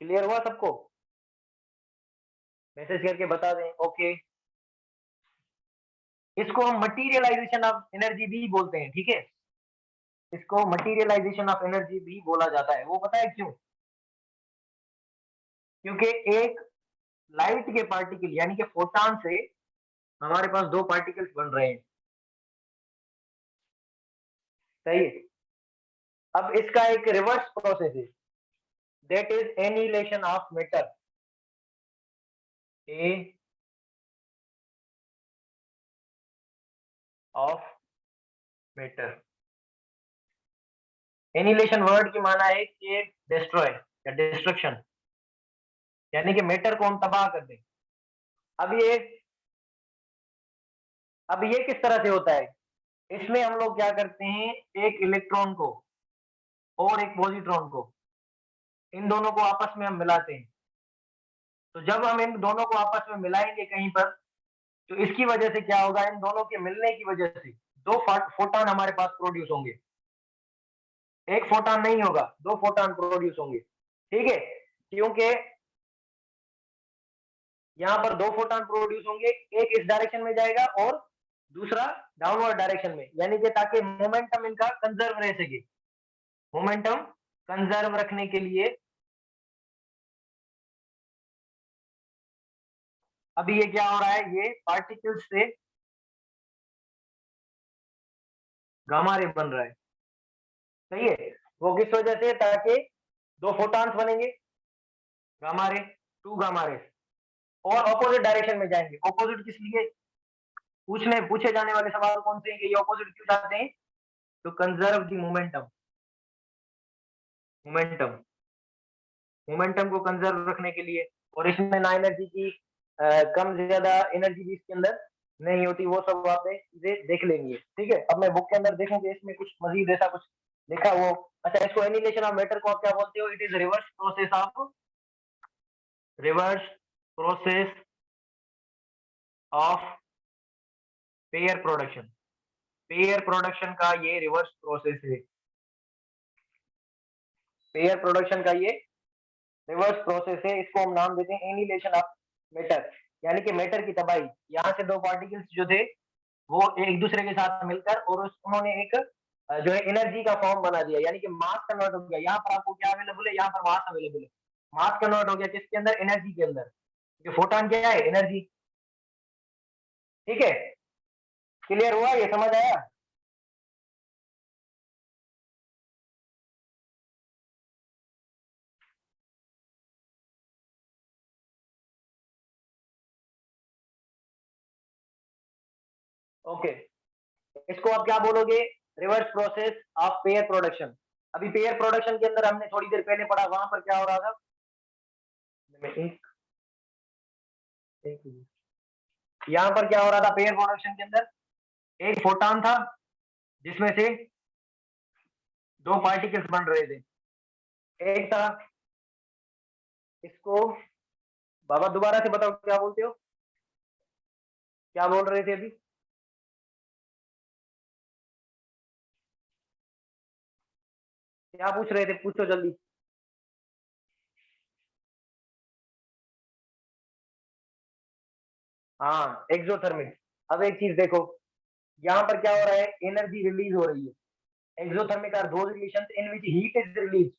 Clear हुआ सबको? Message करके बता दें। ओके, इसको हम मटीरियलाइजेशन ऑफ एनर्जी भी बोलते हैं, ठीक है। इसको मटीरियलाइजेशन ऑफ एनर्जी भी बोला जाता है। वो पता है क्यों? क्योंकि एक लाइट के पार्टिकल यानी कि फोटॉन से हमारे पास दो पार्टिकल्स बन रहे हैं, सही है। अब इसका एक रिवर्स प्रोसेस है, that is annihilation of matter. A of matter. Annihilation word की माना है कि डिस्ट्रॉय या डिस्ट्रक्शन, यानी कि मैटर को हम तबाह कर दें। अब ये किस तरह से होता है? इसमें हम लोग क्या करते हैं, एक इलेक्ट्रॉन को और एक पॉजिट्रॉन को, इन दोनों को आपस में हम मिलाते हैं। तो जब हम इन दोनों को आपस में मिलाएंगे कहीं पर, तो इसकी वजह से क्या होगा, इन दोनों के मिलने की वजह से दो फोटॉन हमारे पास प्रोड्यूस होंगे। एक फोटॉन नहीं होगा, दो फोटॉन प्रोड्यूस होंगे, ठीक है। क्योंकि यहाँ पर दो फोटॉन प्रोड्यूस होंगे, एक इस डायरेक्शन में जाएगा और दूसरा डाउनवर्ड डायरेक्शन में, यानी कि ताकि मोमेंटम इनका कंजर्व रह सके। मोमेंटम कंजर्व रखने के लिए अभी ये क्या हो रहा है, ये पार्टिकल्स से गामा रे बन रहा है, सही है। वो किस वजह से, ताकि दो फोटॉन्स बनेंगे, gamma ray, to gamma ray, और ऑपोजिट डायरेक्शन में जाएंगे। ऑपोजिट किस लिए पूछे जाने वाले सवाल कौन से हैं कि ये ऑपोजिट क्यों जाते हैं? To conserve the momentum. Momentum momentum को कंजर्व रखने के लिए। और इसमें ना एनर्जी की कम ज्यादा एनर्जी भी इसके अंदर नहीं होती, वो सब आप देख लेंगे, ठीक है। अब मैं बुक के अंदर देखूंगे इसमें कुछ मजीद ऐसा कुछ लिखा वो। अच्छा, इसको एनिहिलेशन ऑफ मैटर को आप क्या बोलते हो? It is reverse process of pair production. Pair production का ये रिवर्स प्रोसेस है। पेयर प्रोडक्शन का ये रिवर्स प्रोसेस है। इसको हम नाम देते हैं एनिहिलेशन ऑफ मैटर, यानी कि मैटर की तबाही। यहाँ से दो पार्टिकल्स जो थे वो एक दूसरे के साथ मिलकर और उन्होंने एक जो है एनर्जी का फॉर्म बना दिया, यानी कि मास कन्वर्ट हो गया। यहाँ पर आपको क्या अवेलेबल है, यहाँ पर मास अवेलेबल है। मास कन्वर्ट हो गया किसके अंदर? एनर्जी के अंदर। जो फोटॉन क्या है? एनर्जी, ठीक है। क्लियर हुआ? ये समझ आया? ओके, इसको आप क्या बोलोगे? Reverse process of pair production. अभी पेयर प्रोडक्शन के अंदर हमने थोड़ी देर पहले पढ़ा, वहां पर क्या हो रहा था? यहाँ पर क्या हो रहा था पेयर प्रोडक्शन के अंदर? एक फोटॉन था जिसमें से दो पार्टिकल्स बन रहे थे। एक था, इसको बाबा दोबारा से बताओ क्या बोलते हो, क्या बोल रहे थे अभी? क्या पूछ रहे थे, पूछो जल्दी। हाँ, एक्सोथर्मिक। अब एक चीज देखो, यहाँ पर क्या हो रहा है, एनर्जी रिलीज हो रही है। Exothermic are those relations in which heat is release.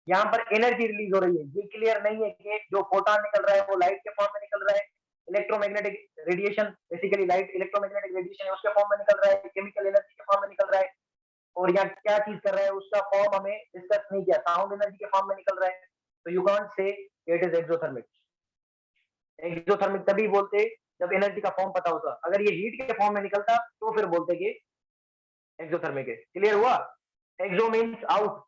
यहाँ पर एनर्जी रिलीज हो रही है। ये क्लियर नहीं है कि जो फोटॉन निकल रहा है वो लाइट के फॉर्म में निकल रहा है, electromagnetic radiation, basically light electromagnetic radiation है उसके फॉर्म में निकल रहा है, केमिकल एनर्जी के फॉर्म में निकल रहा है। और यहाँ क्या चीज कर रहा है, उसका फॉर्म हमें डिस्कस नहीं किया, साउंड एनर्जी के फॉर्म में निकल रहा है। तो you can't say it is exothermic. Exothermic तभी बोलते जब एनर्जी का फॉर्म पता होता। अगर ये हीट के फॉर्म में निकलता तो फिर बोलते कि एक्सोथर्मिक है। क्लियर हुआ? Exo means out,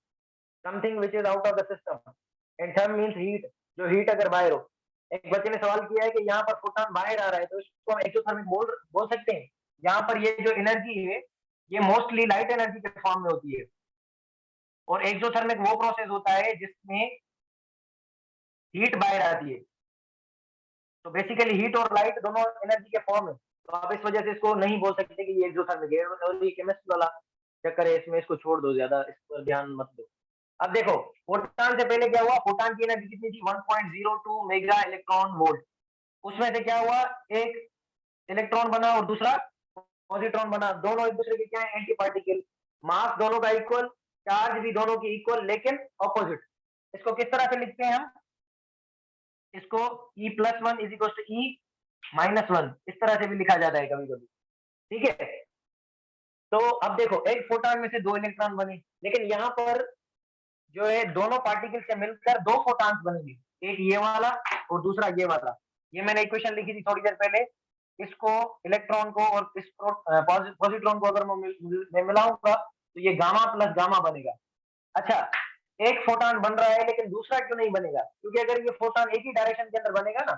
something which is out of the system, and therm means heat, जो हीट अगर बाहर हो। एक बच्चे ने सवाल किया है कि यहाँ पर फोटॉन बाहर आ रहा है तो इसको हम एक्सोथर्मिक बोल सकते हैं। यहाँ पर ये जो एनर्जी है ये मोस्टली लाइट एनर्जी के फॉर्म में होती है। और एक्सोथर्मिक वो प्रोसेस होता है जिसमें हीट बाहर आती है। तो बेसिकली हीट और लाइट दोनों एनर्जी के फॉर्म है। तो आप इस वजह से इसको नहीं बोल सकते कि ये एक्सोथर्मिक है, और ये केमिस्ट्री वाला चक्कर है इसमें, इसको छोड़ दो, ज्यादा इस पर ध्यान मत दो। अब देखो फोटान से पहले क्या हुआ, फोटान की एनर्जी कितनी थी 1.02 मेगा इलेक्ट्रॉन वोल्ट। उसमें से क्या हुआ, एक इलेक्ट्रॉन बना और दूसरा पॉजिट्रॉन बना, दोनों एक दूसरे के क्या है, एंटी पार्टिकल। मास दोनों का इक्वल, चार्ज भी दोनों की इक्वल लेकिन ऑपोजिट। इसको किस तरह से लिखते हैं हम, इसको E+1 is equal to E-1 इस तरह से भी लिखा जाता है कभी कभी, ठीक है। तो अब देखो एक फोटॉन में से दो इलेक्ट्रॉन बने, लेकिन यहाँ पर जो है दोनों पार्टिकल से मिलकर दो फोटॉन्स बनेंगे, एक ये वाला और दूसरा ये वाला। ये मैंने इक्वेशन लिखी थी थोड़ी देर पहले। इसको इलेक्ट्रॉन को और इस पॉजिट्रॉन को अगर मैं मिलाऊंगा तो ये गामा प्लस गामा बनेगा। अच्छा, एक फोटॉन बन रहा है लेकिन दूसरा क्यों नहीं बनेगा, क्योंकि अगर ये फोटॉन एक ही डायरेक्शन के अंदर बनेगा ना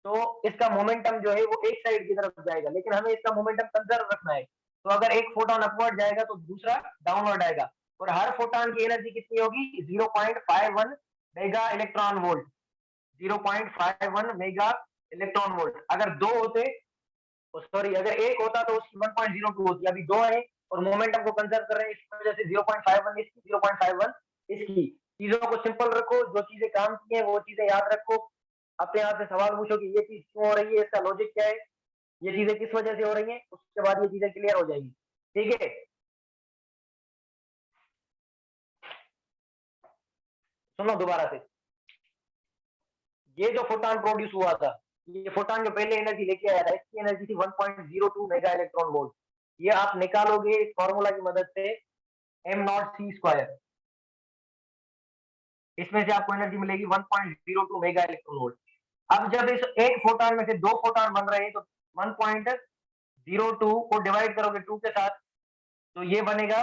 तो इसका मोमेंटम जो है वो एक साइड की तरफ जाएगा, लेकिन हमें इसका मोमेंटम कंजर्व रखना है। तो अगर एक फोटॉन अपवर्ड जाएगा तो दूसरा डाउनवर्ड आएगा, और हर फोटॉन की एनर्जी कितनी होगी 0.51 mega electron volt. 0.51 mega electron volt. अगर दो होते, सॉरी अगर एक होता तो उसकी 1.02 होती, अभी दो है और मोमेंटम को कंजर्व कर रहे हैं, इस वजह से 0.51 इसकी 0.51 इसकी। चीजों को सिंपल रखो, जो चीजें काम की है वो चीजें याद रखो। अपने आप से सवाल पूछो कि ये चीज क्यों हो रही है, इसका लॉजिक क्या है, ये चीजें किस वजह से हो रही है, उसके बाद ये चीजें क्लियर हो जाएंगी, ठीक है। सुनो दोबारा से, ये जो फोटॉन प्रोड्यूस हुआ था, ये फोटॉन जो पहले एनर्जी लेके आया था, इसकी एनर्जी थी 1.02 मेगा इलेक्ट्रॉन वोल्ट। ये आप निकालोगे इस फॉर्मूला की मदद से, m0c², इसमें से आपको एनर्जी मिलेगी 1.02 मेगा इलेक्ट्रॉन वोल्ट। अब जब इस एक फोटॉन में से दो फोटॉन बन रहे हैं तो 1.02 को डिवाइड करोगे 2 के साथ तो ये बनेगा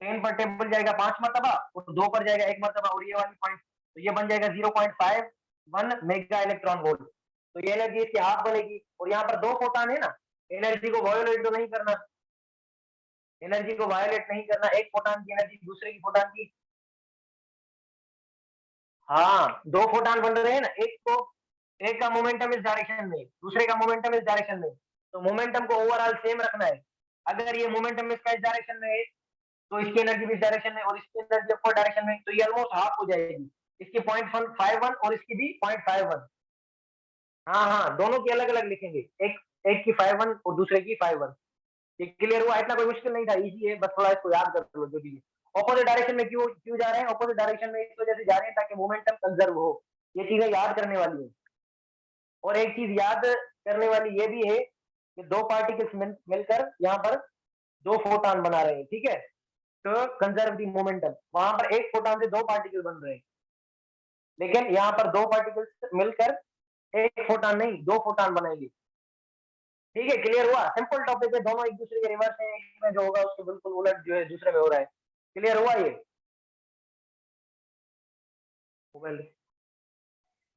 10 पर टेबल जाएगा 5 मरतबा और 2 पर जाएगा 1 मरतबा, और ये वाली पॉइंट तो ये बन जाएगा 0.51 मेगा इलेक्ट्रॉन वोल्ट। तो ये एनर्जी इसकी हाफ बनेगी, और यहाँ पर दो फोटॉन है ना, एनर्जी को वायोलेट तो नहीं करना, एनर्जी को वायोलेट नहीं करना, एक फोटॉन की एनर्जी दूसरे की फोटॉन की, हाँ दो फोटॉन बन रहे हैं ना, एक को, एक का मोमेंटम इस डायरेक्शन में, दूसरे का मोमेंटम इस डायरेक्शन में, तो मोमेंटम को ओवरऑल सेम रखना है। अगर ये मोमेंटम इसका इस डायरेक्शन में है तो इसकी एनर्जी भी इस डायरेक्शन में और इसकी एनर्जी अपोजिट डायरेक्शन में, तो ये ऑलमोस्ट हाफ हो जाएगी, इसकी 0.51 और इसकी भी 0.51। हाँ हाँ, दोनों की अलग अलग लिखेंगे, एक एक की 51 और दूसरे की 51। ये क्लियर हुआ, इतना कोई मुश्किल नहीं था, इजी है, बस थोड़ा इसको याद कर लो जो भी। ऑपोजिट डायरेक्शन में क्यों क्यों जा रहे हैं, ऑपोजिट डायरेक्शन में इस वजह से जा रहे हैं ताकि मोमेंटम कंजर्व हो। ये चीजें याद करने वाली है। और एक चीज याद करने वाली ये भी है कि दो पार्टिकल्स मिलकर यहाँ पर दो फोटॉन बना रहे हैं, ठीक है। तो कंजर्व दी मोमेंटम, वहां पर एक फोटॉन से दो पार्टिकल बन रहे हैं, लेकिन यहाँ पर दो पार्टिकल्स मिलकर एक फोटॉन नहीं दो फोटॉन बनाएंगे, ठीक है। क्लियर हुआ, सिंपल टॉपिक है, दोनों एक दूसरे के रिवर्स है, एक में जो होगा उसके बिल्कुल उलट जो है दूसरे में हो रहा है। क्लियर हुआ ये,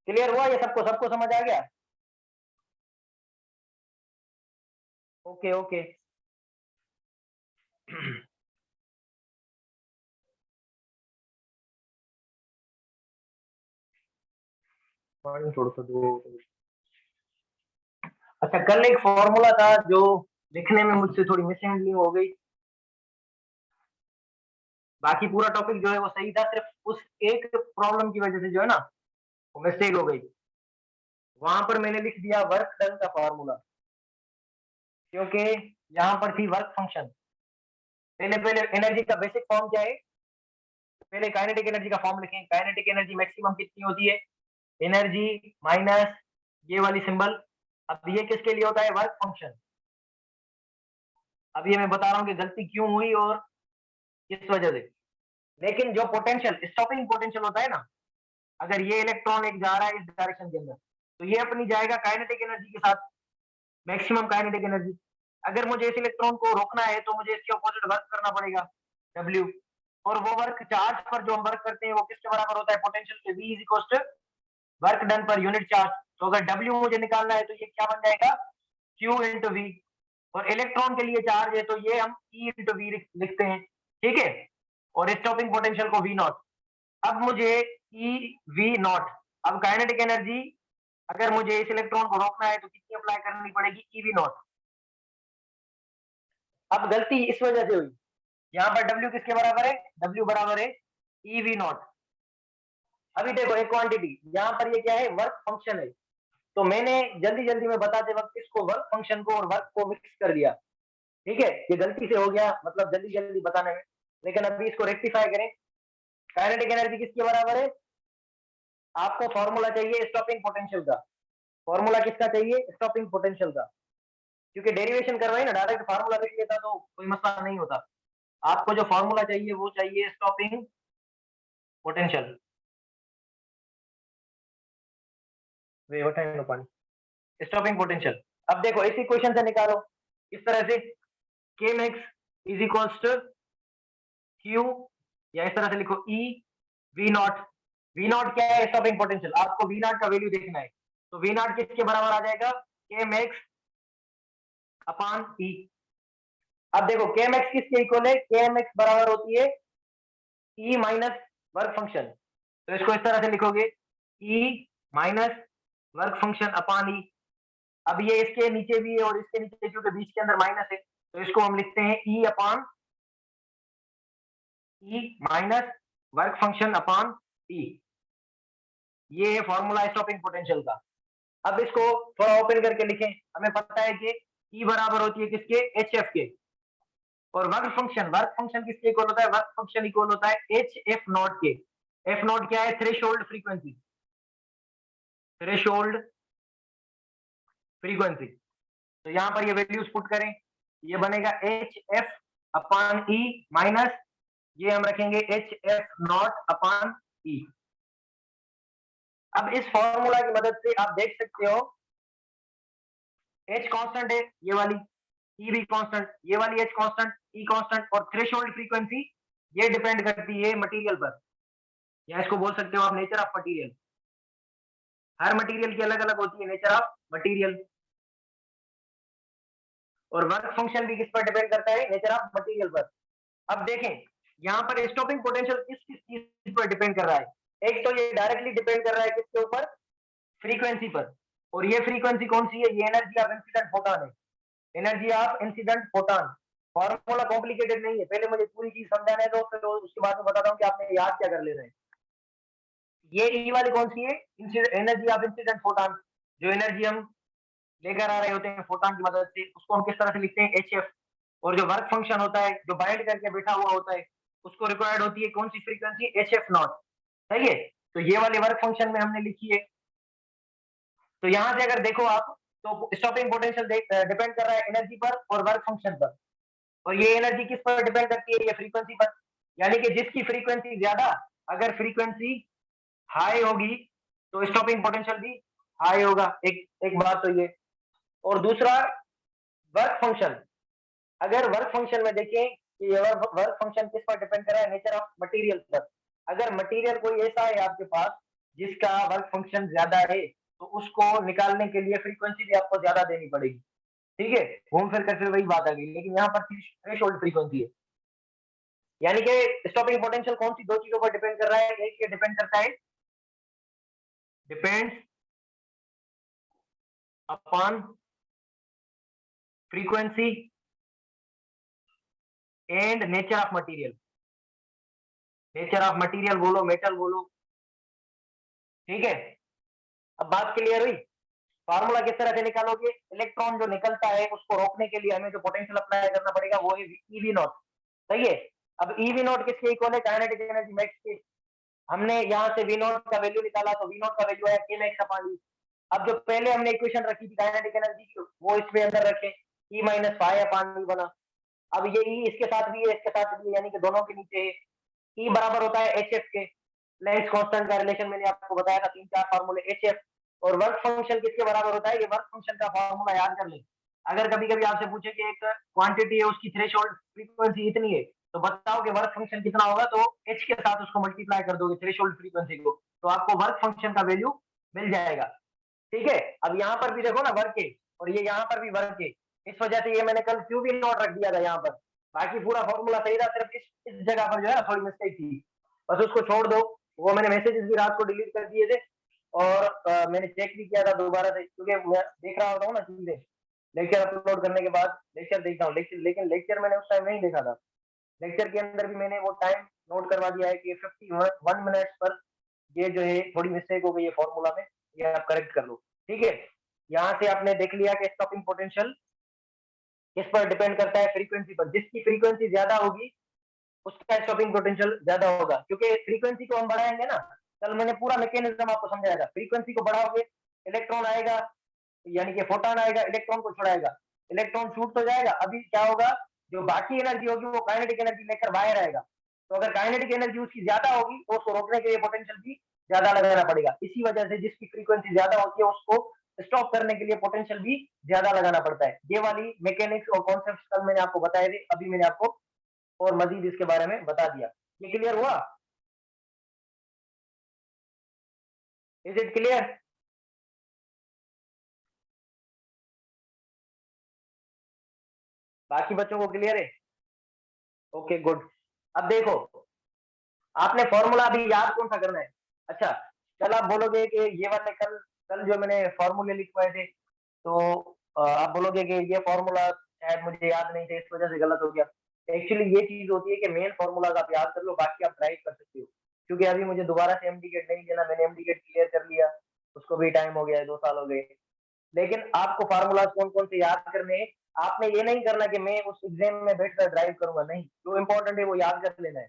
क्लियर हुआ ये, सबको सबको समझ आ गया, ओके ओके। पानी थोड़ा सा दो। अच्छा, कल एक फॉर्मूला था जो लिखने में मुझसे थोड़ी मिसहैंडलिंग हो गई, बाकी पूरा टॉपिक जो है वो सही था, सिर्फ उस एक प्रॉब्लम की वजह से जो है ना वो मिस्टेक हो गई। वहां पर मैंने लिख दिया वर्क डन का फॉर्मूला, क्योंकि यहाँ पर थी वर्क फंक्शन। पहले पहले एनर्जी का बेसिक फॉर्म क्या है, पहले काइनेटिक एनर्जी का फॉर्म लिखें। काइनेटिक एनर्जी मैक्सिमम कितनी होती है, एनर्जी माइनस ये वाली सिंबल। अब ये किसके लिए होता है, वर्क फंक्शन। अब ये मैं बता रहा हूँ कि गलती क्यों हुई और किस वजह से। लेकिन जो पोटेंशियल स्टॉपिंग पोटेंशियल होता है ना, अगर ये इलेक्ट्रॉन एक जा रहा है इस डायरेक्शन के अंदर तो ये अपनी जाएगा काइनेटिक एनर्जी के साथ, मैक्सिमम काइनेटिक एनर्जी। अगर मुझे इस इलेक्ट्रॉन को रोकना है तो मुझे इसके ऑपोजिट वर्क करना पड़ेगा, W। और वो वर्क चार्ज पर जो हम वर्क करते हैं वो किसके बराबर होता है, पोटेंशियल के, V is equal to work done per unit charge. तो अगर W मुझे निकालना है तो ये क्या बन जाएगा, Q इंटू V। और इलेक्ट्रॉन के लिए चार्ज है तो ये हम E इंटू V लिखते हैं, ठीक है। और स्टॉपिंग पोटेंशियल को V नॉट। अब मुझे ई वी नॉट, अब काइनेटिक एनर्जी अगर मुझे इस इलेक्ट्रॉन को रोकना है तो कितनी अप्लाई करनी पड़ेगी, ई वी नॉट। अब गलती इस वजह से हुई, यहाँ पर W किसके बराबर है, W बराबर है ई वी नॉट। अभी देखो एक क्वांटिटी, यहाँ पर ये क्या है, वर्क फंक्शन है, तो मैंने जल्दी जल्दी में बताते वक्त इसको वर्क फंक्शन को और वर्क को मिक्स कर दिया। ठीक है, ये गलती से हो गया, मतलब जल्दी जल्दी बताने में, लेकिन अभी इसको रेक्टिफाई करें। काइनेटिक एनर्जी किसके बराबर है, आपको फॉर्मूला चाहिए स्टॉपिंग पोटेंशियल का। फॉर्मूला किसका चाहिए, स्टॉपिंग पोटेंशियल का, क्योंकि डेरिवेशन करवाई ना, डायरेक्ट फार्मूला देख लेता तो कोई मसला नहीं होता। आपको जो फॉर्मूला चाहिए वो चाहिए स्टॉपिंग पोटेंशियल। वे पानी, स्टॉपिंग पोटेंशियल। अब देखो इसी क्वेश्चन से निकालो इस तरह से, K max is equals to Q, या इस तरह से लिखो e V naught. V naught क्या है, स्टॉपिंग पोटेंशियल, आपको वी नॉट का वैल्यू देखना है, तो वी नॉट किसके बराबर आ जाएगा, के मैक्स अपॉन ई। अब देखो के मैक्स किसके इक्वल है, के मैक्स बराबर होती है ई माइनस वर्क फंक्शन, तो इसको इस तरह से लिखोगे E minus work function upon ई। अब ये इसके नीचे भी है और इसके नीचे, क्योंकि बीच के अंदर माइनस है, तो इसको हम लिखते हैं ई upon E minus work function upon ई। ये है फॉर्मूला स्टॉपिंग पोटेंशियल का। अब इसको थोड़ा ओपन करके लिखें, हमें पता है कि ई बराबर होती है किसके, एच एफ के, और वर्क फंक्शन किसके इक्वल होता है, वर्क फंक्शन इक्वल होता है एच एफ नॉट के। एफ नॉट क्या है, थ्रेशोल्ड फ्रीक्वेंसी, थ्रेशोल्ड फ्रीक्वेंसी। तो यहाँ पर ये वैल्यूज पुट करें, ये बनेगा H F upon E minus, ये हम रखेंगे एच एफ नॉट अपॉन ई। अब इस फॉर्मूला की मदद से आप देख सकते हो, एच कांस्टेंट है ये वाली, ई भी कांस्टेंट, ये वाली एच कांस्टेंट, ई कांस्टेंट, और थ्रेशोल्ड फ्रीक्वेंसी ये डिपेंड करती है मटेरियल पर, या इसको बोल सकते हो आप nature of material. Her material की अलग अलग होती है नेचर ऑफ मटेरियल, और वर्क फंक्शन भी किस पर डिपेंड करता है, नेचर ऑफ मटेरियल पर। अब देखें यहाँ पर स्टॉपिंग पोटेंशियल किस किस चीज पर डिपेंड कर रहा है, एक तो ये डायरेक्टली डिपेंड कर रहा है किसके ऊपर, फ्रीक्वेंसी पर, और ये फ्रीक्वेंसी कौन सी है, ये एनर्जी ऑफ इंसिडेंट फोटॉन है, energy of incident photon. Formula complicated नहीं है, पहले मुझे पूरी चीज समझाने दो, फिर उसके बाद में बताता हूँ कि आपने याद क्या कर लेना है। ये ई वाली कौन सी है, एनर्जी ऑफ इंसिडेंट फोटॉन, जो एनर्जी हम लेकर आ रहे होते हैं फोटॉन की मदद से, उसको हम किस तरह से लिखते हैं, एच एफ। और जो वर्क फंक्शन होता है, जो बाइंड करके बैठा हुआ होता है, उसको रिक्वायर्ड होती है कौन सी फ्रीक्वेंसी, एच एफ नॉट। सही है, तो ये वाले वर्क फंक्शन में हमने लिखी है। तो यहाँ से अगर देखो आप, तो स्टॉपिंग पोटेंशियल डिपेंड कर रहा है एनर्जी पर और वर्क फंक्शन पर, और ये एनर्जी किस पर डिपेंड करती है, ये फ्रीक्वेंसी पर, यानी कि जिसकी फ्रीक्वेंसी ज्यादा, अगर फ्रीक्वेंसी हाई होगी तो स्टॉपिंग पोटेंशियल भी हाई होगा। एक एक बात तो ये, और दूसरा वर्क फंक्शन, अगर वर्क फंक्शन में देखें कि ये वर्क फंक्शन किस पर डिपेंड कर रहा है, नेचर ऑफ मटेरियल पर। अगर मटेरियल कोई ऐसा है आपके पास जिसका वर्क फंक्शन ज्यादा है, तो उसको निकालने के लिए फ्रीक्वेंसी भी आपको ज्यादा देनी पड़ेगी। ठीक है, घूम फिर कर फिर वही बात आ गई, लेकिन यहाँ पर थ्रेशोल्ड फ्रीक्वेंसी है, यानी कि स्टॉपिंग पोटेंशियल कौन सी दो चीजों पर डिपेंड कर रहा है, एक ये डिपेंड करता है, depends upon frequency and nature of material. Nature of material बोलो, मेटल बोलो, ठीक है। अब बात क्लियर हुई, फार्मूला किस तरह से निकालोगे, इलेक्ट्रॉन जो निकलता है उसको रोकने के लिए हमें जो पोटेंशियल अप्लाई करना पड़ेगा वो है ईवी नॉट। सही है, अब ईवी नॉट किसके इक्वल है, काइनेटिक एनर्जी मैक्स के। हमने यहाँ से वी नॉट का वैल्यू निकाला, तो वी नॉट का वैल्यू आया के मैक्स अपॉन ई। अब जो पहले हमने इक्वेशन रखी थी काइनेटिक एनर्जी की, वो इसमें अंदर रखे, ई माइनस फाइव अपॉन ई बना। अब ये ई इसके साथ भी है, इसके साथ भी है, यानी कि दोनों के नीचे है। ई बराबर होता है एच एफ के, प्लैंक्स कांस्टेंट का रिलेशन मैंने आपको बताया था, तीन चार फार्मूले, एच एफ। और वर्क फंक्शन किसके बराबर होता है, ये वर्क फंक्शन का फार्मूला याद कर ले। अगर कभी कभी आपसे पूछे कि एक क्वांटिटी है, उसकी थ्रेशोल्ड फ्रीक्वेंसी इतनी है, तो बताओ कि वर्क फंक्शन कितना होगा, तो एच के साथ उसको मल्टीप्लाई कर दोगे थ्रेशोल्ड फ्रीक्वेंसी को, तो आपको वर्क फंक्शन का वैल्यू मिल जाएगा। ठीक है, अब यहाँ पर भी देखो ना वर्क है, और ये यहाँ पर भी वर्क है, इस वजह से ये मैंने कल क्यू भी नॉट रख दिया था यहाँ पर। बाकी पूरा फॉर्मूला सही था, सिर्फ इस जगह पर जो है ना थोड़ी मिस्टेक थी, बस उसको छोड़ दो। वो मैंने मैसेजेस भी रात को डिलीट कर दिए थे, और मैंने चेक भी किया था दोबारा से, क्योंकि मैं देख रहा होता हूँ ना चीजें, लेक्चर अपलोड करने के बाद लेक्चर देखता हूँ, लेकिन लेक्चर मैंने उस टाइम नहीं देखा था, लेक्चर के अंदर भी मैंने वो टाइम नोट करवा दिया है कि 51 मिनट्स पर ये जो है थोड़ी मिस्टेक हो गई है फॉर्मूला में, ये आप करेक्ट कर लो। ठीक है, यहाँ से आपने देख लिया कि स्टॉपिंग पोटेंशियल किस पर डिपेंड करता है, फ्रीक्वेंसी पर। जिसकी फ्रीक्वेंसी ज्यादा होगी उसका स्टॉपिंग पोटेंशियल ज्यादा होगा, क्योंकि फ्रीक्वेंसी को हम बढ़ाएंगे ना, कल मैंने पूरा मैकेनिज्म आपको समझाया था। फ्रीक्वेंसी को बढ़ाओगे, इलेक्ट्रॉन आएगा, यानी कि फोटोन आएगा, इलेक्ट्रॉन को छुड़ाएगा, इलेक्ट्रॉन शूट तो जाएगा। अभी क्या होगा, जो बाकी एनर्जी होगी वो काइनेटिक एनर्जी लेकर बाहर आएगा। तो अगर काइनेटिक एनर्जी उसकी ज्यादा होगी तो उसको रोकने के लिए पोटेंशियल भी ज्यादा लगाना पड़ेगा। इसी वजह से जिसकी फ्रीक्वेंसी ज्यादा होती है उसको स्टॉप करने के लिए पोटेंशियल भी ज्यादा लगाना पड़ता है। ये वाली मैकेनिक्स और कॉन्सेप्ट कल मैंने आपको बताए थे, अभी मैंने आपको और मजीद इसके बारे में बता दिया। ये क्लियर हुआ? Is it clear? बाकी बच्चों को क्लियर है? Okay good. अब देखो, आपने फॉर्मूला अभी याद कौन सा करना है? अच्छा, कल आप बोलोगे कि ये वाले कल कल जो मैंने फॉर्मूले लिखवाए थे, तो आप बोलोगे कि ये फॉर्मूला शायद मुझे याद नहीं थे, इस वजह से गलत हो गया। एक्चुअली ये चीज होती है कि मेन फॉर्मूलाज आप याद कर लो, बाकी आप ड्राइव कर सकते हो। क्योंकि अभी मुझे दोबारा से एमडी गेट नहीं देना, मैंने एमडी गेट क्लियर कर लिया, उसको भी टाइम हो गया है, 2 साल हो गए। लेकिन आपको फार्मूलाज कौन कौन से याद करने हैं, आपने ये नहीं करना कि मैं उस एग्जाम में बैठकर ड्राइव करूंगा, नहीं। जो इंपॉर्टेंट है वो याद कर लेना है,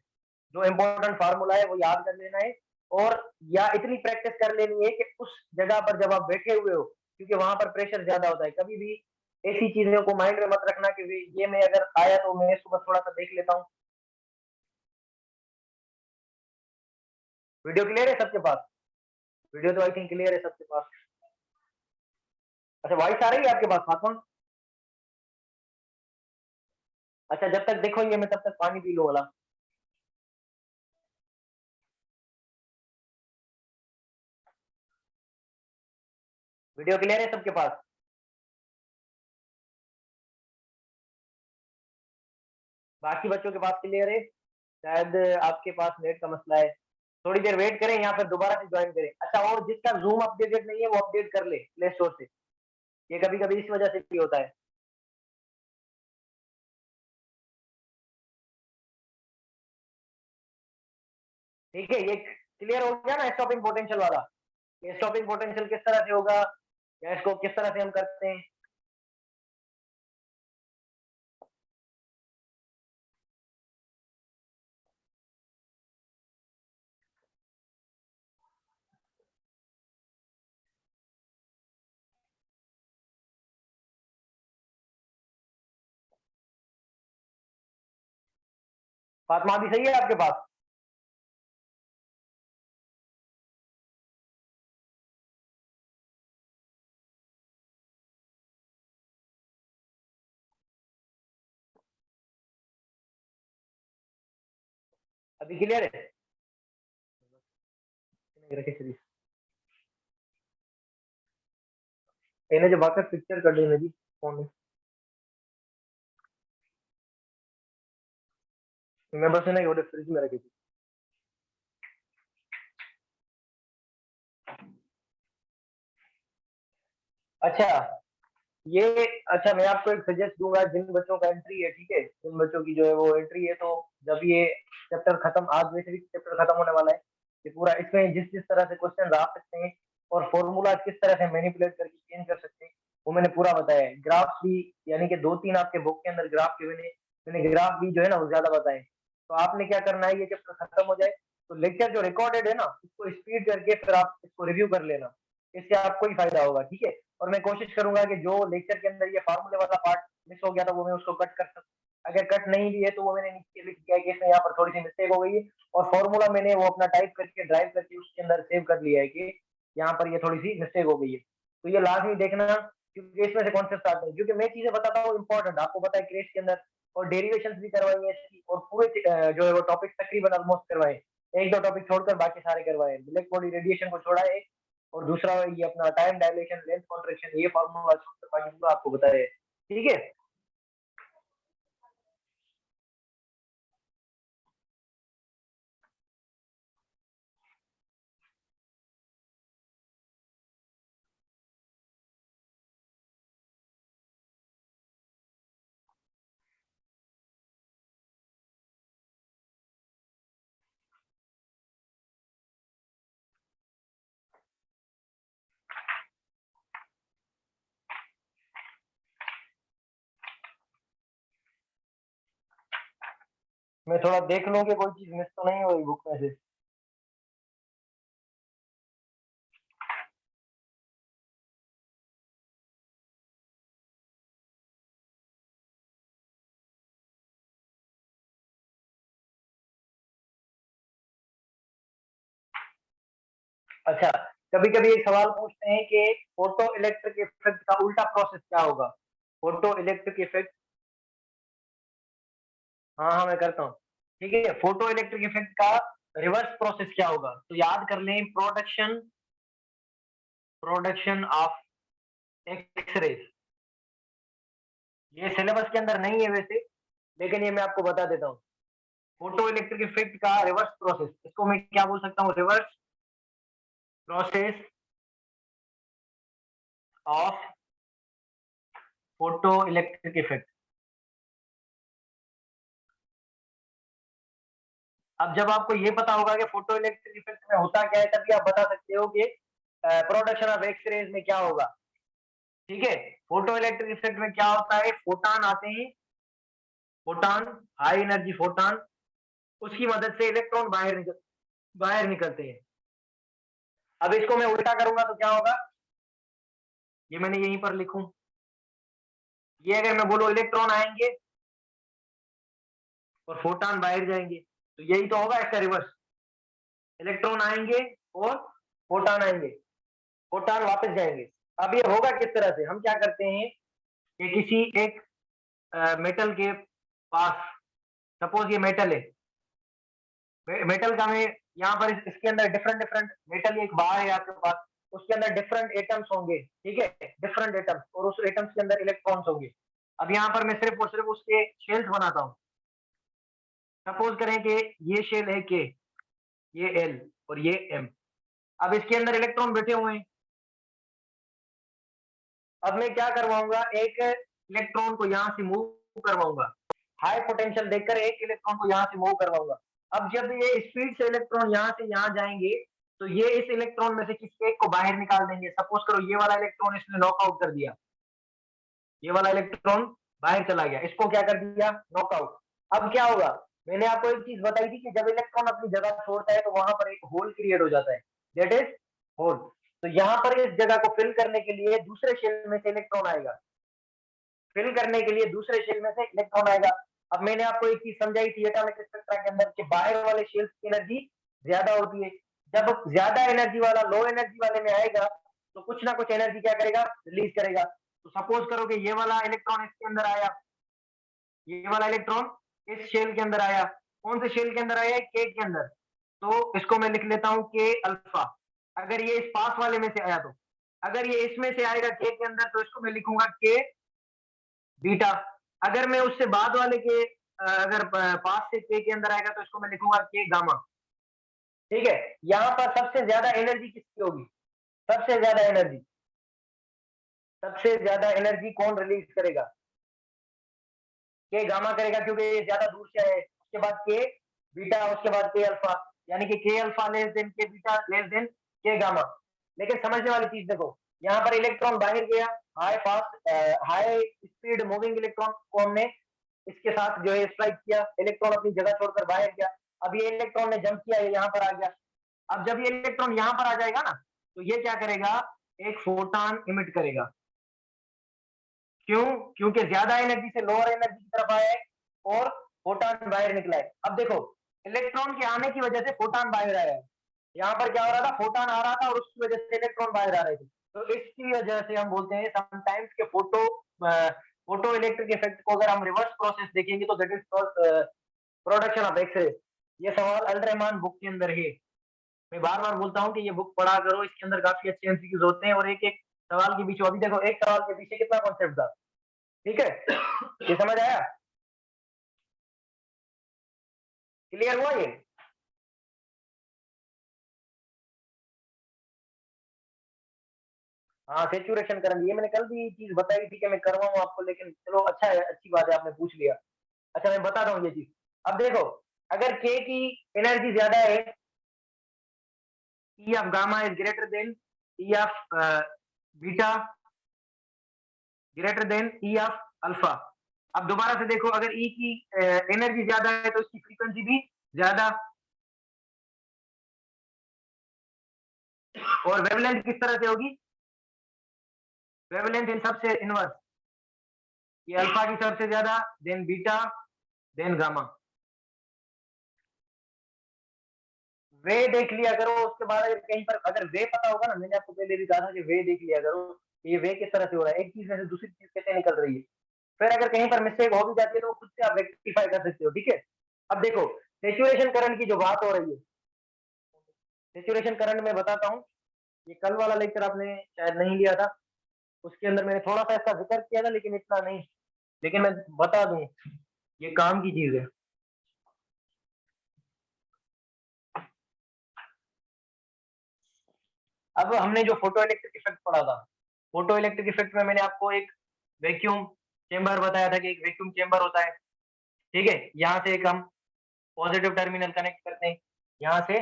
जो इंपॉर्टेंट फार्मूला है वो याद कर लेना है। और या इतनी प्रैक्टिस कर लेनी है कि उस जगह पर जब आप बैठे हुए हो, क्योंकि वहां पर प्रेशर ज्यादा होता है, कभी भी ऐसी चीजों को माइंड में मत रखना कि ये मैं अगर आया तो मैं सुबह थोड़ा सा देख लेता हूँ। वीडियो क्लियर है सबके पास? वीडियो तो आई थिंक क्लियर है सबके पास। अच्छा, वॉइस आ रही है आपके पास फातमा? अच्छा, जब तक देखो ये मैं तब तक पानी पी लो वाला। वीडियो क्लियर है सबके पास? बाकी बच्चों के पास क्लियर है? शायद आपके पास नेट का मसला है। थोड़ी देर वेट करें या फिर दोबारा से ज्वाइन करें। अच्छा, और जिसका जूम अपडेटेड नहीं है वो अपडेट कर ले प्ले स्टोर से। ये कभी कभी इस वजह से भी होता है। ठीक है, ये क्लियर हो गया ना स्टॉपिंग पोटेंशियल वाला? ये स्टॉपिंग पोटेंशियल किस तरह से होगा या इसको किस तरह से हम करते हैं? फातिमा भी सही है आपके पास? अभी क्लियर है? मैंने जो बाकी पिक्चर कर ली मेरी फोन में, मैं बस ना ये फ्रिज में रखी थी। अच्छा, ये अच्छा मैं आपको एक सजेस्ट दूंगा, जिन बच्चों का एंट्री है, ठीक है, जिन बच्चों की जो है वो एंट्री है, तो जब ये चैप्टर खत्म, आज वैसे भी चैप्टर खत्म होने वाला है, ये पूरा इसमें जिस जिस तरह से क्वेश्चन आ सकते हैं और फॉर्मूला किस तरह से मैनिपुलेट करके चेंज कर सकते हैं, वो मैंने पूरा बताया है। ग्राफ भी, यानी कि 2-3 आपके बुक के अंदर ग्राफ के मैंने ग्राफ भी जो है ना वो ज्यादा बताए। तो आपने क्या करना है, ये चैप्टर खत्म हो जाए तो लेक्चर जो रिकॉर्डेड है ना उसको स्पीड करके फिर आप इसको रिव्यू कर लेना, इससे आपको ही फायदा होगा, ठीक है। और मैं कोशिश करूंगा कि जो लेक्चर के अंदर ये फार्मूले वाला पार्ट मिस हो गया था वो मैं उसको कट कर सकूं। अगर कट नहीं भी है तो वो मैंने नीचे लिख दिया है कि इसमें यहाँ पर थोड़ी सी मिस्टेक हो गई है, और फॉर्मूला मैंने वो अपना टाइप करके ड्राइव करके उसके अंदर सेव कर लिया है कि यहाँ पर ये थोड़ी सी मिस्टेक हो गई है। तो ये लाजमी देखना, क्योंकि इसमें से कॉन्सेप्ट आते हैं, क्योंकि मैं चीजें बताता हूँ इंपॉर्टेंट, आपको पता है क्रेश के अंदर और डेरिवेशन भी करवाई है इसकी, और पूरे जो है वो टॉपिक तकरीबन ऑलमोस्ट करवाए, एक दो टॉपिक छोड़कर बाकी सारे करवाए। ब्लैक बॉडी रेडिएशन को छोड़ा है, और दूसरा ये अपना टाइम डायलेशन, लेंथ कॉन्ट्रैक्शन, ये फार्मूला बाकी पूरा आपको बताया है, ठीक है। मैं थोड़ा देख लूं कि कोई चीज मिस तो नहीं हुई बुक में से। अच्छा, कभी कभी एक सवाल पूछते हैं कि फोटो इलेक्ट्रिक इफेक्ट का उल्टा प्रोसेस क्या होगा। फोटो इलेक्ट्रिक इफेक्ट, हाँ हाँ मैं करता हूँ। ठीक है, फोटो इलेक्ट्रिक इफेक्ट का रिवर्स प्रोसेस क्या होगा, तो याद कर लें, production production of X rays. ये सिलेबस के अंदर नहीं है वैसे, लेकिन ये मैं आपको बता देता हूँ। फोटो इलेक्ट्रिक इफेक्ट का रिवर्स प्रोसेस, इसको मैं क्या बोल सकता हूँ, reverse process of photo electric effect. अब जब आपको ये पता होगा कि फोटो इलेक्ट्रिक इफेक्ट में होता क्या है, तभी आप बता सकते हो कि प्रोडक्शन ऑफ एक्स रेज में क्या होगा। ठीक है, फोटो इलेक्ट्रिक इफेक्ट में क्या होता है, फोटान आते हैं, फोटान, हाई एनर्जी फोटान, उसकी मदद से इलेक्ट्रॉन बाहर निकलते हैं। अब इसको मैं उल्टा करूंगा तो क्या होगा, ये मैंने यहीं पर लिखूं, ये अगर मैं बोलूं इलेक्ट्रॉन आएंगे और फोटान बाहर जाएंगे, तो यही तो होगा इसका रिवर्स। इलेक्ट्रॉन आएंगे और फोटान आएंगे, फोटान वापस जाएंगे। अब ये होगा किस तरह से, हम क्या करते हैं कि किसी एक मेटल के पास, सपोज ये मेटल है, मेटल का मैं यहाँ पर इसके अंदर डिफरेंट डिफरेंट मेटल, एक बार है आपके पास, उसके अंदर डिफरेंट एटम्स होंगे, ठीक है, डिफरेंट एटम्स, और उस एटम्स के अंदर इलेक्ट्रॉन्स होंगे। अब यहाँ पर मैं सिर्फ और सिर्फ उसके शेल्स बनाता हूँ। सपोज करें कि ये शेल है के, ये एल और ये एम। अब इसके अंदर इलेक्ट्रॉन बैठे हुए हैं। अब मैं क्या करवाऊंगा, एक इलेक्ट्रॉन को यहाँ से मूव करवाऊंगा, हाई पोटेंशियल देकर एक इलेक्ट्रॉन को यहाँ से मूव करवाऊंगा। अब जब ये स्पीड से इलेक्ट्रॉन यहाँ से यहाँ जाएंगे, तो ये इस इलेक्ट्रॉन में से किसी एक को बाहर निकाल देंगे। सपोज करो ये वाला इलेक्ट्रॉन इसने नॉकआउट कर दिया, ये वाला इलेक्ट्रॉन बाहर चला गया, इसको क्या कर दिया, नॉकआउट। अब क्या होगा, मैंने आपको एक चीज बताई थी कि जब इलेक्ट्रॉन अपनी जगह छोड़ता है तो वहां पर एक होल क्रिएट हो जाता है, दैट इज होल। तो यहाँ पर इस जगह को फिल करने के लिए दूसरे शेल में से इलेक्ट्रॉन आएगा, फिल करने के लिए दूसरे शेल में से इलेक्ट्रॉन आएगा। अब मैंने आपको एक चीज समझाई थी एटॉमिक स्पेक्ट्रा के अंदर कि बाहर वाले शेल्स की एनर्जी ज्यादा होती है। जब ज्यादा एनर्जी वाला लो एनर्जी वाले में आएगा, तो कुछ ना कुछ एनर्जी क्या करेगा, रिलीज करेगा। तो सपोज करो कि ये वाला इलेक्ट्रॉन इसके अंदर आया, ये वाला इलेक्ट्रॉन इस शेल के अंदर आया, कौन से शेल के अंदर आया है, के के अंदर, तो इसको मैं लिख लेता हूं के अल्फा। अगर ये इस पास वाले में से आया, तो अगर ये इसमें से आएगा के अंदर, तो इसको मैं लिखूंगा के बीटा। अगर मैं उससे बाद वाले के अगर पास से के अंदर आएगा, तो इसको मैं लिखूंगा के गामा। ठीक है, यहाँ पर सबसे ज्यादा एनर्जी किसकी होगी, सबसे ज्यादा एनर्जी, सबसे ज्यादा एनर्जी कौन रिलीज करेगा, के गामा करेगा, क्योंकि ये ज्यादा दूर से है। उसके बाद के बीटा, उसके बाद के अल्फा, यानी कि के अल्फा लेस देन के बीटा लेस देन के गामा। लेकिन समझने वाली चीज देखो, यहाँ पर इलेक्ट्रॉन बाहर गया, high fast high speed moving electron को हमने इसके साथ जो है स्ट्राइक किया, इलेक्ट्रॉन अपनी जगह छोड़कर बाहर गया। अब ये इलेक्ट्रॉन ने जंप किया, ये यहाँ पर आ गया। अब जब ये इलेक्ट्रॉन यहाँ पर आ जाएगा ना, तो ये क्या करेगा, एक फोटॉन इमिट करेगा। क्यों, क्योंकि ज्यादा एनर्जी से लोअर एनर्जी की तरफ आया है और फोटॉन बाहर निकला है। अब देखो, इलेक्ट्रॉन के आने की वजह से फोटॉन बाहर आया है। यहाँ पर क्या हो रहा था, फोटॉन आ रहा था और उसकी वजह से इलेक्ट्रॉन बाहर आ रहे थे। तो इसकी वजह से हम बोलते हैं समटाइम्स के फोटो इलेक्ट्रिक इफेक्ट को अगर हम रिवर्स प्रोसेस देखेंगे, तो that is production of X ray. ये सवाल अल रहमान बुक के अंदर है। मैं बार बार बोलता हूँ कि ये बुक पढ़ा करो, इसके अंदर काफी अच्छे एमसीक्यूज होते हैं, और एक एक सवाल के पीछे, अभी देखो एक सवाल के पीछे कितना कॉन्सेप्ट था। ठीक है, ये समझ आया, क्लियर हुआ ये। हाँ, सेचुरेशन करंट, ये मैंने कल भी चीज बताई थी कि मैं करवाऊँ आपको, लेकिन चलो अच्छा है, अच्छी बात है आपने पूछ लिया। अच्छा, मैं बता रहा हूँ ये चीज। अब देखो, अगर के की एनर्जी ज्यादा है, ई of gamma is greater than E of beta greater than E of alpha, अब दोबारा से देखो, अगर ई की एनर्जी ज्यादा है तो इसकी फ्रीक्वेंसी भी ज्यादा, और वेवलेंथ किस तरह से होगी, वेवलेंथ इन सबसे इनवर्स, ये अल्फा की सबसे ज्यादा, देन बीटा, देन गामा। वे देख लिया करो, उसके बाद अगर कहीं पर अगर वे पता होगा ना, मैंने आपको पहले भी कहा था कि वे देख लिया करो, ये वे किस तरह से हो रहा है, एक चीज में से दूसरी चीज कैसे निकल रही है। फिर अगर कहीं पर मिस्टेक हो भी जाती है तो खुद से आप रेक्टिफाई कर सकते हो, ठीक है। अब देखो सेचुरेशन करंट की जो बात हो रही है, सेचुरेशन करंट में बताता हूँ, ये कल वाला लेक्चर आपने शायद नहीं लिया था, उसके अंदर मैंने थोड़ा सा इसका जिक्र किया था, लेकिन इतना नहीं, लेकिन मैं बता दूं, ये काम की चीज है। अब हमने जो फोटो इलेक्ट्रिक इफेक्ट पढ़ा था, फोटो इलेक्ट्रिक इफेक्ट में मैंने आपको एक वैक्यूम चेंबर बताया था कि एक वैक्यूम चेंबर होता है, ठीक है। यहाँ से एक हम पॉजिटिव टर्मिनल कनेक्ट करते हैं, यहाँ से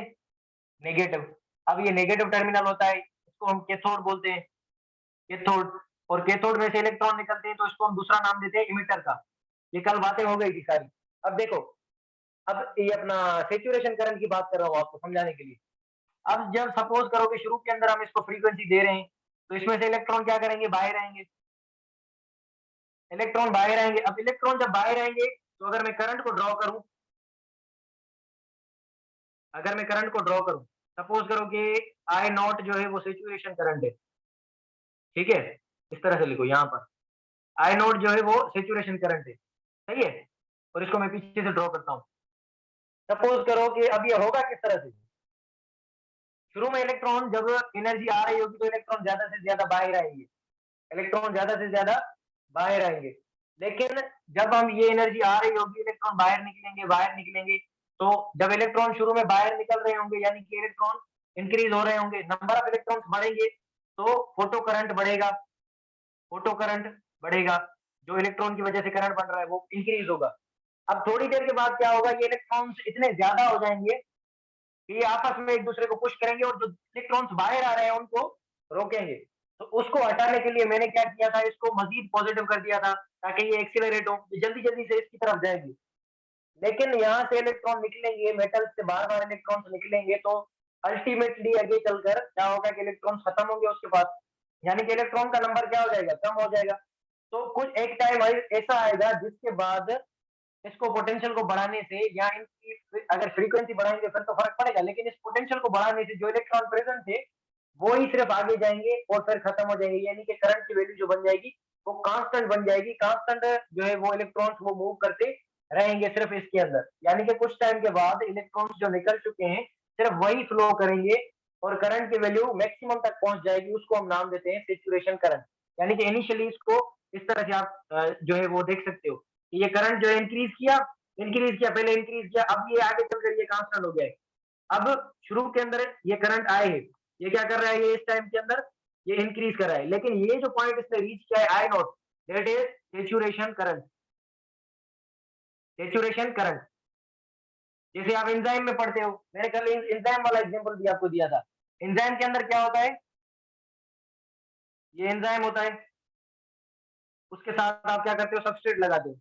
नेगेटिव। अब ये नेगेटिव टर्मिनल होता है, इसको हम कैथोड बोलते हैं, कैथोड। और कैथोड में से इलेक्ट्रॉन निकलते हैं तो इसको हम दूसरा नाम देते हैं इमिटर का। ये कल बातें हो गई थी सारी। अब देखो, अब ये अपना सेचुरेशन करंट की बात कर रहा हूँ आपको समझाने के लिए। अब जब सपोज करो कि शुरू के अंदर हम इसको फ्रीक्वेंसी दे रहे हैं, तो इसमें से इलेक्ट्रॉन क्या करेंगे, बाहर आएंगे, इलेक्ट्रॉन बाहर आएंगे। अब इलेक्ट्रॉन जब बाहर आएंगे तो अगर मैं करंट को ड्रॉ करूं, अगर मैं करंट को ड्रॉ करूं, सपोज करो कि आई नॉट जो है वो सेचुरेशन करंट है, ठीक है। इस तरह से लिखो, यहाँ पर आई नॉट जो है वो सेचुरेशन करंट है, सही है। और इसको मैं पीछे से ड्रॉ करता हूँ। सपोज करो कि अब ये होगा किस तरह से, शुरू में इलेक्ट्रॉन जब एनर्जी आ रही होगी तो इलेक्ट्रॉन ज्यादा से ज्यादा बाहर आएंगे, इलेक्ट्रॉन ज्यादा से ज्यादा बाहर आएंगे। लेकिन जब हम ये एनर्जी आ रही होगी, इलेक्ट्रॉन बाहर निकलेंगे, बाहर निकलेंगे, तो जब इलेक्ट्रॉन शुरू में बाहर निकल रहे होंगे, यानी कि इलेक्ट्रॉन इंक्रीज हो रहे होंगे, नंबर ऑफ इलेक्ट्रॉन्स बढ़ेंगे, तो फोटो करंट बढ़ेगा, फोटो करंट बढ़ेगा, जो इलेक्ट्रॉन की वजह से करंट बन रहा है वो इंक्रीज होगा। अब थोड़ी देर के बाद क्या होगा, ये इलेक्ट्रॉन्स इतने ज्यादा हो जाएंगे कि ये आपस में एक दूसरे को पुश करेंगे और जो इलेक्ट्रॉन्स बाहर आ रहे हैं उनको रोकेंगे। तो उसको हटाने के लिए मैंने क्या किया था, इसको मजीद पॉजिटिव कर दिया था, ताकि ये एक्सीलरेट हो, जल्दी जल्दी से इसकी तरफ जाएगी। लेकिन यहाँ से इलेक्ट्रॉन निकलेंगे, मेटल से बार बार इलेक्ट्रॉन निकलेंगे, तो अल्टीमेटली आगे चलकर क्या होगा कि इलेक्ट्रॉन खत्म होंगे उसके पास, यानी कि इलेक्ट्रॉन का नंबर क्या हो जाएगा, कम हो जाएगा। तो कुछ एक टाइम ऐसा आएगा जिसके बाद इसको पोटेंशियल को बढ़ाने से या इनकी अगर फ्रीक्वेंसी बढ़ाएंगे फिर तो फर्क पड़ेगा, लेकिन इस पोटेंशियल को बढ़ाने से जो इलेक्ट्रॉन प्रेजेंट थे वो ही सिर्फ आगे जाएंगे और फिर खत्म हो जाएंगे, यानी कि करंट की वैल्यू जो बन जाएगी वो कांस्टेंट बन जाएगी। कांस्टेंट जो है वो इलेक्ट्रॉन्स वो मूव करते रहेंगे सिर्फ इसके अंदर, यानी कि कुछ टाइम के बाद इलेक्ट्रॉन्स जो निकल चुके हैं सिर्फ वही फ्लो करेंगे और करंट की वैल्यू मैक्सिमम तक पहुंच जाएगी। उसको हम नाम देते हैं सेचुरेशन करंट। यानी कि इनिशियली इसको इस तरह से आप जो है वो देख सकते हो, ये करंट जो है इंक्रीज किया, पहले इंक्रीज किया, अब ये आगे चलकर ये कांस्टेंट हो गया है। अब शुरू के अंदर ये करंट आए हैं, ये क्या कर रहा है, ये इस टाइम के अंदर ये इंक्रीज कर रहा है, लेकिन ये जो पॉइंट इसने रीच किया है I naught, that is saturation current, saturation current. जैसे आप एंजाइम में पढ़ते हो, मैंने कल एंजाइम वाला एग्जांपल भी आपको दिया था। एंजाइम के अंदर क्या होता है, ये एंजाइम होता है, उसके साथ आप क्या करते हो, सबस्ट्रेट लगाते हो,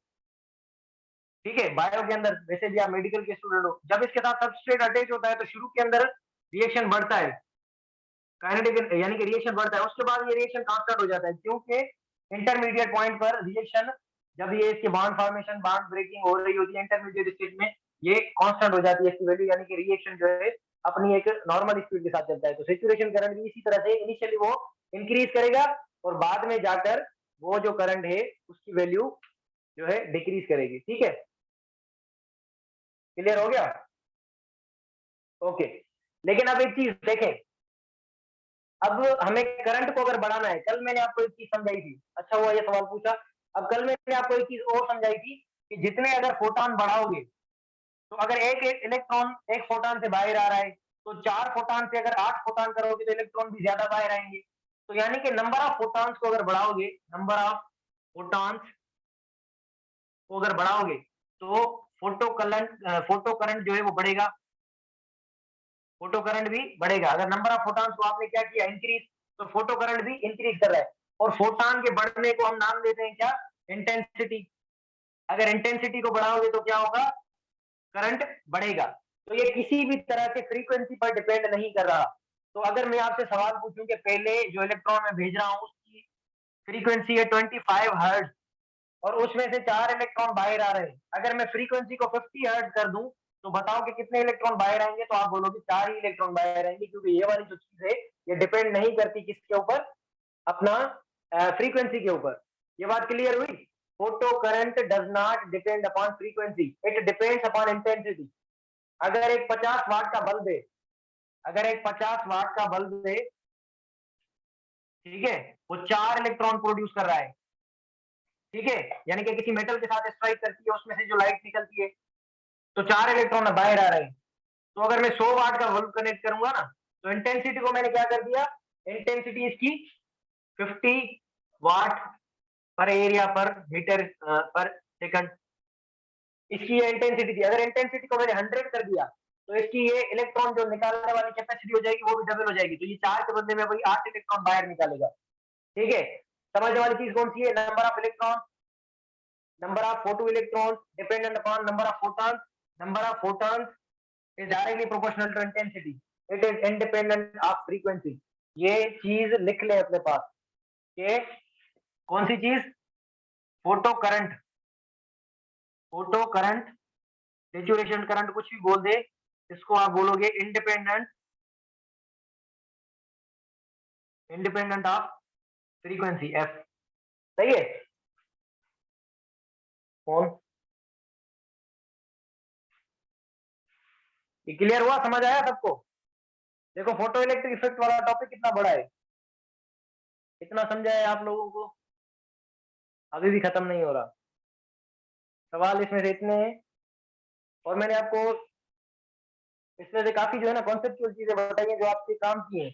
ठीक है। बायो के अंदर वैसे भी आप मेडिकल के स्टूडेंट हो, जब इसके साथ सबस्ट्रेट अटैच होता है तो शुरू के अंदर रिएक्शन बढ़ता है, काइनेटिक यानी कि रिएक्शन बढ़ता है, उसके बाद ये रिएक्शन कांस्टेंट हो जाता है, क्योंकि इंटरमीडिएट पॉइंट पर रिएक्शन जब ये इसके बॉन्ड फॉर्मेशन बॉन्ड ब्रेकिंग हो रही होती है इंटरमीडिएट स्टेज में, ये कांस्टेंट हो जाती है इसकी वैल्यू, यानी कि रिएक्शन जो है अपनी एक नॉर्मल स्पीड के साथ चलता है। तो सेचुरेशन करंट भी इसी तरह से इनिशियली वो इंक्रीज करेगा और बाद में जाकर वो जो करंट है उसकी वैल्यू जो है डिक्रीज करेगी, ठीक है। क्लियर हो गया, ओके। लेकिन अब एक चीज देखें, अब हमें करंट को अगर बढ़ाना है, कल मैंने आपको एक चीज समझाई थी, अच्छा हुआ ये सवाल पूछा। अब कल मैंने आपको एक चीज और समझाई थी कि जितने अगर फोटॉन बढ़ाओगे, तो अगर एक एक इलेक्ट्रॉन एक फोटॉन से बाहर आ रहा है, तो 4 फोटॉन से अगर 8 फोटॉन करोगे तो इलेक्ट्रॉन भी ज्यादा बाहर आएंगे। तो यानी कि नंबर ऑफ फोटॉन्स को अगर बढ़ाओगे, नंबर ऑफ फोटॉन्स को अगर बढ़ाओगे तो फोटो करंट जो है वो बढ़ेगा, फोटो करंट भी बढ़ेगा। अगर नंबर ऑफ फोटॉन्स को आपने क्या किया, इंक्रीज, तो फोटो करंट भी इंक्रीज कर रहा है। और फोटॉन के बढ़ने को हम नाम देते हैं क्या, इंटेंसिटी। अगर इंटेंसिटी को बढ़ाओगे तो क्या होगा, करंट बढ़ेगा। तो ये किसी भी तरह से फ्रीक्वेंसी पर डिपेंड नहीं कर रहा। तो अगर मैं आपसे सवाल पूछूं कि पहले जो इलेक्ट्रॉन मैं भेज रहा हूं उसकी फ्रीक्वेंसी है 25 हर्ट्ज और उसमें से 4 इलेक्ट्रॉन बाहर आ रहे हैं, अगर मैं फ्रीक्वेंसी को 50 हर्ट्ज कर दूं तो बताओ कि कितने इलेक्ट्रॉन बाहर आएंगे, तो आप बोलोगे 4 ही इलेक्ट्रॉन बाहर आएंगे, क्योंकि ये वाली जो चीज है ये डिपेंड नहीं करती किसके ऊपर, अपना फ्रीक्वेंसी के ऊपर। ये बात क्लियर हुई। Photo current does not depend upon frequency, it depends upon intensity. अगर एक 50 वाट का बल्ब है, अगर एक 50 वाट का बल्ब है, ठीक है, वो 4 इलेक्ट्रॉन प्रोड्यूस कर रहा है, ठीक है, यानी कि किसी मेटल के साथ स्ट्राइक करती है, उसमें से जो लाइट निकलती है, तो 4 इलेक्ट्रॉन बाहर आ रहे हैं। तो अगर मैं 100 वाट का बल्ब कनेक्ट करूंगा ना, तो इंटेंसिटी को मैंने क्या कर दिया, इंटेंसिटी इसकी 50 वाट पर एरिया पर मीटर पर सेकंड, इसकी ये इंटेंसिटी थी। अगर इंटेंसिटी को मैंने 100 कर दिया तो इसकी ये इलेक्ट्रॉन जो निकालने वाली कैपेसिटी हो जाएगी वो भी डबल हो जाएगी, तो ये 4 के बदले में वही 8 इलेक्ट्रॉन बाहर निकालेगा। ठीक है, समझने वाली चीज कौन सी है, number of electron, number of photoelectrons dependent upon number of photons, number of photons is directly proportional to intensity, it is independent of frequency। ये चीज लिख ले अपने पास कि कौन सी चीज, photo current, photo current, saturation current, कुछ भी बोल दे, इसको आप बोलोगे independent, independent of frequency F. सही है, कौन, ये क्लियर हुआ, समझ आया सबको। देखो फोटो इलेक्ट्रिक इफेक्ट वाला टॉपिक कितना बड़ा है, कितना समझा है आप लोगों को, अभी भी खत्म नहीं हो रहा, सवाल इसमें से इतने हैं। और मैंने आपको इसमें से काफी जो है ना कॉन्सेप्चुअल चीजें बताई हैं जो आपके काम की हैं।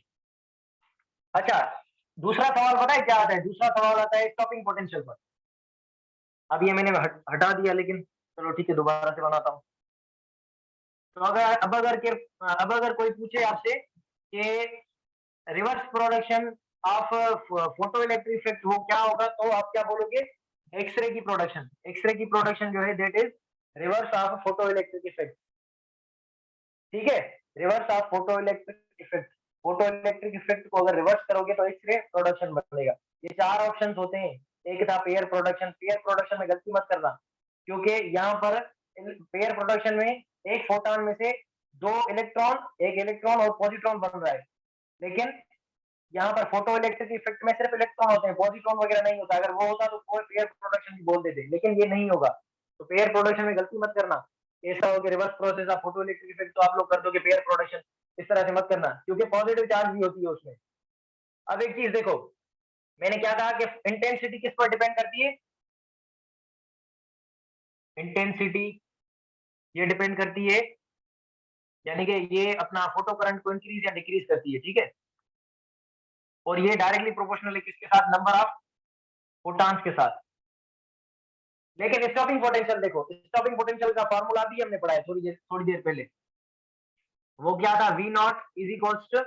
अच्छा, दूसरा सवाल पता है क्या आता है, दूसरा सवाल आता है स्टॉपिंग पोटेंशियल पर। अब ये मैंने हटा दिया, लेकिन चलो ठीक है, दोबारा से बनाता हूँ। तो अगर अब अगर कोई पूछे आपसे कि reverse production of photo electric effect हो क्या होगा, तो आप क्या बोलोगे, एक्सरे की प्रोडक्शन, एक्सरे की प्रोडक्शन जो है that is reverse of photo electric effect. ठीक है, reverse of photo electric effect, photo electric effect को अगर रिवर्स करोगे तो एक्सरे प्रोडक्शन बनेगा। ये 4 ऑप्शन होते हैं, एक था पेयर प्रोडक्शन, पेयर प्रोडक्शन में गलती मत करना, क्योंकि यहाँ पर पेयर प्रोडक्शन में एक फोटोन में से 2 इलेक्ट्रॉन, एक इलेक्ट्रॉन और पॉजिट्रॉन बन रहा है, लेकिन यहाँ पर फोटो इलेक्ट्रिक इफेक्ट में सिर्फ इलेक्ट्रॉन होते हैं, पॉजिट्रॉन वगैरह नहीं होता। अगर वो होता तो कोई पेयर प्रोडक्शन भी बोल देते, लेकिन ये नहीं होगा। तो पेयर प्रोडक्शन में गलती मत करना, ऐसा हो कि reverse process of photo electric effect तो आप लोग कर दोगे पेयर प्रोडक्शन, इस तरह से मत करना, क्योंकि पॉजिटिव चार्ज भी होती है उसमें। अब एक चीज देखो, मैंने क्या कहा कि इंटेंसिटी किस पर डिपेंड करती है, इंटेंसिटी ये डिपेंड करती है, यानी कि ये अपना फोटो करंट को इंक्रीज या डिक्रीज करती है, ठीक है, और ये डायरेक्टली प्रोपोर्शनल है किसके साथ, नंबर ऑफ फोटॉन्स के साथ। लेकिन स्टॉपिंग पोटेंशियल देखो, स्टॉपिंग पोटेंशियल का फार्मूला भी हमने पढ़ा है थोड़ी देर पहले, वो क्या था, V naught is equals to,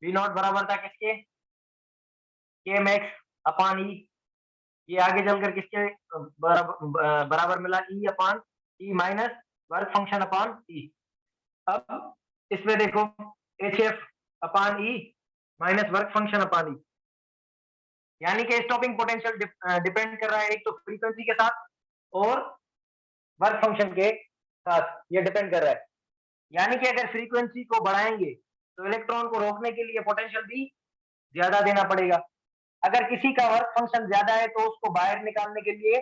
V naught बराबर था किसके, के मैक्स अपान ई, ये आगे चलकर किसके बराबर मिला, ई अपान ई माइनस वर्क फंक्शन अपान ई। अब इसमें देखो एच एफ अपान ई माइनस वर्क फंक्शन अपान ई, यानी कि स्टॉपिंग पोटेंशियल डिपेंड कर रहा है एक तो फ्रीक्वेंसी के साथ और वर्क फंक्शन के साथ, ये डिपेंड कर रहा है। यानी कि अगर फ्रीक्वेंसी को बढ़ाएंगे तो इलेक्ट्रॉन को रोकने के लिए पोटेंशियल भी ज्यादा देना पड़ेगा। अगर किसी का वर्क फंक्शन ज्यादा है तो उसको बाहर निकालने के लिए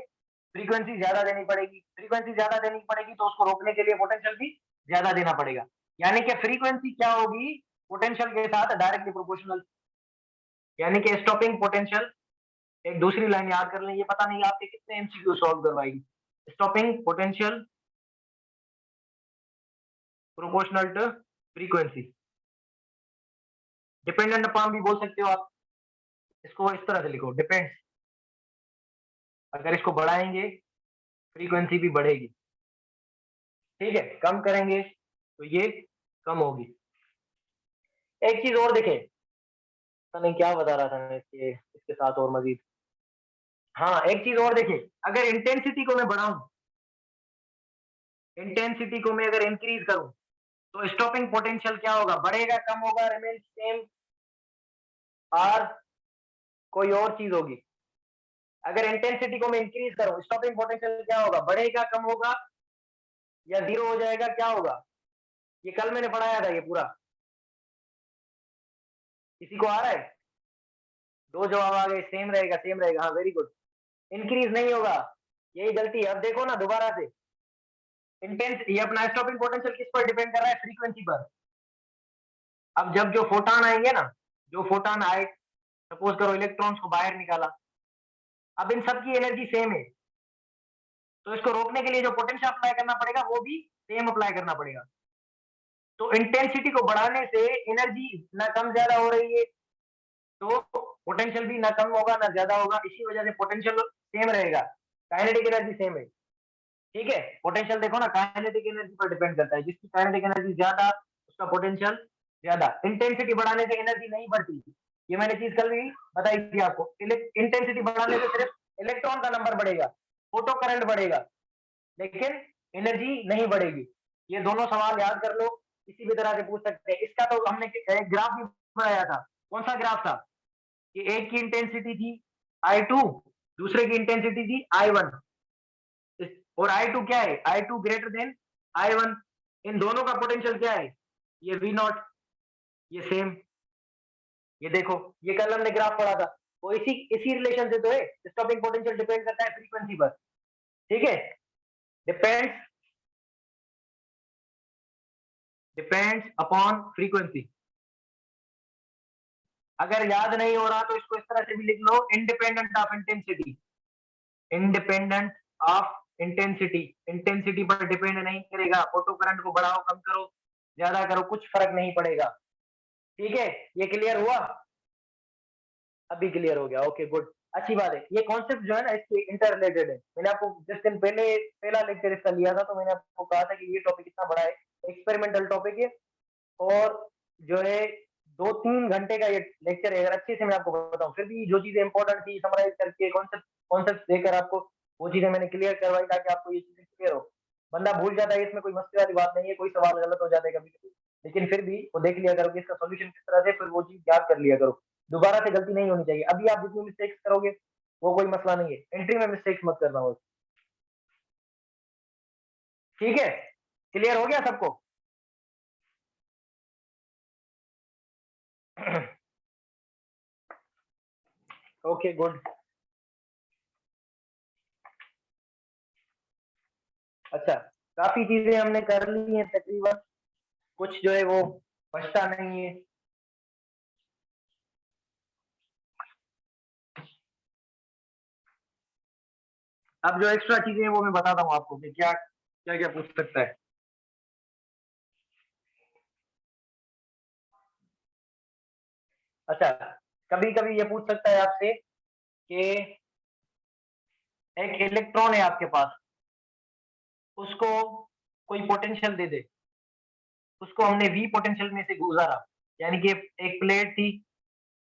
फ्रीक्वेंसी ज्यादा देनी पड़ेगी, फ्रीक्वेंसी ज्यादा देनी पड़ेगी तो उसको रोकने के लिए पोटेंशियल भी ज्यादा देना पड़ेगा। यानी कि फ्रीक्वेंसी क्या होगी, पोटेंशियल के साथ डायरेक्टली प्रोपोर्शनल। यानी कि स्टॉपिंग पोटेंशियल, एक दूसरी लाइन याद कर लें, ये पता नहीं आपके कितने एमसीक्यू सॉल्व करवाएगी, stopping potential proportional to frequency, dependent upon भी बोल सकते हो आप, इसको इस तरह से लिखो, डिपेंड्स, अगर इसको बढ़ाएंगे फ्रीक्वेंसी भी बढ़ेगी, ठीक है, कम करेंगे तो ये कम होगी। एक चीज और देखें, पता नहीं क्या बता रहा था मैं इसके साथ और मजीद, हाँ एक चीज और देखें, अगर इंटेंसिटी को मैं बढ़ाऊं इंटेंसिटी को मैं अगर इंक्रीज करूं तो स्टॉपिंग पोटेंशियल क्या होगा, बढ़ेगा, कम होगा, रिमेन सेम, और कोई और चीज होगी? अगर इंटेंसिटी को मैं इंक्रीज करूं स्टॉपिंग पोटेंशियल क्या होगा, बढ़ेगा, कम होगा, या जीरो हो जाएगा, क्या होगा? ये कल मैंने पढ़ाया था ये पूरा, किसी को आ रहा है? दो जवाब आ गए, सेम रहेगा, सेम रहेगा, हाँ वेरी गुड। इंक्रीज नहीं होगा, यही गलती है। अब देखो ना दोबारा से, इंटेंस ये अपना स्टॉपिंग पोटेंशियल किस पर डिपेंड कर रहा है, फ्रीक्वेंसी पर। अब जब जो फोटान आएंगे ना, जो फोटान आए, सपोज करो इलेक्ट्रॉन्स को बाहर निकाला, अब इन सब की एनर्जी सेम है, तो इसको रोकने के लिए जो पोटेंशियल अप्लाई करना पड़ेगा वो भी सेम अप्लाई करना पड़ेगा। तो इंटेंसिटी को बढ़ाने से एनर्जी ना कम ज्यादा हो रही है, तो पोटेंशियल भी ना कम होगा ना ज्यादा होगा, इसी वजह से पोटेंशियल सेम रहेगा, काइनेटिक एनर्जी सेम है। ठीक है, पोटेंशियल देखो ना काइनेटिक एनर्जी पर डिपेंड करता है, जिसकी काइनेटिक एनर्जी ज्यादा उसका पोटेंशियल ज्यादा। इंटेंसिटी बढ़ाने से एनर्जी नहीं बढ़ती, ये मैंने चीज कल भी बताई थी आपको। इंटेंसिटी बढ़ाने से सिर्फ इलेक्ट्रॉन का नंबर बढ़ेगा, फोटो करंट बढ़ेगा, लेकिन एनर्जी नहीं बढ़ेगी। ये दोनों सवाल याद कर लो, किसी भी तरह से पूछ सकते हैं। इसका तो हमने एक ग्राफ भी बनाया था, कौन सा ग्राफ था? कि एक की इंटेंसिटी थी I2, दूसरे की इंटेंसिटी थी I1, और I2 क्या है, I2 ग्रेटर देन I1, इन दोनों का पोटेंशियल क्या है, ये V0, ये सेम। ये देखो, ये कल हमने ग्राफ पढ़ा था, वो इसी इसी रिलेशन से तो है, स्टॉपिंग पोटेंशियल डिपेंड करता है फ्रीक्वेंसी पर। ठीक है, डिपेंड्स डिपेंड्स अपॉन फ्रीक्वेंसी। अगर याद नहीं हो रहा तो इसको इस तरह से भी लिख लो, independent of intensity, independent of intensity, intensity पर डिपेंड नहीं करेगा, फोटो करंट को बढ़ाओ कम करो ज्यादा करो कुछ फर्क नहीं पड़ेगा। ठीक है, ये क्लियर हुआ? अभी क्लियर हो गया, ओके गुड, अच्छी बात है। ये कॉन्सेप्ट जो है ना इसके इंटर रिलेटेड है, मैंने आपको जिस दिन पहले पहला लेक्चर इसका लिया था तो मैंने आपको कहा था कि ये टॉपिक इतना बड़ा है, एक्सपेरिमेंटल टॉपिक है, और जो है 2-3 घंटे का ये लेक्चर है। अगर अच्छे से मैं आपको बताऊं, फिर भी जो चीजें इंपॉर्टेंट थी समराइज करके कॉन्सेप्ट कॉन्सेप्ट देकर आपको वो चीजें मैंने क्लियर करवाई ताकि आपको ये चीजें क्लियर हो। बंदा भूल जाता है, इसमें कोई मस्ती वाली बात नहीं है, कोई सवाल गलत हो जाता है कभी कभी, लेकिन फिर भी वो देख लिया करो कि इसका सोल्यूशन किस तरह से, फिर वो चीज याद कर लिया करो, दोबारा से गलती नहीं होनी चाहिए। अभी आप जितनी मिस्टेक्स करोगे वो कोई मसला नहीं है, एंट्री में मिस्टेक्स मत करना हो। ठीक है, क्लियर हो गया सबको? Okay good. अच्छा, काफी चीजें हमने कर ली हैं तकरीबन, कुछ जो है वो बचता नहीं है। अब जो एक्स्ट्रा चीजें हैं वो मैं बताता हूँ आपको कि क्या क्या क्या पूछ सकता है। अच्छा, कभी कभी ये पूछ सकता है आपसे कि एक इलेक्ट्रॉन है आपके पास, उसको कोई पोटेंशियल दे दे, उसको हमने वी पोटेंशियल में से गुजारा, यानी कि एक प्लेट थी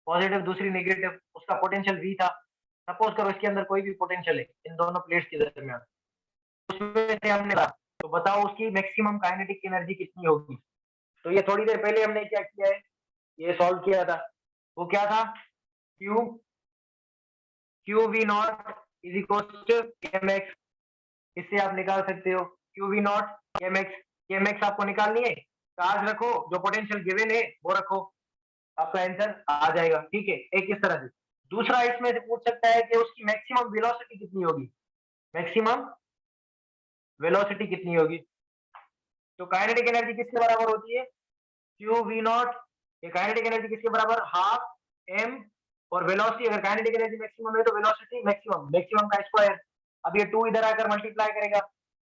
पॉजिटिव दूसरी नेगेटिव, उसका पोटेंशियल वी था। सपोज करो इसके अंदर कोई भी पोटेंशियल है इन दोनों प्लेट्स के दरमियान, उसमें से हमने कहा, तो बताओ उसकी मैक्सिमम काइनेटिक एनर्जी कितनी होगी? तो ये थोड़ी देर पहले हमने क्या किया है, ये सॉल्व किया था, वो क्या था, Q Q we naught is equal to m x. इससे आप निकाल सकते हो Q we naught m x, m x आपको निकालनी है, चार्ज रखो, जो पोटेंशियल गिवन है वो रखो, आपका आंसर आ जाएगा। ठीक है, एक इस तरह से। दूसरा इसमें से पूछ सकता है कि उसकी मैक्सिमम वेलोसिटी कितनी होगी, मैक्सिमम वेलोसिटी कितनी होगी? तो काइनेटिक एनर्जी किसके बराबर होती है, क्यू वी नॉट, ये काइनेटिक एनर्जी किसके बराबर, हाफ एम, और वेलोसिटी, अगर काइनेटिक एनर्जी मैक्सिमम है तो वेलोसिटी मैक्सिमम, मैक्सिमम का स्क्वायर। अब ये 2 इधर आकर मल्टीप्लाई करेगा,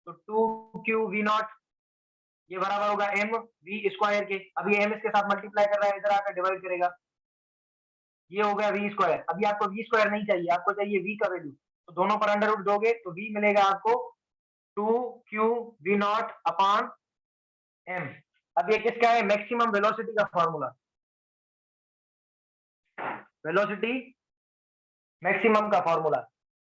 तो 2 क्यू वी नॉट ये बराबर होगा एम वी स्क्वायर के। अब ये एम इसके साथ मल्टीप्लाई कर रहा है, इधर आकर डिवाइड करेगा, ये हो गया वी स्क्वायर। अभी आपको वी स्क्वायर नहीं चाहिए, आपको चाहिए वी का वैल्यू, तो दोनों पर अंडर रूट दोगे तो वी मिलेगा आपको 2 Q we naught upon m. अब ये किसका है, मैक्सिमम वेलोसिटी का फॉर्मूला, वेलोसिटी मैक्सिमम का फॉर्मूला।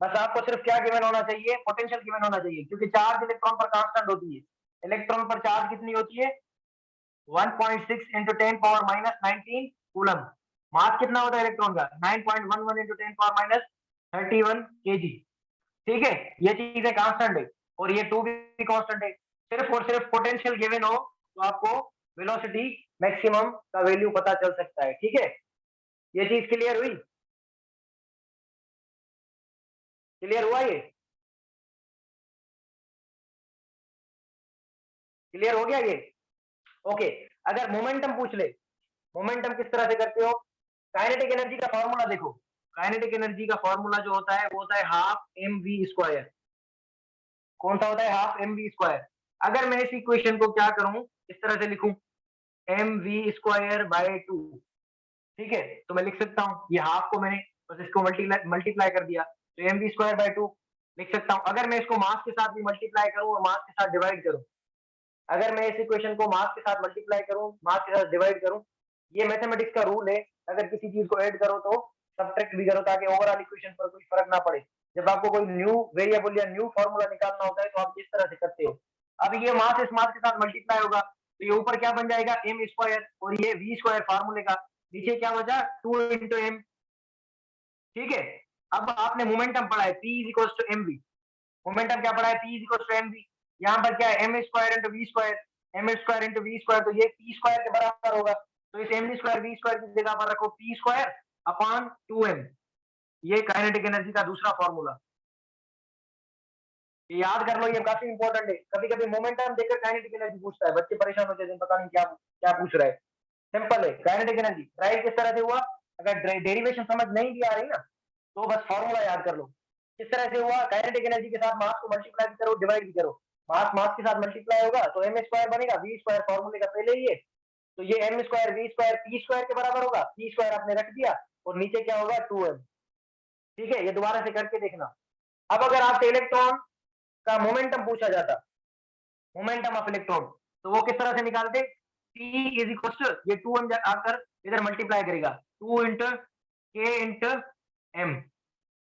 बस आपको सिर्फ क्या गिवन होना चाहिए, पोटेंशियल गिवन होना चाहिए, क्योंकि चार्ज इलेक्ट्रॉन पर कांस्टेंट होती है। इलेक्ट्रॉन पर चार्ज कितनी होती है? 1.6 इंटू 10 पावर माइनस 19 कूलम। मास कितना होता है इलेक्ट्रॉन का? 9.11 इंटू 10 पावर माइनस 31 केजी। ठीक है, ये चीजें कांस्टेंट है और ये 2 भी कांस्टेंट है। सिर्फ और सिर्फ पोटेंशियल गिवन हो तो आपको वेलोसिटी मैक्सिमम का वैल्यू पता चल सकता है। ठीक है, ये चीज क्लियर हुई? क्लियर हुआ? ये क्लियर हो गया ये? ओके, अगर मोमेंटम पूछ ले, मोमेंटम किस तरह से करते हो? काइनेटिक एनर्जी का फॉर्मूला देखो। काइनेटिक एनर्जी का फॉर्मूला जो होता है वो होता है हाफ एम वी स्क्वायर। कौन सा होता है? Half m we square. अगर मैं इस इक्वेशन को क्या करूं, इस तरह से लिखूं, एम वी स्क्वायर बाय 2। ठीक है, तो मैं लिख सकता हूँ ये हाफ को मैंने बस इसको मल्टीप्लाई कर दिया, तो एम वी स्क्वायर बाय 2 लिख सकता हूँ। अगर मैं इसको मास के साथ भी मल्टीप्लाई करूँ और मास के साथ डिवाइड करूँ, अगर मैं इस इक्वेशन को मास के साथ मल्टीप्लाई करूँ, मास के साथ डिवाइड करूँ, ये मैथमेटिक्स का रूल है। अगर किसी चीज को ऐड करो तो सब्ट्रैक्ट भी करो, ताकि ओवरऑल इक्वेशन पर कोई फर्क ना पड़े। जब आपको कोई न्यू वेरिएबल या न्यू फॉर्मूला निकालना होता है तो आप इस तरह से करते हो। अब ये मास इस मास के साथ मल्टीप्लाई होगा तो ये ऊपर क्या बन जाएगा? एम स्क्वायर, और ये वी स्क्वायर फार्मूले का, नीचे क्या बचा? 2 इंटू एम। ठीक है, अब आपने मोमेंटम पढ़ा है P is equal to m v. Momentum क्या पढ़ा है? P is equal to m v. यहाँ पर क्या है? M square into v square, m square into v square, तो ये पी स्क्वायर के बराबर होगा। तो इस एम स्क्वायर वी स्क्वायर की जगह पर रखो पी स्क्वायर अपॉन 2m। ये काइनेटिक एनर्जी का दूसरा फॉर्मूला, ये याद कर लो, ये काफी इंपॉर्टेंट है। कभी कभी मोमेंटम देखकर काइनेटिक एनर्जी पूछता है, बच्चे परेशान होते हैं, पता नहीं क्या क्या पूछ रहा है। सिंपल है, काइनेटिक एनर्जी राइट किस तरह से हुआ? अगर डेरिवेशन समझ नहीं भी आ रही ना तो बस फॉर्मूला याद कर लो। किस तरह से हुआ? काइनेटिक एनर्जी के साथ मास को मल्टीप्लाई भी करो, डिवाइड भी करो। मास मास के साथ मल्टीप्लाई होगा तो एम स्क्वायर बनेगा, वी स्क्वायर फॉर्मूले का पहले ही है, तो ये m square v square p square के बराबर होगा। पी स्क्वायर आपने रख दिया और नीचे क्या होगा? 2m। ठीक है, ये दोबारा से करके देखना। अब अगर आपसे इलेक्ट्रॉन का मोमेंटम पूछा जाता, मोमेंटम ऑफ इलेक्ट्रॉन, तो वो किस तरह से निकालते? P इज इक्वल टू ये 2m आकर इधर मल्टीप्लाई करेगा, 2 इंटू k इंटू m,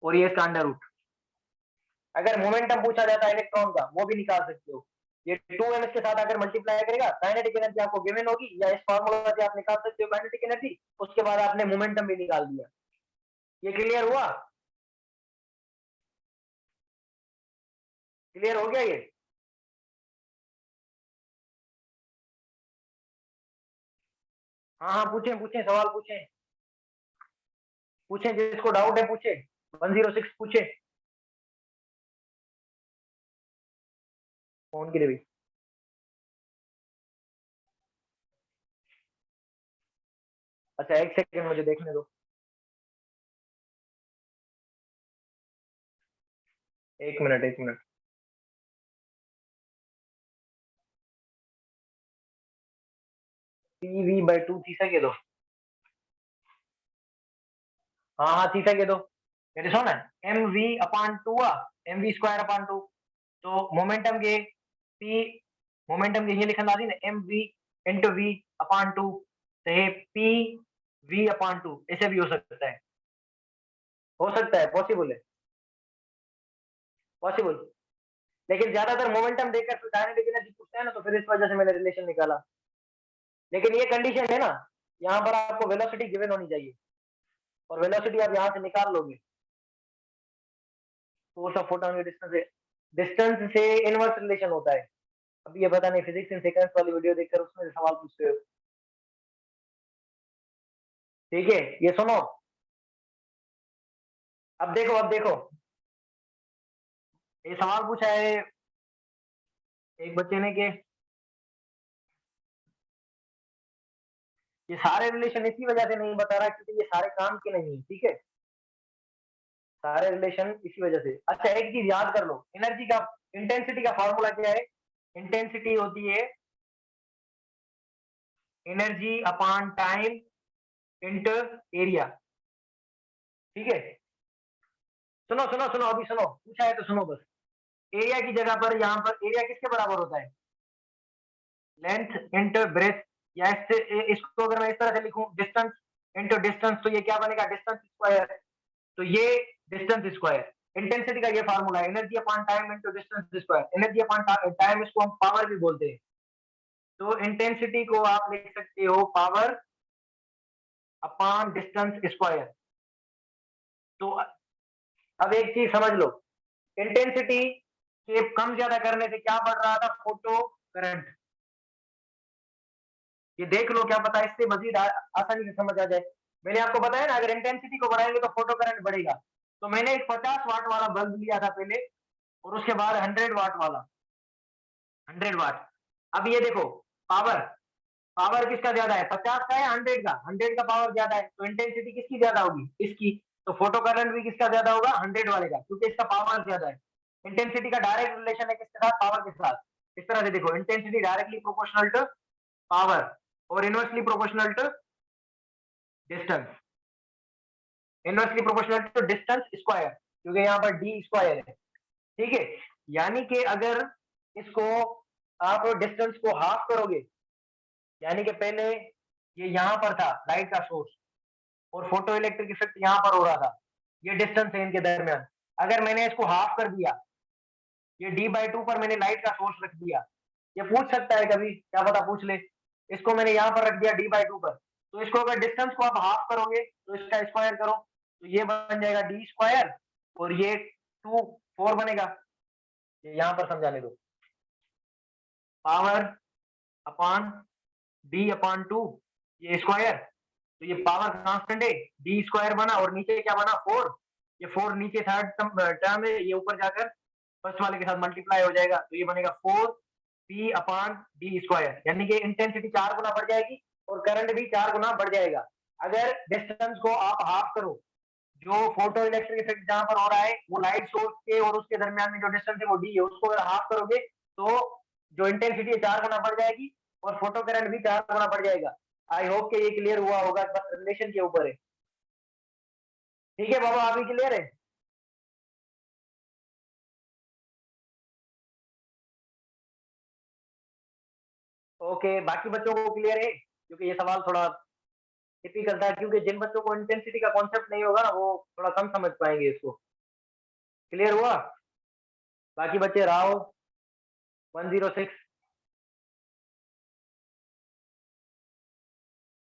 और ये इसका अंडर रूट। अगर मोमेंटम पूछा जाता है इलेक्ट्रॉन का, वो भी निकाल सकते हो। ये 2m के साथ अगर मल्टीप्लाई करेगा, काइनेटिक एनर्जी आपको गिवन होगी, या इस फार्मूला से आप निकाल सकते हो काइनेटिक एनर्जी। उसके बाद आपने मोमेंटम भी निकाल दिया। ये क्लियर हुआ? क्लियर हो गया ये? हाँ हाँ, पूछे पूछे, सवाल पूछे, पूछे जिसको डाउट है पूछे। 106 पूछे, फोन के लिए भी। अच्छा, एक सेकंड मुझे देखने दो, एक मिनट एक मिनट। पी बाई 2 थीटा के दो। हाँ हाँ, थीटा के दो। मेरे सुन, M V upon 2 M we square upon 2, तो मोमेंटम के पी, मोमेंटम के ये लिखना आती ना, m v into v upon 2, तो ये पी वी अपान 2 ऐसे भी हो सकता है। हो सकता है, पॉसिबल है, पॉसिबल। लेकिन ज्यादातर मोमेंटम देखकर फिर काइनेटिक एनर्जी पूछते हैं ना, तो फिर इस वजह से मैंने रिलेशन निकाला। लेकिन ये कंडीशन है ना, यहाँ पर आपको वेलोसिटी गिवन होनी चाहिए, और वेलोसिटी आप यहाँ से निकाल लोगे। फोर्स ऑफ फोटोन की डिस्टेंस से, डिस्टेंस से इनवर्स रिलेशन होता है। अब ये पता नहीं, फिजिक्स इन सेकंड्स वाली वीडियो देखकर उसमें से सवाल पूछते हो। ठीक है, ये सुनो, अब देखो, अब देखो, ये सवाल पूछा है एक बच्चे ने कि ये सारे रिलेशन इसी वजह से नहीं बता रहा क्योंकि ये सारे काम के नहीं है। ठीक है, सारे रिलेशन इसी वजह से। अच्छा, एक चीज याद कर लो, एनर्जी का, इंटेंसिटी का फॉर्मूला क्या है? इंटेंसिटी होती है energy upon time into area. ठीक है, सुनो सुनो सुनो, अभी सुनो, पूछा है तो सुनो बस। एरिया की जगह पर, यहाँ पर एरिया किसके बराबर होता है? लेंथ इंटू ब्रेथ, या इससे इसको अगर मैं इस तरह से लिखूं, डिस्टेंस इंटू डिस्टेंस, तो ये क्या बनेगा? Distance square. तो ये डिस्टेंस स्क्वायर, इंटेंसिटी का ये फार्मूला है, energy upon time into distance square. Energy upon time, इसको हम पावर भी बोलते हैं। तो इंटेंसिटी को आप लिख सकते हो पावर अपॉन डिस्टेंस स्क्वायर। तो अब एक चीज समझ लो, इंटेंसिटी के कम ज्यादा करने से क्या बढ़ रहा था, फोटो करंट। ये देख लो, क्या पता इससे मजीद आसानी से समझ आ जाए। मैंने आपको बताया ना, अगर इंटेंसिटी को बढ़ाएंगे तो फोटो करंट बढ़ेगा। तो मैंने एक 50 वाट वाला बल्ब लिया था पहले, और उसके बाद 100 वाट वाला, 100 वाट। अब ये देखो, पावर पावर किसका ज्यादा है, 50 का या 100 का? 100 का पावर ज्यादा है, तो इंटेंसिटी किसकी ज्यादा होगी, इसकी। तो फोटो करंट भी किसका ज्यादा होगा, 100 वाले का, क्योंकि इसका पावर ज्यादा है। इंटेंसिटी का डायरेक्ट रिलेशन है किसके साथ, पावर के साथ। इस तरह से देखो, intensity directly proportional to power और inversely proportional to distance, inversely proportional to distance square, क्योंकि यहाँ पर डी स्क्वायर है। ठीक है, यानी कि अगर इसको आप डिस्टेंस को हाफ करोगे, यानी कि पहले ये यहाँ पर था लाइट का सोर्स, और फोटो इलेक्ट्रिक इफेक्ट यहाँ पर हो रहा था, ये डिस्टेंस है इनके दरमियान। अगर मैंने इसको हाफ कर दिया, ये d/2 पर मैंने लाइट का सोर्स रख दिया, ये पूछ सकता है कभी, क्या पता पूछ ले। इसको मैंने यहाँ पर रख दिया d/2 पर, तो इसको अगर डिस्टेंस को आप हाफ करोगे तो इसका स्क्वायर करो, तो ये बन जाएगा डी स्क्वायर, और ये 4 बनेगा। ये यहाँ पर समझाने दो, पावर अपॉन d/2, ये स्क्वायर, तो ये पावर कांस्टेंट है, डी स्क्वायर बना, और नीचे क्या बना, 4। ये 4 नीचे थर्ड टर्म है, ये ऊपर जाकर फर्स्ट वाले के साथ मल्टीप्लाई हो जाएगा, तो ये बनेगा 4p/d स्क्वायर, यानी कि इंटेंसिटी 4 गुना बढ़ जाएगी और करंट भी 4 गुना बढ़ जाएगा। अगर डिस्टेंस को आप हाफ करो, जो फोटो इलेक्ट्रिक इफेक्ट जहां पर हो रहा है, वो लाइट सोर्स के और उसके दरमियान में जो डिस्टेंस है वो डी है, उसको अगर हाफ करोगे तो जो इंटेंसिटी है 4 गुना बढ़ जाएगी, और फोटो करंट भी 4 गुना बढ़ जाएगा। आई होप कि ये क्लियर हुआ होगा, बस रिलेशन के ऊपर है। ठीक है बाबा, अभी क्लियर है? ओके, बाकी बच्चों को क्लियर है? क्योंकि ये सवाल थोड़ा टिपिकल था, क्योंकि जिन बच्चों को इंटेंसिटी का कॉन्सेप्ट नहीं होगा ना, वो थोड़ा कम समझ पाएंगे इसको। क्लियर हुआ? बाकी बच्चे Rao 106।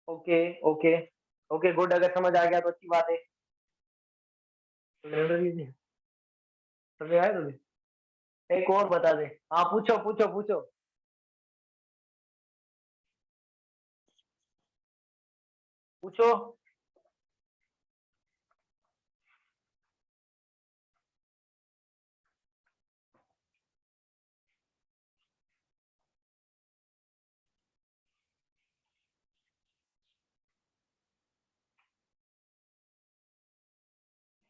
Okay okay okay, good, अगर समझ आ गया तो अच्छी बात है। समझ आया तुम्हें? एक और बता दे। हाँ, पूछो पूछो पूछो। पूछो।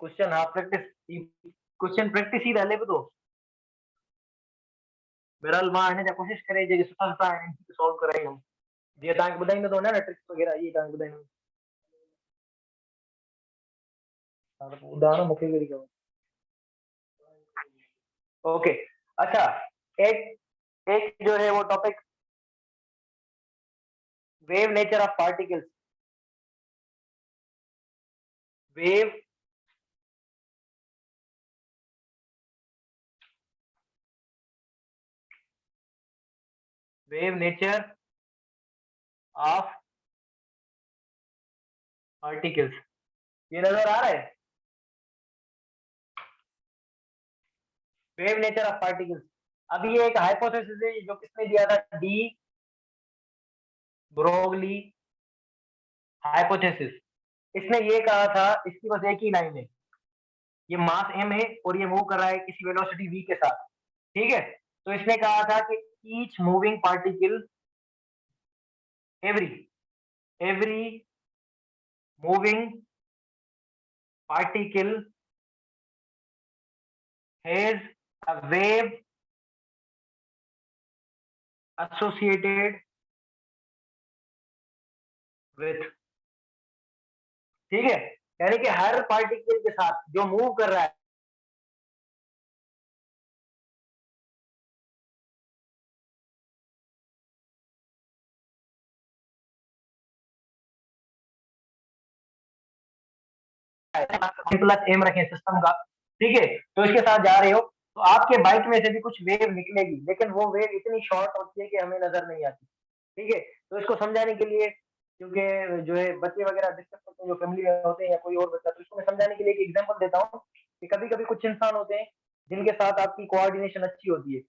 क्वेश्चन, हाँ प्रैक्टिस, क्वेश्चन प्रैक्टिस ही डाले तो बहरहाल मां आने जा कोशिश करे जे सुठा सुठा सॉल्व कराई हम। जीअं तव्हांखे ॿुधाईंदो तो ना ट्रिक्स वग़ैरह, इहे तव्हांखे ॿुधाईंदो। हाँ, तो ॿुधायो न मूंखे कहिड़ी ख़बर। ओके, अच्छा, एक एक जो है वो topic, wave nature of particles. Wave wave nature of particles, ये नजर आ रहा है? Wave nature of particles. अब ये एक हाइपोथेसिस है जो किसने दिया था, डी ब्रोगली हाइपोथेसिस। इसने ये कहा था, इसकी बस एक ही लाइन है, ये मास m है और ये मूव कर रहा है किसी वेलोसिटी v के साथ। ठीक है, तो इसने कहा था कि each moving particle, every every moving particle has a wave associated with. ठीक है, यानी कि हर पार्टिकल के साथ जो मूव कर रहा है, प्लस m रखें सिस्टम का, ठीक है, तो इसके साथ जा रहे हो तो आपके बाइक में से भी कुछ वेव निकलेगी, लेकिन वो वेव इतनी शॉर्ट होती है कि हमें नजर नहीं आती। ठीक है, तो इसको समझाने के लिए, क्योंकि जो है बच्चे वगैरह डिस्कस करते हैं जो फैमिली में होते हैं या कोई और बच्चा, तो इसको मैं समझाने के लिए एक एग्जांपल देता हूँ कि कभी कभी कुछ इंसान होते हैं जिनके साथ आपकी कोऑर्डिनेशन अच्छी होती है।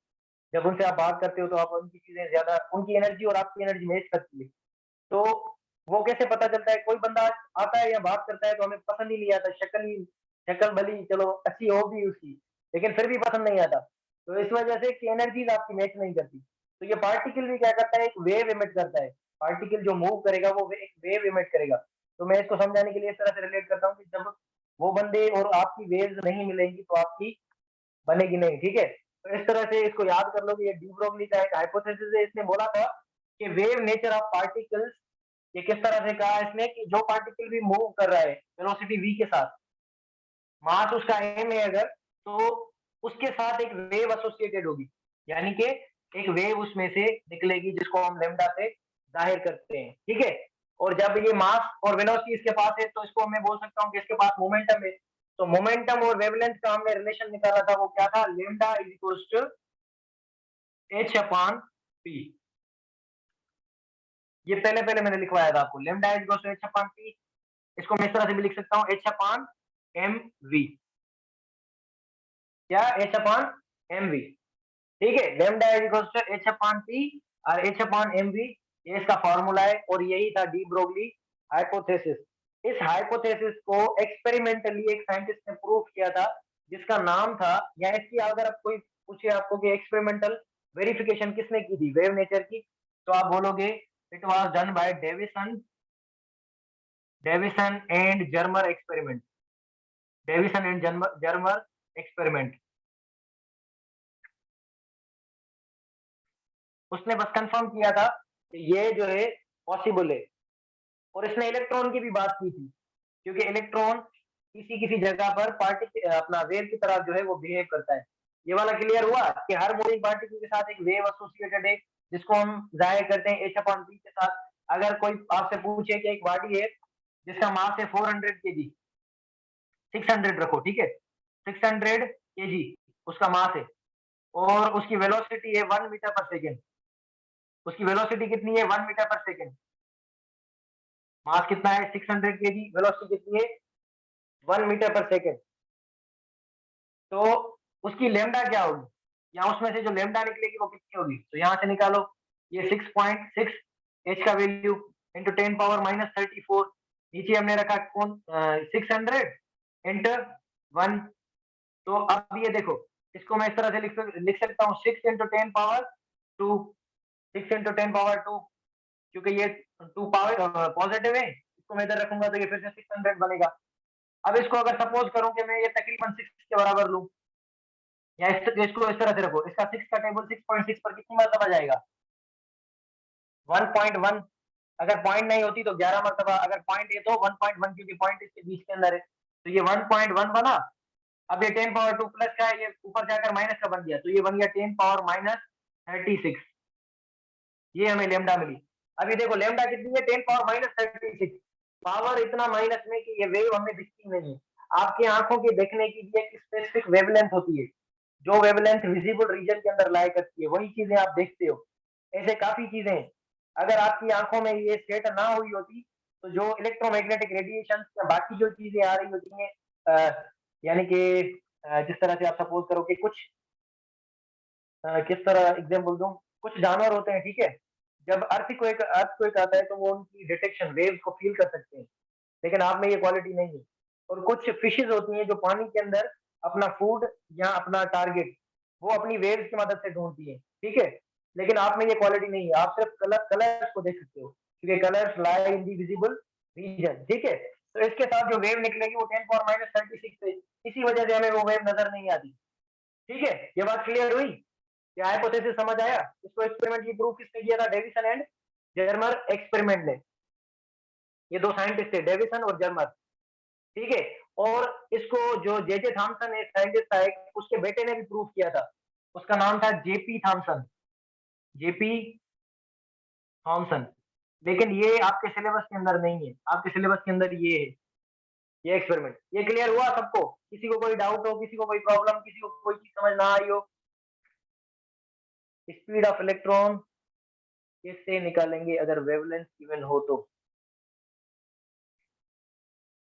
जब उनसे आप बात करते हो तो आप उनकी चीजें ज्यादा, उनकी एनर्जी और आपकी एनर्जी मैच करती है। तो वो कैसे पता चलता है? कोई बंदा आता है या बात करता है तो हमें पसंद ही नहीं आता, शक्ल भली चलो अच्छी हो भी उसकी, लेकिन फिर भी पसंद नहीं आता। तो इस वजह से कि एनर्जीज आपकी मैच नहीं करती। तो ये पार्टिकल भी क्या करता है, एक वेव इमिट करता है। पार्टिकल जो मूव करेगा वो एक वेव इमिट करेगा। तो मैं इसको समझाने के लिए इस तरह से रिलेट करता हूँ कि जब वो बंदे और आपकी वेव्स नहीं मिलेंगी तो आपकी बनेगी नहीं। ठीक है, तो इस तरह से इसको याद कर लो कि ये डी ब्रोगली का एक हाइपोथेसिस है। इसने बोला था कि वेव नेचर ऑफ पार्टिकल्स, ये किस तरह से कहा इसने कि जो पार्टिकल भी मूव कर रहा है वेलोसिटी v के साथ, मास उसका m है अगर, तो उसके साथ एक वेव एसोसिएटेड होगी, यानी कि एक वेव उसमें से निकलेगी जिसको हम लेमडा से जाहिर करते हैं। ठीक है, और जब ये मास और वेलोसिटी इसके पास है तो इसको मैं बोल सकता हूँ कि इसके पास मोमेंटम है। तो मोमेंटम और वेवलेंथ का हमने रिलेशन निकाला था, वो क्या था? Lambda is equal to H upon p. ये पहले पहले मैंने लिखवाया था आपको, lambda is equal to H upon p. इसको मैं इस तरह से भी लिख सकता हूँ, एच अपॉन एम वी। क्या? H upon M v. ठीक है, lambda is equal to H upon P और एच अपॉन एम वी, ये इसका फॉर्मूला है। और यही था डी ब्रोगली हाइपोथेसिस। इस हाइपोथेसिस को एक्सपेरिमेंटली एक साइंटिस्ट ने प्रूव किया था, जिसका नाम था, या इसकी अगर आप कोई पूछे आपको कि एक्सपेरिमेंटल वेरिफिकेशन किसने की थी वेव नेचर की, तो आप बोलोगे it was done by Davisson and Germer experiment. Davisson and Germer experiment. उसने बस कंफर्म किया था कि ये जो है पॉसिबल है। और इसने इलेक्ट्रॉन की भी बात की थी, क्योंकि इलेक्ट्रॉन किसी किसी जगह पर पार्टिकल अपना वेव की तरह जो है वो बिहेव करता है। ये वाला क्लियर हुआ कि हर मूविंग पार्टिकल के साथ एक वेव एसोसिएटेड है, जिसको हम जाहिर करते हैं एच अपॉन पी के साथ। अगर कोई आपसे पूछे कि एक बॉडी है जिसका मास है 400 केजी, 600 रखो, ठीक है, 600 केजी उसका मास है, और उसकी वेलोसिटी है 1 मीटर पर सेकेंड। उसकी वेलोसिटी कितनी है? 1 मीटर पर सेकेंड। मास कितना है? 600 केजी। वेलोसिटी कितनी है? 1 मीटर पर सेकेंड। तो उसकी लेमडा क्या होगी, या उसमें से जो लेमडा निकलेगी वो कितनी होगी? तो यहां से निकालो, ये 6.6 एच का वैल्यू इंटू 10⁻−34। नीचे हमने रखा कौन? 600 इंटू 1। तो अब ये देखो, इसको मैं इस तरह से लिख सकता हूँ, 6 × 10⁻²। 6 × 10⁻², क्योंकि ये 2 पावर पॉजिटिव है, इसको मैं इधर रखूंगा तो ये फिर से 600 बनेगा। अब इसको अगर सपोज करूं कि मैं ये तकरीबन 6 के बराबर लूं, या इसको इस तरह से रखो, इसका 6 का टेबल 6.6 पर कितनी मरतबा जाएगा? 1.1। अगर पॉइंट नहीं होती तो 11 मरतबा, अगर पॉइंट है तो 1.1, क्योंकि पॉइंट इसके बीच के अंदर है, तो ये 1.1 बना। अब ये 10⁻² प्लस का है, ये ऊपर जाकर माइनस का बन गया, तो ये बन गया 10⁻−36। ये हमें लेमडा मिली। अभी देखो लेमडा कितनी है? 10⁻−36। पावर इतना माइनस में कि ये वेव हमें दिखती नहीं है। आपकी आंखों के देखने की भी एक स्पेसिफिक वेवलेंथ होती है, जो वेवलेंथ विजिबल रीजन के अंदर लाया करती है, वही चीजें आप देखते हो। ऐसे काफी चीजें हैं। अगर आपकी आंखों में ये सेट ना हुई होती तो जो इलेक्ट्रोमैग्नेटिक रेडिएशन या बाकी जो चीजें आ रही होती हैं, यानी कि जिस तरह से आप सपोज करो कि कुछ किस तरह एग्जांपल दूं, कुछ जानवर होते हैं, ठीक है, जब अर्थक्वेक आता है तो वो उनकी डिटेक्शन वेव्स को फील कर सकते हैं, लेकिन आप में ये क्वालिटी नहीं है। और कुछ फिशेज होती हैं जो पानी के अंदर अपना फूड या अपना टारगेट वो अपनी वेव्स की मदद से ढूंढती है, ठीक है, लेकिन आप में ये क्वालिटी नहीं है। आप सिर्फ कलर्स को देख सकते हो, क्योंकि कलर्स लाई इन दी विजिबल रीजन, ठीक है। तो इसके साथ जो वेव निकलेगी वो 10⁻−36 है, इसी वजह से हमें वो वेव नजर नहीं आती। ठीक है, ये बात क्लियर हुई? ये हाइपोथेसिस समझ आया? इसको एक्सपेरिमेंट की प्रूफ किसने किया था? डेविसन एंड जर्मर एक्सपेरिमेंट ने। ये दो साइंटिस्ट थे, डेविसन और जर्मर, ठीक है। और इसको जो जे थॉमसन है साइंटिस्ट था एक, उसके बेटे ने भी प्रूव किया था। उसका नाम था जेपी थॉमसन, जेपी थॉमसन। लेकिन ये आपके सिलेबस के अंदर नहीं है, आपके सिलेबस के अंदर ये है। ये एक्सपेरिमेंट, ये क्लियर हुआ सबको? किसी को कोई डाउट हो, किसी को कोई प्रॉब्लम, किसी को कोई चीज समझ ना आई हो? स्पीड ऑफ इलेक्ट्रॉन कैसे निकालेंगे अगर वेवलेंथ गिवन हो तो?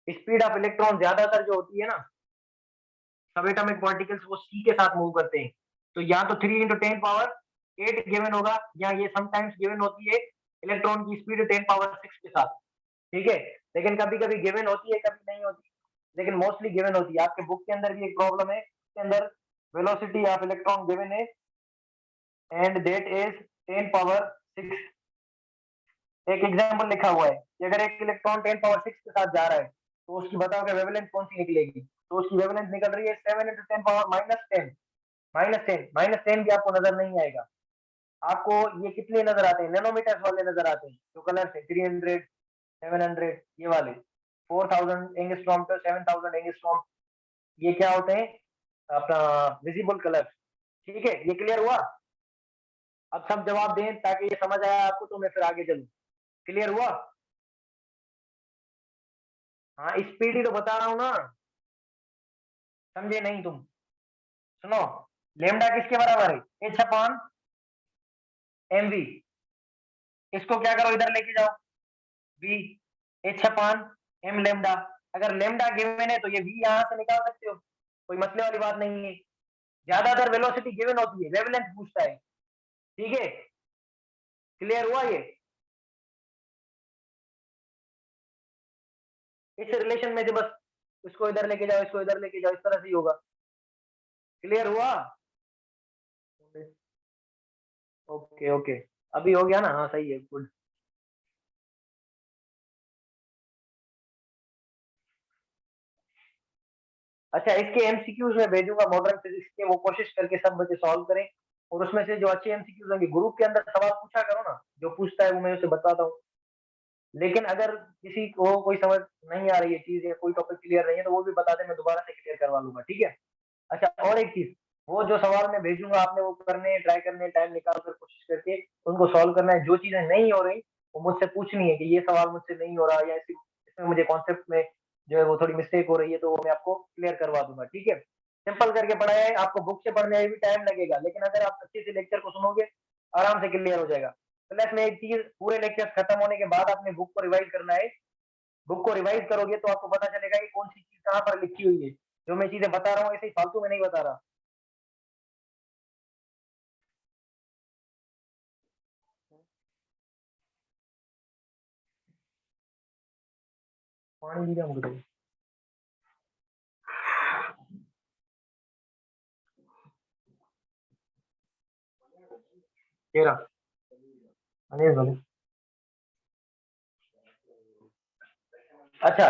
स्पीड ऑफ इलेक्ट्रॉन ज्यादातर जो होती है ना, सब एटॉमिक पार्टिकल्स वो सी के साथ मूव करते हैं, तो या तो 3 × 10⁸ गिवन होगा, या ये समटाइम्स गिवन होती है इलेक्ट्रॉन की स्पीड 10⁻⁶ के साथ, ठीक है। लेकिन कभी कभी गिवन होती है, कभी नहीं होती, लेकिन मोस्टली गिवन होती है। आपके बुक के अंदर भी एक प्रॉब्लम है, इसके अंदर वेलोसिटी ऑफ इलेक्ट्रॉन गिवन है एंड दैट इज 10⁻⁶। एक एग्जांपल लिखा हुआ है कि अगर एक इलेक्ट्रॉन 10⁻⁶ के साथ जा रहा है तो उसकी बताओ कि वेवलेंथ कौन सी निकलेगी? तो उसकी वेवलेंथ निकल रही है 7 × 10⁻−10। -10 भी आपको नजर नहीं आएगा। आपको ये कितने नजर आते हैं? नैनोमीटर्स वाले नजर आते हैं जो कलर है 300, 700, ये वाले 4000 एंगस्ट्रॉम टू 7000 एंगस्ट्रॉम, ये क्या होते हैं? अपना विजिबल कलर। ठीक है, ये क्लियर हुआ? अब सब जवाब दें ताकि ये समझ आया आपको, तो मैं फिर आगे चलूं। क्लियर हुआ? हाँ, स्पीड ही तो बता रहा हूं ना, समझे नहीं तुम? सुनो, लेमडा किसके बराबर है? H/mv। इसको क्या करो, इधर लेके जाओ, v H/m लेमडा। अगर लेमडा गिवन है तो ये v यहां से निकाल सकते हो, कोई मसले वाली बात नहीं है। ज्यादातर वेलोसिटी गिवन होती है, वेवलेंथ पूछता है, ठीक है। क्लियर हुआ ये? इस रिलेशन में से बस इसको इधर लेके जाओ, इसको इधर लेके जाओ, इस तरह से ही होगा। क्लियर हुआ? ओके ओके, अभी हो गया ना? हाँ सही है, गुड। अच्छा, इसके एमसीक्यूज में भेजूंगा मॉडर्न फिजिक्स के, वो कोशिश करके सब बच्चे सॉल्व करें, और उसमें से जो अच्छे एमसीक्यूज होंगे ग्रुप के अंदर सवाल पूछा करो ना, जो पूछता है वो मैं उसे बताता हूँ। लेकिन अगर किसी को कोई समझ नहीं आ रही है चीज, या कोई टॉपिक क्लियर नहीं है, तो वो भी बता दे, मैं दोबारा से क्लियर करवा लूंगा, ठीक है। अच्छा, और एक चीज, वो जो सवाल मैं भेजूंगा आपने वो करने, ट्राई करने, टाइम निकाल कर कोशिश करके उनको सॉल्व करना है। जो चीजें नहीं हो रही वो मुझसे पूछनी है कि ये सवाल मुझसे नहीं हो रहा, या इसमें मुझे कॉन्सेप्ट में जो है वो थोड़ी मिस्टेक हो रही है, तो वो मैं आपको क्लियर करवा दूंगा, ठीक है। सिंपल करके पढ़ाया है आपको, बुक से पढ़ने में भी टाइम लगेगा, लेकिन अगर आप अच्छे से लेक्चर को सुनोगे आराम से क्लियर हो जाएगा। प्लस में एक चीज, पूरे लेक्चर खत्म होने के बाद आपने बुक को रिवाइज करना है। बुक को रिवाइज करोगे तो आपको पता चलेगा कि कौन सी चीज कहाँ पर लिखी हुई है। जो मैं चीजें बता रहा हूँ ऐसे ही फालतू में नहीं बता रहा। पानी भी मुझे तेरा अनिल भाई। अच्छा,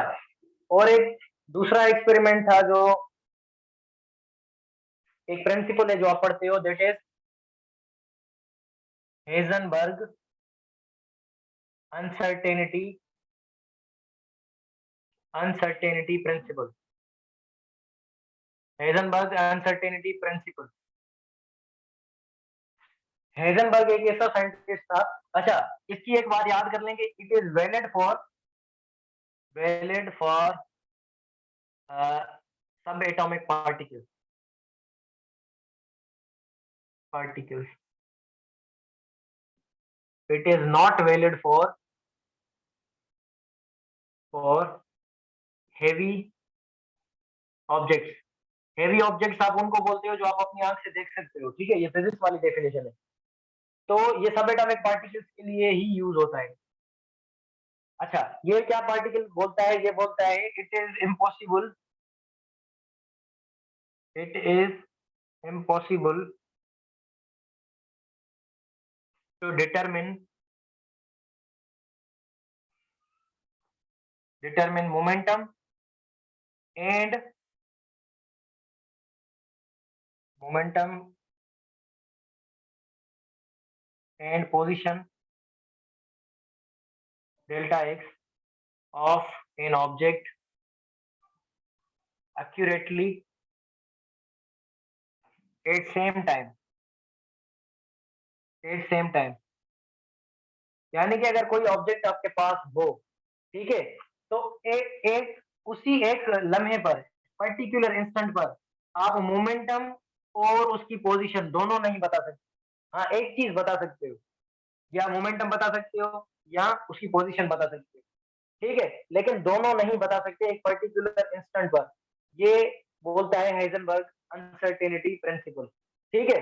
और एक दूसरा एक्सपेरिमेंट था, जो एक प्रिंसिपल है जो आप पढ़ते हो, that is Heisenberg uncertainty uncertainty principle. Heisenberg uncertainty principle. Heisenberg एक ऐसा साइंटिस्ट था। अच्छा, इसकी एक बात याद कर लेंगे, इट इज वैलिड फॉर सब atomic particles. It is not valid for heavy objects. Heavy objects आप उनको बोलते हो जो आप अपनी आंख से देख सकते हो, ठीक है, ये फिजिक्स वाली डेफिनेशन है। तो ये सब एटॉमिक पार्टिकल्स के लिए ही यूज होता है। अच्छा, ये क्या पार्टिकल बोलता है? ये बोलता है it is impossible to determine momentum and momentum and position delta x of an object accurately at same time। यानी कि अगर कोई ऑब्जेक्ट आपके पास हो, ठीक है, तो एक उसी एक लम्हे पर, पर्टिकुलर इंस्टेंट पर आप मोमेंटम और उसकी पोजीशन दोनों नहीं बता सकते। हाँ, एक चीज बता सकते हो, या मोमेंटम बता सकते हो या उसकी पोजीशन बता सकते हो, ठीक है, लेकिन दोनों नहीं बता सकते एक पर्टिकुलर इंस्टेंट पर। ये बोलता है हाइजेनबर्ग अनसर्टेनिटी प्रिंसिपल, ठीक है।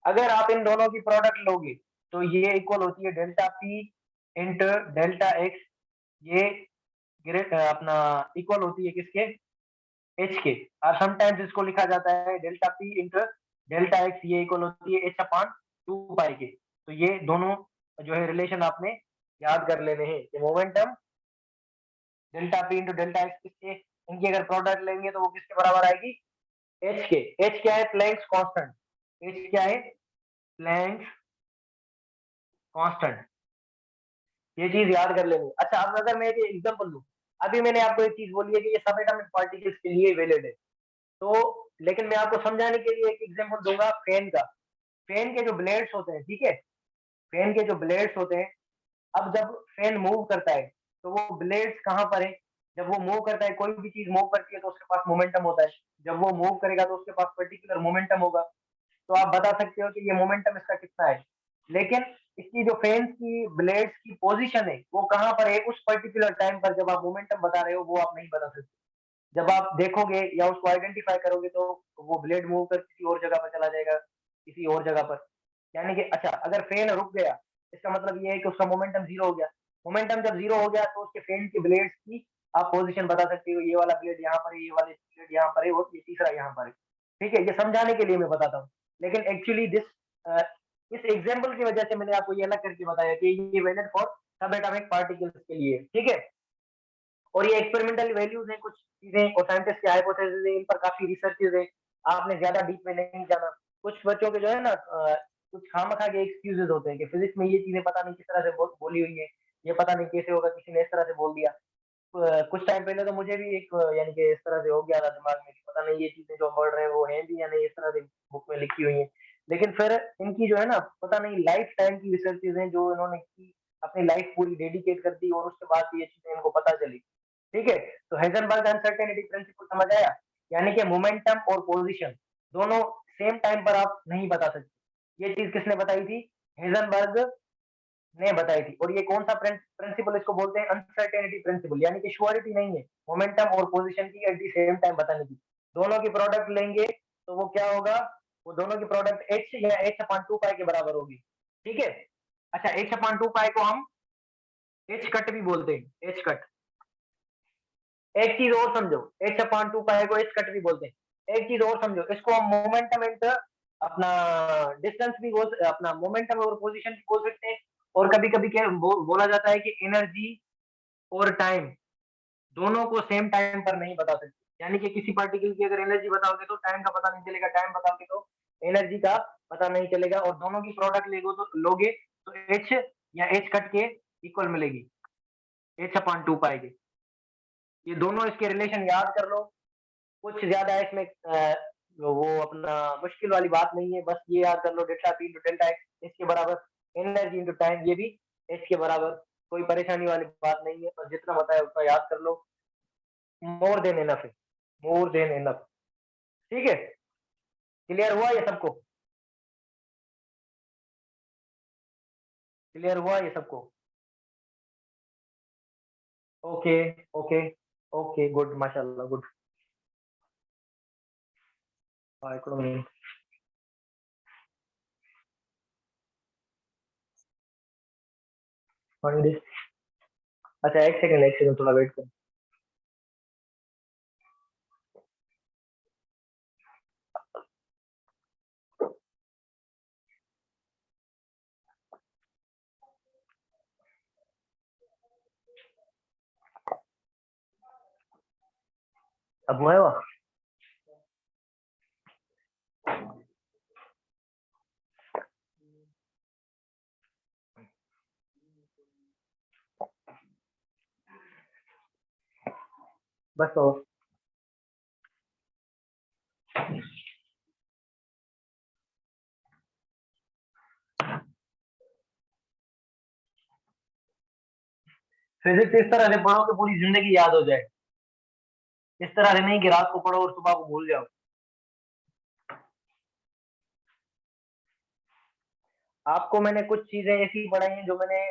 अगर आप इन दोनों की प्रोडक्ट लोगे तो ये इक्वल होती है delta P inter delta x. ये अपना इक्वल होती है किसके, एच के। और समटाइम्स इसको लिखा जाता है delta P inter delta x, ये इक्वल होती है एच अपान 2 पाई के। तो ये दोनों जो है रिलेशन आपने याद कर लेने हैं कि momentum delta P into delta x किसके, इनकी अगर प्रोडक्ट लेंगे तो वो किसके बराबर आएगी, एच के। एच क्या है, प्लैंक्स कांस्टेंट। एच क्या है, प्लैंक्स कांस्टेंट। ये चीज याद कर लेनी। अच्छा, अब अगर मैं एक एग्जांपल लूं, अभी मैंने आपको एक चीज बोली है कि ये सब एटॉमिक पार्टिकल्स के लिए वैलिड है, तो लेकिन मैं आपको समझाने के लिए एक एग्जांपल दूंगा फैन का। फैन के जो ब्लेड्स होते हैं, ठीक है, फैन के जो ब्लेड्स होते हैं, अब जब फैन मूव करता है तो वो ब्लेड्स कहाँ पर है, जब वो मूव करता है, कोई भी चीज मूव करती है तो उसके पास मोमेंटम होता है। जब वो मूव करेगा तो उसके पास पर्टिकुलर मोमेंटम होगा। तो आप बता सकते हो कि ये मोमेंटम इसका कितना है। लेकिन इसकी जो फैन की ब्लेड्स की पोजीशन है वो कहाँ पर है उस पर्टिकुलर टाइम पर, जब आप मोमेंटम बता रहे हो वो आप नहीं बता सकते। जब आप देखोगे या उसको आइडेंटिफाई करोगे तो वो ब्लेड मूव कर किसी और जगह पर चला जाएगा, किसी और जगह पर। यानी कि अच्छा, अगर फैन रुक गया इसका मतलब ये है कि उसका मोमेंटम जीरो हो गया। मोमेंटम जब जीरो हो गया तो उसके फैन के ब्लेड्स की आप पोजीशन बता सकते हो, ये वाला ब्लेड यहाँ पर है, ये वाले ब्लेड यहाँ पर है और ये तीसरा यहाँ पर है। ठीक है, ये समझाने के लिए मैं बताता हूँ। लेकिन एक्चुअली इस एग्जाम्पल की वजह से मैंने आपको ये अलग करके बताया कि ये वैलिड फॉर सब एटॉमिक पार्टिकल्स के लिए, ठीक है। और ये एक्सपेरिमेंटल वैल्यूज है कुछ चीजें, और साइंटिस्ट के हाइपोथेसिस है, इन पर काफी रिसर्चेज है। आपने ज्यादा डीप में नहीं जाना। कुछ बच्चों के जो है ना कुछ खामखा के एक्सक्यूजेस होते हैं कि फिजिक्स में ये चीजें पता नहीं किस तरह से बोली हुई है, ये पता नहीं कैसे होगा, किसी ने इस तरह से बोल दिया। कुछ टाइम पहले तो मुझे भी एक यानी कि इस तरह से हो गया था दिमाग में कि पता नहीं ये चीजें जो हम पढ़ रहे हैं वो हैं भी या नहीं, इस तरह से बुक में लिखी हुई है। लेकिन फिर इनकी जो है ना पता नहीं लाइफ टाइम की रिसर्चेज हैं जो इन्होंने की, अपनी लाइफ पूरी डेडिकेट कर दी और उसके बाद ये चीजें इनको पता चली। ठीक है, तो हाइजेनबर्ग अनसर्टेनिटी प्रिंसिपल समझ आया। यानी कि मोमेंटम और पोजीशन दोनों सेम टाइम पर आप नहीं बता सकते। ये चीज किसने बताई थी, हाइजेनबर्ग ने बताई थी। और ये कौन सा प्रिंसिपल इसको बोलते हैं, अनसर्टेनिटी प्रिंसिपल। यानी कि श्योरिटी नहीं है मोमेंटम और पोजीशन की एट द सेम टाइम बताने की। दोनों की प्रोडक्ट लेंगे तो वो क्या होगा, वो दोनों की प्रोडक्ट एच या एच अपान 2 पाई के बराबर होगी। ठीक है, अच्छा, एच अपान 2 पाई को हम एच कट भी बोलते हैं, एच कट। एक चीज और समझो, एच अपान 2 पाई को एच कट भी बोलते हैं। एक चीज और समझो, इसको हम मोमेंटम एंड अपना डिस्टेंस भी बोल, अपना मोमेंटम और पोजीशन भी बोल सकते हैं। और कभी कभी क्या बोला जाता है कि एनर्जी और टाइम दोनों को सेम टाइम पर नहीं बता सकते। यानी कि किसी पार्टिकल की अगर एनर्जी बताओगे तो टाइम का पता नहीं चलेगा, टाइम बताओगे तो एनर्जी का पता नहीं चलेगा। और दोनों की प्रोडक्ट लोगे तो एच या एच कट के इक्वल मिलेगी, एच अपान 2 पाई के। ये दोनों इसके रिलेशन याद कर लो। कुछ ज्यादा इसमें वो अपना मुश्किल वाली बात नहीं है, बस ये याद कर लो delta P into delta X इसके बराबर, एनर्जी इंटू टाइम ये भी एच के बराबर। कोई परेशानी वाली बात नहीं है, और जितना बताया उतना याद कर लो। मोर देन इनफ है, मोर देन इनफ। ठीक है, क्लियर हुआ ये सबको, क्लियर हुआ ये सबको। ओके, ओके, ओके, गुड, माशाल्लाह, गुड। वालेकुम। अच्छा, एक सेकंड थोड़ा वेट कर। अब हुआ है वो? बस तो फिजिक्स इस तरह से पढ़ो कि पूरी जिंदगी याद हो जाए। इस तरह से नहीं कि रात को पढ़ो और सुबह को भूल जाओ। आपको मैंने कुछ चीजें ऐसी पढ़ाई हैं जो मैंने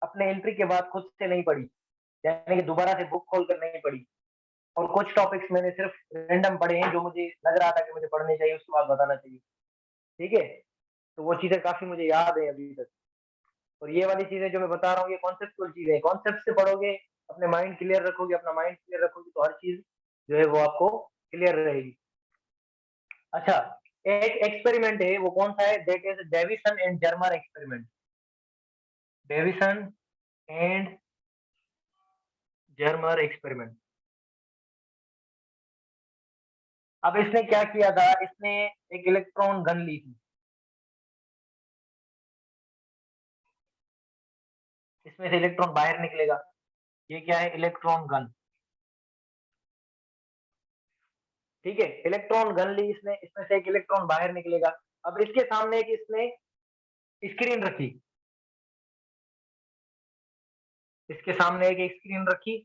अपने एंट्री के बाद खुद से नहीं पढ़ी, यानी कि दोबारा से बुक खोल कर नहीं पढ़ी। और कुछ टॉपिक्स मैंने सिर्फ रैंडम पढ़े हैं जो मुझे लग रहा था कि मुझे पढ़ने चाहिए, उसके बाद बताना चाहिए। ठीक है, तो वो चीजें काफी मुझे याद है अभी तक। और ये वाली चीजें जो मैं बता रहा हूँ ये कॉन्सेप्चुअल चीजें हैं, कॉन्सेप्ट से पढ़ोगे, अपने माइंड क्लियर रखोगे, अपना माइंड क्लियर रखोगे तो हर चीज जो है वो आपको क्लियर रहेगी। अच्छा, एक एक्सपेरिमेंट है, वो कौन सा है? That is Davisson and Germer experiment. Davisson and Germer experiment. अब इसने क्या किया था, इसने एक इलेक्ट्रॉन गन ली थी। इसमें से इलेक्ट्रॉन बाहर निकलेगा। ये क्या है? Electron gun. ठीक है, इलेक्ट्रॉन गन ली इसने, इसमें से एक इलेक्ट्रॉन बाहर निकलेगा। अब इसके सामने एक इसने स्क्रीन रखी, इसके सामने एक स्क्रीन रखी,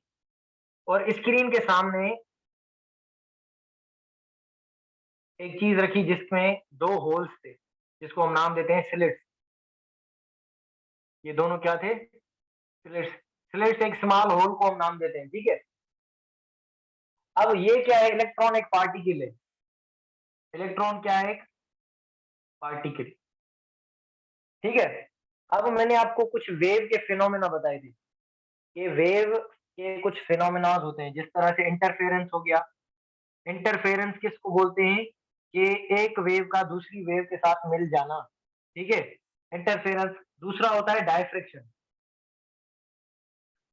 और स्क्रीन के सामने एक चीज रखी जिसमें दो होल्स थे, जिसको हम नाम देते हैं स्लिट्स। ये दोनों क्या थे? स्लिट्स। स्लिट्स एक स्मॉल होल को हम नाम देते हैं। ठीक है, अब ये क्या है? इलेक्ट्रॉन एक पार्टिकल है। इलेक्ट्रॉन क्या है? एक पार्टिकल। ठीक है, अब मैंने आपको कुछ वेव के फिनोमेना बताए थे। ये वेव के कुछ फिनोमेना होते हैं, जिस तरह से इंटरफेरेंस हो गया। इंटरफेरेंस किसको बोलते हैं? कि एक वेव का दूसरी वेव के साथ मिल जाना। ठीक है, इंटरफेरेंस। दूसरा होता है डायफ्रेक्शन,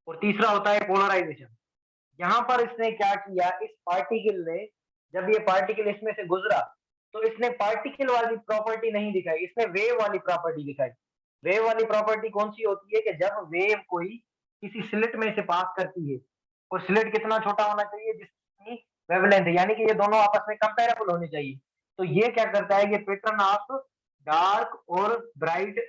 और तीसरा होता है पोलराइजेशन। यहाँ पर इसने क्या किया, इस पार्टिकल ने, जब ये पार्टिकल इसमें से गुजरा तो इसने पार्टिकल वाली प्रॉपर्टी नहीं दिखाई, इसने वेव वाली प्रॉपर्टी दिखाई। वेव वाली प्रॉपर्टी कौन सी होती है? कि जब वेव कोई किसी स्लिट में से पास करती है, और स्लिट कितना छोटा होना चाहिए? जिसकी वेवलेंथ है, यानी कि ये दोनों आपस में कंपेरेबल होने चाहिए। तो ये क्या करता है? ये पैटर्न ऑफ डार्क और ब्राइट,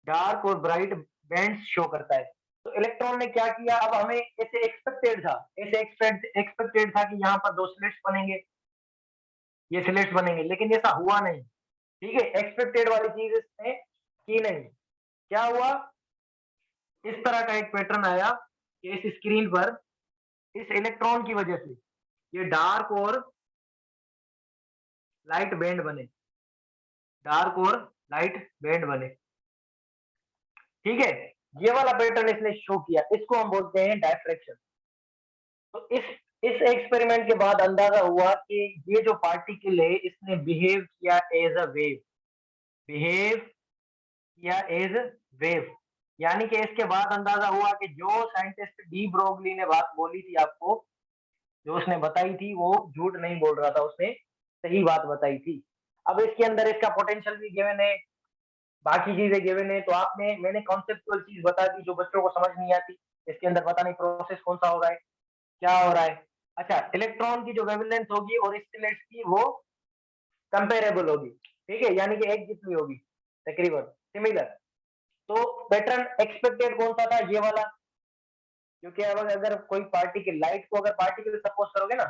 डार्क और ब्राइट बैंड्स शो करता है। तो इलेक्ट्रॉन ने क्या किया, अब हमें ऐसे एक्सपेक्टेड था, ऐसे एक्सपेक्टेड था कि यहाँ पर दो स्लिट्स बनेंगे, ये स्लिट्स बनेंगे, लेकिन ऐसा हुआ नहीं। ठीक है, एक्सपेक्टेड वाली चीज इसने की नहीं। क्या हुआ? इस तरह का एक पैटर्न आया कि इस स्क्रीन पर इस इलेक्ट्रॉन की वजह से ये डार्क और लाइट बैंड बने, डार्क और लाइट बैंड बने। ठीक है, ये वाला पैटर्न इसने शो किया, इसको हम बोलते हैं डायफ्रेक्शन। तो इस एक्सपेरिमेंट के बाद अंदाजा हुआ कि ये जो पार्टिकल है इसने बिहेव किया एज अ वेव, बिहेव किया एज वेव। यानी कि इसके बाद अंदाजा हुआ कि जो साइंटिस्ट डी ब्रोगली ने बात बोली थी आपको, जो उसने बताई थी, वो झूठ नहीं बोल रहा था, उसने सही बात बताई थी। अब इसके अंदर इसका पोटेंशियल भी गिवन है, बाकी चीजें गिवन है। तो आपने, मैंने कॉन्सेप्चुअल चीज बता दी जो बच्चों को समझ नहीं आती, इसके अंदर पता नहीं प्रोसेस कौन सा हो रहा है, क्या हो रहा है। अच्छा, इलेक्ट्रॉन की जो वेवलेंथ होगी और स्टेलेट्स की, वो कंपेरेबल होगी। ठीक है, यानी कि एक जितनी होगी, तकरीबन सिमिलर। तो पैटर्न एक्सपेक्टेड कौन सा था? ये वाला। क्योंकि अब अगर कोई पार्टिकल, लाइट को अगर पार्टिकल सपोज करोगे ना,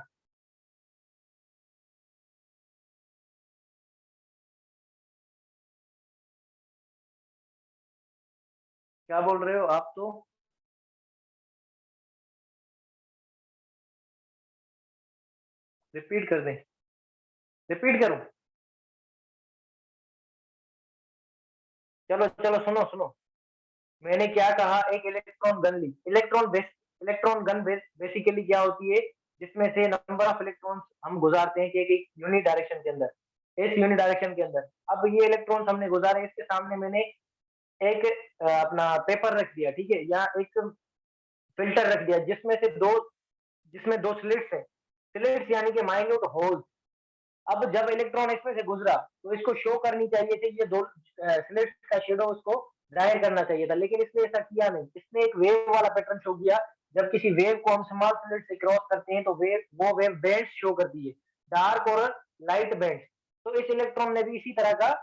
क्या बोल रहे हो आप? तो रिपीट कर दें? रिपीट करूं? चलो चलो, सुनो सुनो। मैंने क्या कहा, एक इलेक्ट्रॉन गन ली। इलेक्ट्रॉन गन बेसिकली क्या होती है? जिसमें से नंबर ऑफ इलेक्ट्रॉन्स हम गुजारते हैं कि एक यूनिट डायरेक्शन के अंदर, इस यूनिट डायरेक्शन के अंदर। अब ये इलेक्ट्रॉन्स हमने गुजारे, इसके सामने मैंने एक अपना पेपर रख दिया, ठीक है, या एक फिल्टर रख दिया, जिसमें दो स्लिट्स है। स्लिट्स यानी कि माइन्यूट होल्स। अब जब इलेक्ट्रॉन इसमें से गुजरा तो इसको शो करनी चाहिए थी, ये दो स्लिट्स का शेडो उसको जाहिर करना चाहिए था, लेकिन इसने ऐसा किया नहीं। इसने एक वेव वाला पैटर्न शो किया। जब किसी वेव को हम स्मॉल स्लिट से क्रॉस करते हैं तो वेव बैंड्स शो करती है, डार्क और लाइट बैंड्स। तो इस इलेक्ट्रॉन ने भी इसी तरह का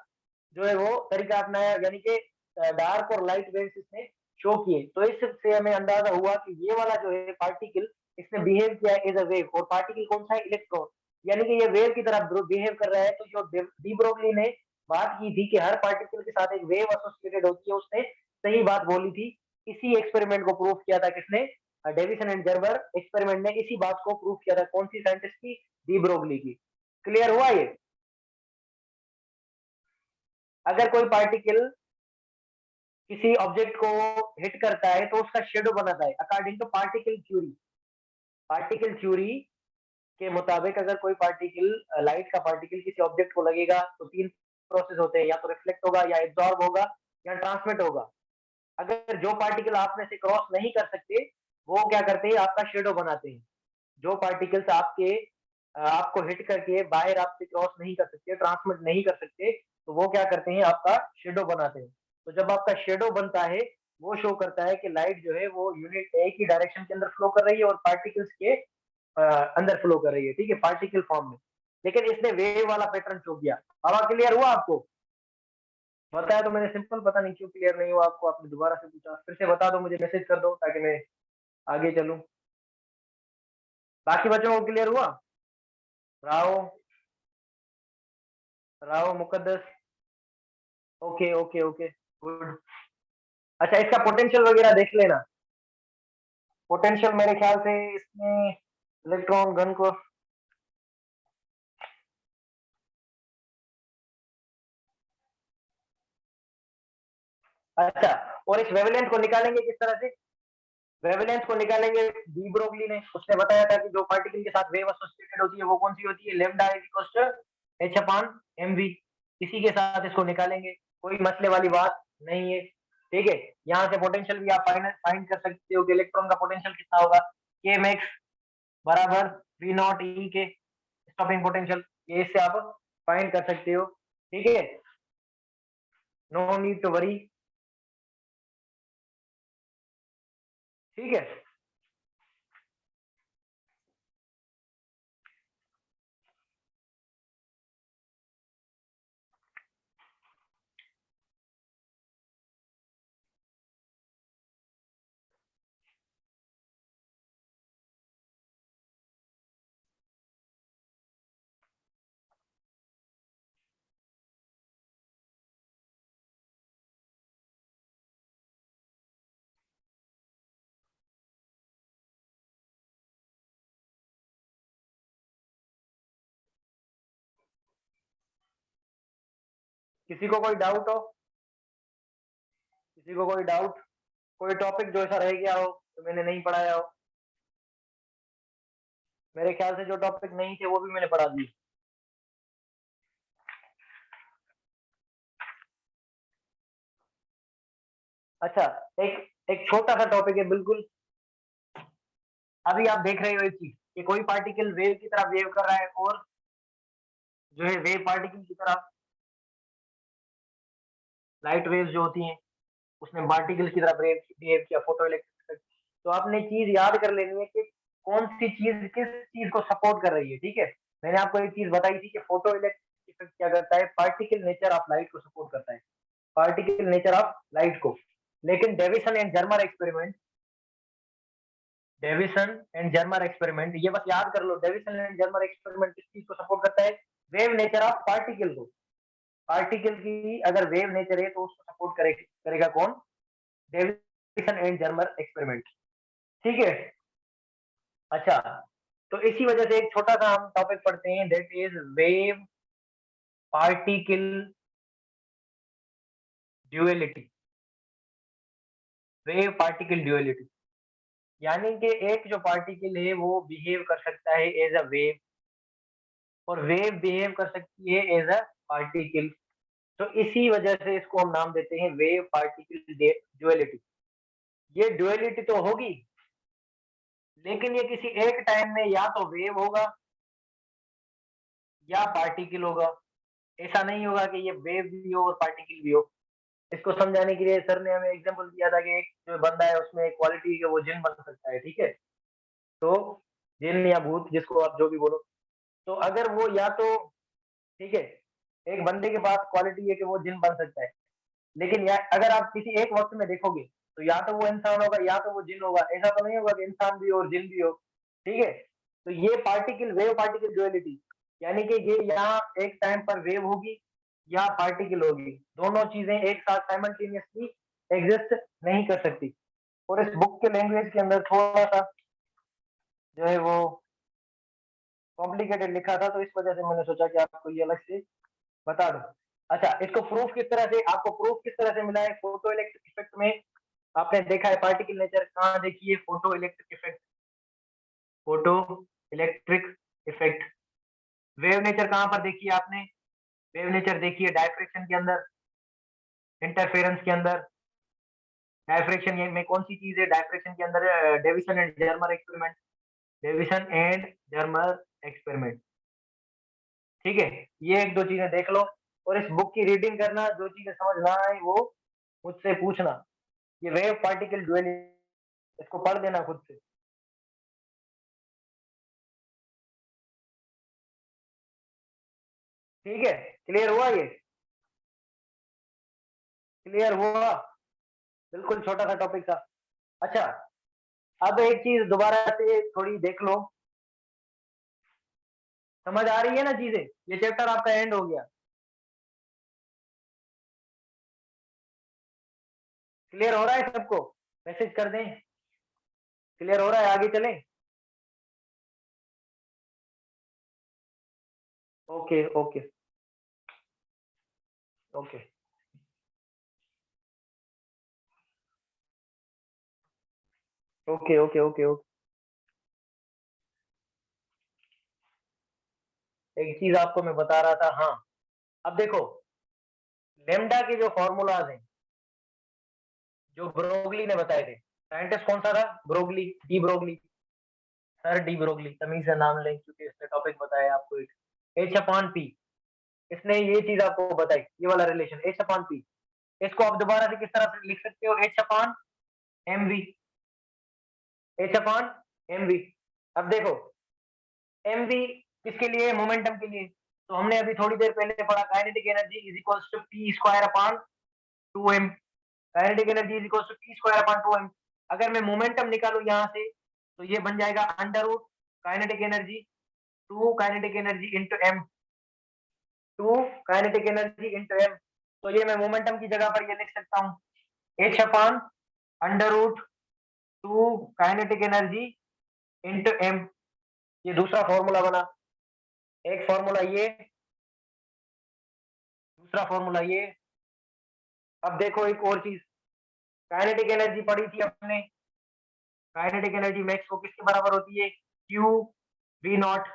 जो है वो तरीका अपनाया, यानी कि डार्क और लाइट बैंड्स इसने शो किए। तो इससे हमें अंदाजा हुआ कि ये वाला जो है पार्टिकल, इसने इसने बिहेव किया एज अ वेव, और पार्टिकल कौन सा है, इलेक्ट्रॉन, यानी कि ये वेव की तरह बिहेव कर रहा है। तो जो डी ब्रोगली ने बात की थी कि हर पार्टिकल के साथ एक वेव एसोसिएटेड होती है, उसने सही बात बोली थी। इसी एक्सपेरिमेंट को प्रूव किया था किसने, डेविसन एंड जर्मर एक्सपेरिमेंट ने इसी बात को प्रूव किया था। कौन सी साइंटिस्ट की, डी ब्रोगली की। क्लियर हुआ ये। अगर कोई पार्टिकल किसी ऑब्जेक्ट को हिट करता है तो उसका शेडो बनाता है, according to particle theory. Particle theory के मुताबिक अगर कोई पार्टिकल, लाइट का पार्टिकल किसी ऑब्जेक्ट को लगेगा तो तीन प्रोसेस होते हैं, या तो रिफ्लेक्ट होगा, या एब्जॉर्ब होगा, या ट्रांसमिट होगा। अगर जो पार्टिकल आप में से क्रॉस नहीं कर सकते, वो क्या करते हैं, आपका शेडो बनाते हैं। जो पार्टिकल्स आपको हिट करके बाहर आपसे क्रॉस नहीं कर सकते, ट्रांसमिट नहीं कर सकते, तो वो क्या करते हैं, आपका शेडो बनाते हैं। तो जब आपका शेडो बनता है, वो शो करता है कि लाइट जो है वो यूनिट एक ही डायरेक्शन के अंदर फ्लो कर रही है और पार्टिकल्स के अंदर फ्लो कर रही है, ठीक है, पार्टिकल फॉर्म में। लेकिन इसने वेव वाला पैटर्न शो किया। अब क्लियर हुआ आपको? बताया तो मैंने सिंपल, पता नहीं क्यों क्लियर नहीं हुआ आपको, आपने दोबारा से पूछा। फिर से बता दो, मुझे मैसेज कर दो ताकि मैं आगे चलूं। बाकी बच्चों को क्लियर हुआ? Rao, Rao Mukaddas, okay okay okay, good. अच्छा, इसका पोटेंशियल वगैरह देख लेना। पोटेंशियल मेरे ख्याल से इसमें इलेक्ट्रॉन गन को, अच्छा, और इस वेवलेंथ को निकालेंगे किस तरह से? वेवलेंथ को निकालेंगे, डी ब्रोगली ने, उसने बताया था कि जो पार्टिकल के साथ वेव एसोसिएटेड होती है वो कौन सी होती है, lambda is equal to h upon mv। इसी के साथ इसको निकालेंगे, कोई मसले वाली बात नहीं है, ठीक है। यहाँ से पोटेंशियल भी आप फाइंड कर सकते हो कि इलेक्ट्रॉन का पोटेंशियल कितना होगा, k मैक्स बराबर v नॉट e के स्टॉपिंग पोटेंशियल, ये इससे आप फाइंड कर सकते हो, ठीक है। नो नीड टू वरी, ठीक है। किसी को कोई डाउट हो, किसी को कोई डाउट, कोई टॉपिक जो ऐसा रह गया हो तो मैंने नहीं पढ़ाया हो? मेरे ख्याल से जो टॉपिक नहीं थे वो भी मैंने पढ़ा दिए। अच्छा, एक एक छोटा सा टॉपिक है बिल्कुल। अभी आप देख रहे हो एक चीज कि कोई पार्टिकल वेव की तरह वेव कर रहा है, और जो है वेव पार्टिकल की तरह, लाइट वेव्स जो होती हैं उसने पार्टिकल की तरह बिहेव किया, फोटो इलेक्ट्रिक। तो आपने चीज याद कर लेनी है कि कौन सी चीज किस चीज को सपोर्ट कर रही है, ठीक है। मैंने आपको एक चीज बताई थी कि फोटो इलेक्ट्रिक इफेक्ट क्या करता है, पार्टिकल नेचर ऑफ लाइट को सपोर्ट करता है, पार्टिकल नेचर ऑफ लाइट को। लेकिन Davisson and Germer experiment, Davisson and Germer experiment, ये बस याद कर लो, डेविसन एंड जर्मर एक्सपेरिमेंट किस चीज को सपोर्ट करता है, वेव नेचर ऑफ पार्टिकल को। पार्टिकल की अगर वेव नेचर है तो उसको सपोर्ट करेगा कौन, डेविसन एंड जर्मर एक्सपेरिमेंट, ठीक है। अच्छा, तो इसी वजह से एक छोटा सा हम टॉपिक पढ़ते हैं, that is wave particle duality. Wave particle duality यानी कि एक जो पार्टिकल है वो बिहेव कर सकता है एज अ वेव, और वेव बिहेव कर सकती है एज अ पार्टिकल। तो इसी वजह से इसको हम नाम देते हैं वेव पार्टिकल ड्यूएलिटी। ये ड्यूएलिटी तो होगी, लेकिन ये किसी एक टाइम में या तो वेव होगा या पार्टिकल होगा। ऐसा नहीं होगा कि ये वेव भी हो और पार्टिकल भी हो। इसको समझाने के लिए सर ने हमें एग्जांपल दिया था कि एक जो बंदा है उसमें एक क्वालिटी है, वो जिन बन सकता है, ठीक है। तो जिन या भूत, जिसको आप जो भी बोलो, तो अगर वो या तो, ठीक है, एक बंदे के पास क्वालिटी है कि वो जिन बन सकता है, लेकिन या अगर आप किसी एक वक्त में देखोगे तो या तो वो इंसान होगा या तो वो जिन होगा। ऐसा तो नहीं होगा कि इंसान भी हो और जिन भी हो, ठीक है। तो ये पार्टिकल वेव पार्टिकल ड्युअलिटी, यानी कि ये यहाँ एक टाइम पर वेव होगी या पार्टिकल होगी, दोनों चीजें एक साथ साइमल्टेनियसली एग्जिस्ट नहीं कर सकती। और इस बुक के लैंग्वेज के अंदर थोड़ा सा जो है वो कॉम्प्लिकेटेड लिखा था, तो इस वजह से मैंने सोचा कि आपको ये अलग से बता दूं। अच्छा, इसको प्रूफ किस तरह से, आपको प्रूफ किस तरह से मिला है? फोटो इलेक्ट्रिक इफेक्ट में आपने देखा है पार्टिकल नेचर, कहाँ देखी है photoelectric effect? Photo electric effect wave nature कहाँ पर देखी है आपने? वेव नेचर देखी है डायफ्रेक्शन के अंदर, इंटरफेरेंस के अंदर। डायफ्रेक्शन में कौन सी चीज है डायफ्रेक्शन के अंदर? Davisson and Germer experiment, Davisson and Germer experiment. ठीक है, ये एक दो चीजें देख लो और इस बुक की रीडिंग करना, जो चीजें समझ ना आए वो मुझसे पूछना। ये वेव पार्टिकल ड्यूअलिटी, इसको पढ़ देना खुद से। ठीक है, क्लियर हुआ? ये क्लियर हुआ? बिल्कुल छोटा सा टॉपिक था। अच्छा, अब एक चीज दोबारा से थोड़ी देख लो, समझ आ रही है ना चीजें? ये चैप्टर आपका एंड हो गया। क्लियर हो रहा है सबको? मैसेज कर दें क्लियर हो रहा है, आगे चलें? Okay okay okay okay okay okay okay. एक चीज आपको मैं बता रहा था, हाँ। अब देखो, लेमडा के जो फॉर्मूलाज हैं, जो ब्रोगली ने बताए थे, साइंटिस्ट कौन सा था? Broglie, de Broglie, sir de Broglie, तमीज से नाम लें क्योंकि इसने टॉपिक बताया आपको। एच अपॉन पी, इसने ये चीज आपको बताई, ये वाला रिलेशन एच अपॉन पी। इसको आप दोबारा से किस तरह से लिख सकते हो? H upon M v, h upon M v. अब देखो, एम वी किसके लिए? मोमेंटम के लिए। तो हमने अभी थोड़ी देर पहले पढ़ा, kinetic energy is equal to p square upon 2m। Kinetic energy is equal to p square upon 2m। अगर मैं मोमेंटम निकालू यहाँ से, तो ये बन जाएगा under root kinetic energy, 2 kinetic energy into m, 2 kinetic energy into m. तो ये मैं मोमेंटम की जगह पर ये लिख सकता हूँ h upon under root 2 kinetic energy into m. ये दूसरा फॉर्मूला बना। एक फॉर्मूला ये, दूसरा फॉर्मूला ये। अब देखो एक और चीज, काइनेटिक एनर्जी पढ़ी थी अपने, काइनेटिक एनर्जी मैक्स को किसके बराबर होती है? Q we not,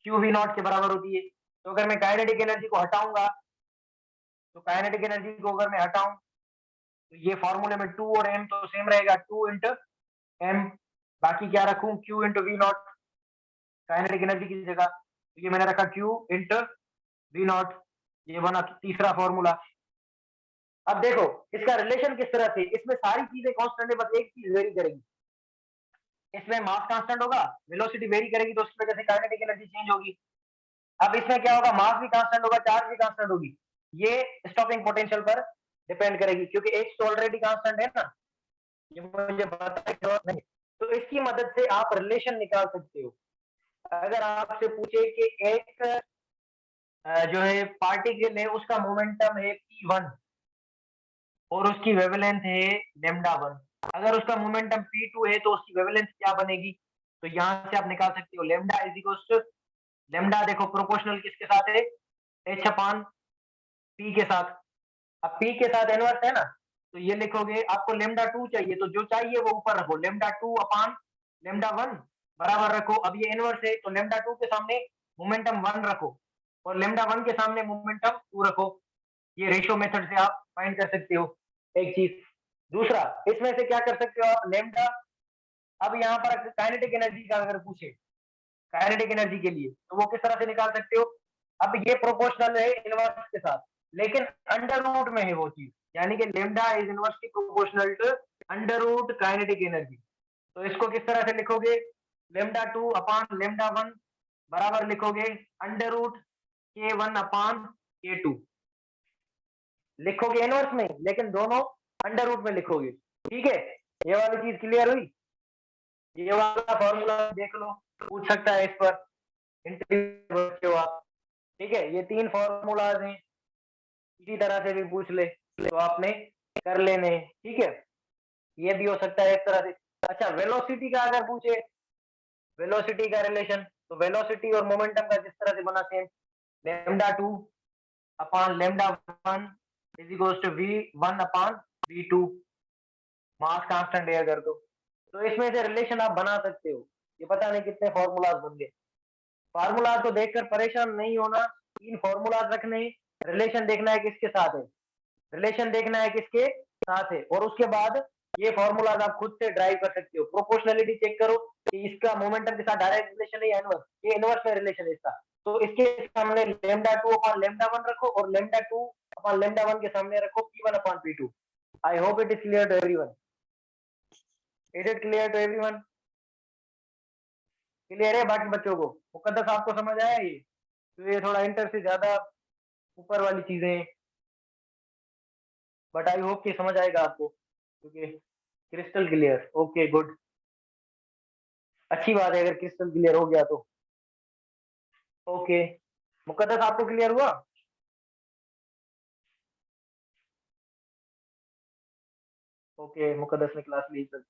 q we not के बराबर होती है। तो अगर मैं काइनेटिक एनर्जी को हटाऊंगा, तो काइनेटिक एनर्जी को अगर मैं हटाऊं, तो ये फॉर्मूले में 2 और m तो सेम रहेगा, 2 इंटू एम। बाकी क्या रखूं? Q into v not, kinetic energy की जगह। तो ये मैंने रखा क्यू इंटू वी नॉट, ये बना तीसरा फॉर्मूला। अब देखो इसका रिलेशन किस तरह से, इसमें सारी चीजें कांस्टेंट है, बस एक चीज वेरी करेगी, इसमें मास कांस्टेंट होगा, वेलोसिटी वेरी करेगी, तो उसकी वजह से काइनेटिक एनर्जी चेंज होगी। अब इसमें क्या होगा? मास भी कांस्टेंट होगा, चार्ज भी कांस्टेंट होगी। ये स्टॉपिंग पोटेंशियल पर डिपेंड करेगी, क्योंकि एच तो ऑलरेडी कांस्टेंट है ना, ये मुझे बताने की जरूरत नहीं। तो इसकी मदद से आप रिलेशन निकाल सकते हो। अगर आपसे पूछे कि एक जो है पार्टिकल है, उसका मोमेंटम है p1 और उसकी वेवलेंथ है लेमडा 1, अगर उसका मोमेंटम p2 है तो उसकी वेवलेंथ क्या बनेगी? तो यहां से आप निकाल सकते हो lambda is equal to, lambda देखो प्रोपोर्शनल किसके साथ है? एच अपान पी के साथ। अब पी के साथ इनवर्स है ना, तो ये लिखोगे, आपको लेमडा 2 चाहिए तो जो चाहिए वो ऊपर रखो, लेमडा 2 अपान लेमडा 1 बराबर रखो। अब ये इनवर्स है तो लेमडा 2 के सामने मोमेंटम 1 रखो और लेमडा 1 के सामने मोमेंटम 2 रखो। ये रेशियो मेथड से आप फाइंड कर सकते हो एक चीज। दूसरा, इसमें से क्या कर सकते हो आप? लेमडा, अब यहाँ पर काइनेटिक एनर्जी का अगर पूछे, काइनेटिक एनर्जी के लिए, तो वो किस तरह से निकाल सकते हो? अब ये प्रोपोर्शनल है इनवर्स के साथ, लेकिन अंडर रूट में है वो चीज, यानी कि lambda is inversely proportional to under root kinetic energy. तो इसको किस तरह से लिखोगे? लेमडा 2 अपान लेमडा 1 बराबर लिखोगे अंडर रूट के 1 अपान के 2, लिखोगे इनवर्स में, लेकिन दोनों अंडर रूट में लिखोगे। ठीक है, ये वाली चीज क्लियर हुई? ये वाला फॉर्मूला देख लो, पूछ सकता है इस पर, इंटरव्यू आप। ठीक है, ये 3 फॉर्मूलाज हैं, इसी तरह से भी पूछ ले तो आपने कर लेने हैं। ठीक है, ये भी हो सकता है इस तरह से। अच्छा, वेलोसिटी का अगर पूछे, वेलोसिटी का रिलेशन, तो वेलोसिटी और मोमेंटम का जिस तरह से बना same, lambda 2 upon lambda 1 is equals to v1 upon v2, mass constant है अगर तो इसमें से रिलेशन आप बना सकते हो। ये पता नहीं कितने फॉर्मूलाज बन गए। फार्मूला तो देखकर परेशान नहीं होना, 3 फॉर्मूलाज रखने, रिलेशन देखना है किसके साथ है, रिलेशन देखना है किसके साथ है, और उसके बाद ये फॉर्मूलाज आप खुद से ड्राइव कर सकते हो। प्रोपोर्शनलिटी चेक करो कि इसका मोमेंटम के साथ डायरेक्ट रिलेशन है या इनवर्स, ये इनवर्स में रिलेशन है इसका, तो इसके सामने लेमडा 2 अपॉन लेमडा 1 रखो और लेमडा 2 अपॉन लेमडा 1 के सामने रखो p1 upon p2। I hope it is clear to everyone. Is it clear to everyone? Clear है बाकी बच्चों को? मुकद्दस आपको समझ आया ये? तो ये थोड़ा इंटर से ज्यादा ऊपर वाली चीजें हैं, बट आई होप कि समझ आएगा आपको, क्योंकि क्रिस्टल क्लियर। ओके गुड, अच्छी बात है अगर क्रिस्टल क्लियर हो गया तो। ओके, मुकद्दस आपको क्लियर हुआ? ओके, मुकद्दस ने क्लास ली सर,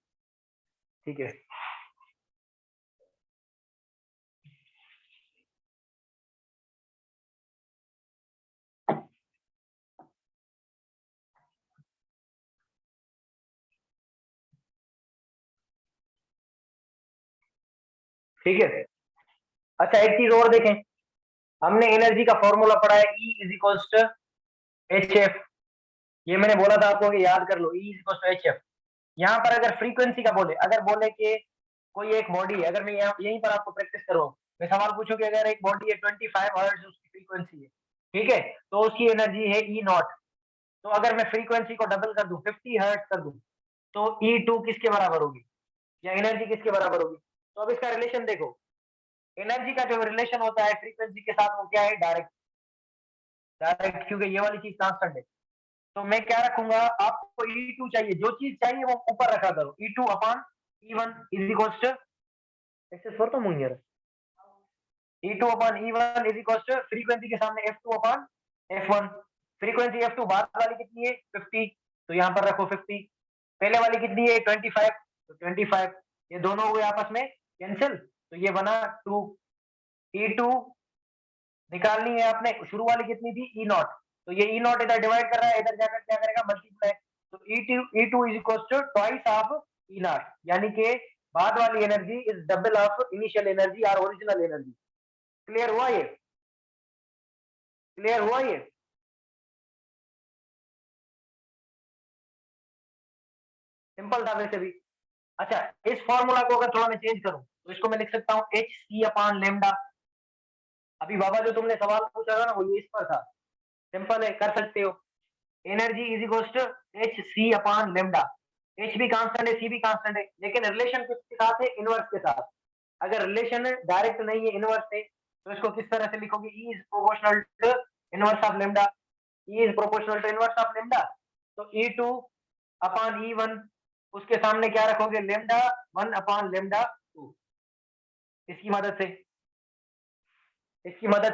ठीक है। ठीक है, अच्छा एक चीज और देखें, हमने एनर्जी का फॉर्मूला पढ़ा है, E is equals to h f. ये मैंने बोला था आपको कि याद कर लो, E is equals to h f. यहाँ पर अगर फ्रीक्वेंसी का बोले, अगर बोले कि कोई एक बॉडी है, अगर मैं यहीं पर आपको प्रैक्टिस करूँ, मैं सवाल पूछूं कि अगर एक बॉडी है 25 हर्ट्ज उसकी फ्रीक्वेंसी है, ठीक है, तो उसकी एनर्जी है ई नॉट। तो अगर मैं फ्रीक्वेंसी को डबल कर दूं, 50 हर्ट्ज कर दूं, तो E2 किसके बराबर होगी, या एनर्जी किसके बराबर होगी? तो अब इसका रिलेशन देखो, एनर्जी का जो रिलेशन होता है फ्रीक्वेंसी के साथ वो क्या है, डायरेक्ट, डायरेक्ट, क्योंकि ये वाली चीज कांस्टेंट है। तो मैं क्या रखूंगा, आपको E2 चाहिए, जो चीज चाहिए वो ऊपर रखा करो, E2 upon E1 is equals to, ऐसे स्वर तो मुंगे E2 upon E1 is equals to frequency के सामने F2 upon F1। Frequency F2 बाद वाली कितनी है 50, तो यहाँ पर रखो 50। पहले वाली कितनी है 25, तो 25, ये दोनों हुए आपस में कैंसिल, तो ये बना 2। E2 निकालनी है आपने, शुरू वाली कितनी थी ई नॉट, तो ये ई नॉट इधर डिवाइड कर रहा है, इधर जाकर क्या करेगा मल्टीप्लाई, तो E2 is equal to twice of e not, यानी कि बाद वाली energy is double of initial energy और ओरिजिनल एनर्जी। क्लियर हुआ ये? क्लियर हुआ ये? सिंपल था वैसे भी। अच्छा, इस फॉर्मूला को अगर थोड़ा मैं चेंज करूं तो इसको मैं लिख सकता हूं एच सी अपॉन लेमडा। अभी बाबा जो तुमने सवाल पूछा था ना वो ये इस पर था, सिंपल है, कर सकते हो। Energy is equal to h c upon lambda. H भी कांस्टेंट है, सी भी कांस्टेंट है, लेकिन रिलेशन किसके साथ है, इनवर्स के साथ। अगर रिलेशन डायरेक्ट नहीं है, इनवर्स है, तो इसको किस तरह से लिखोगे, e is proportional to inverse of lambda. E is proportional to inverse of lambda, तो E2 अपॉन E1, उसके सामने क्या रखोगे, लेमडा 1 अपॉन लेमडा 2। इसकी मदद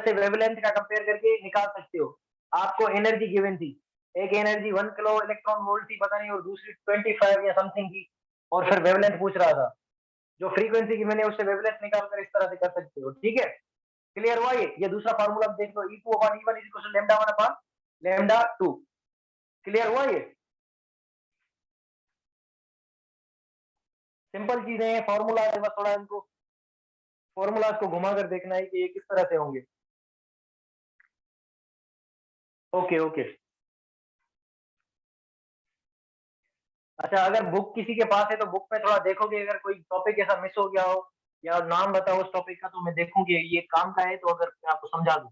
से, वेवलेंथ का कंपेयर करके निकाल सकते हो। आपको एनर्जी गिवन थी, एक एनर्जी 1 किलो इलेक्ट्रॉन वोल्ट थी पता नहीं, और दूसरी 25 या समथिंग थी, और फिर वेवलेंथ पूछ रहा था, जो फ्रीक्वेंसी की मैंने उससे वेवलेंथ निकाल कर इस तरह से कर सकते हो। ठीक है, क्लियर हुआ ये दूसरा फार्मूला देख लो, E2 upon E1 is equal to lambda 1 upon lambda 2। Clear हुआ ये? सिंपल चीजें हैं, फॉर्मूला है, बस थोड़ा इनको फॉर्मूलाज को घुमा कर देखना है कि ये किस तरह से होंगे। Okay okay. अच्छा, अगर बुक किसी के पास है तो बुक में थोड़ा देखोगे, अगर कोई टॉपिक ऐसा मिस हो गया हो या नाम बताओ उस टॉपिक का, तो मैं देखूं कि ये काम का है, तो अगर मैं आपको समझा दूं।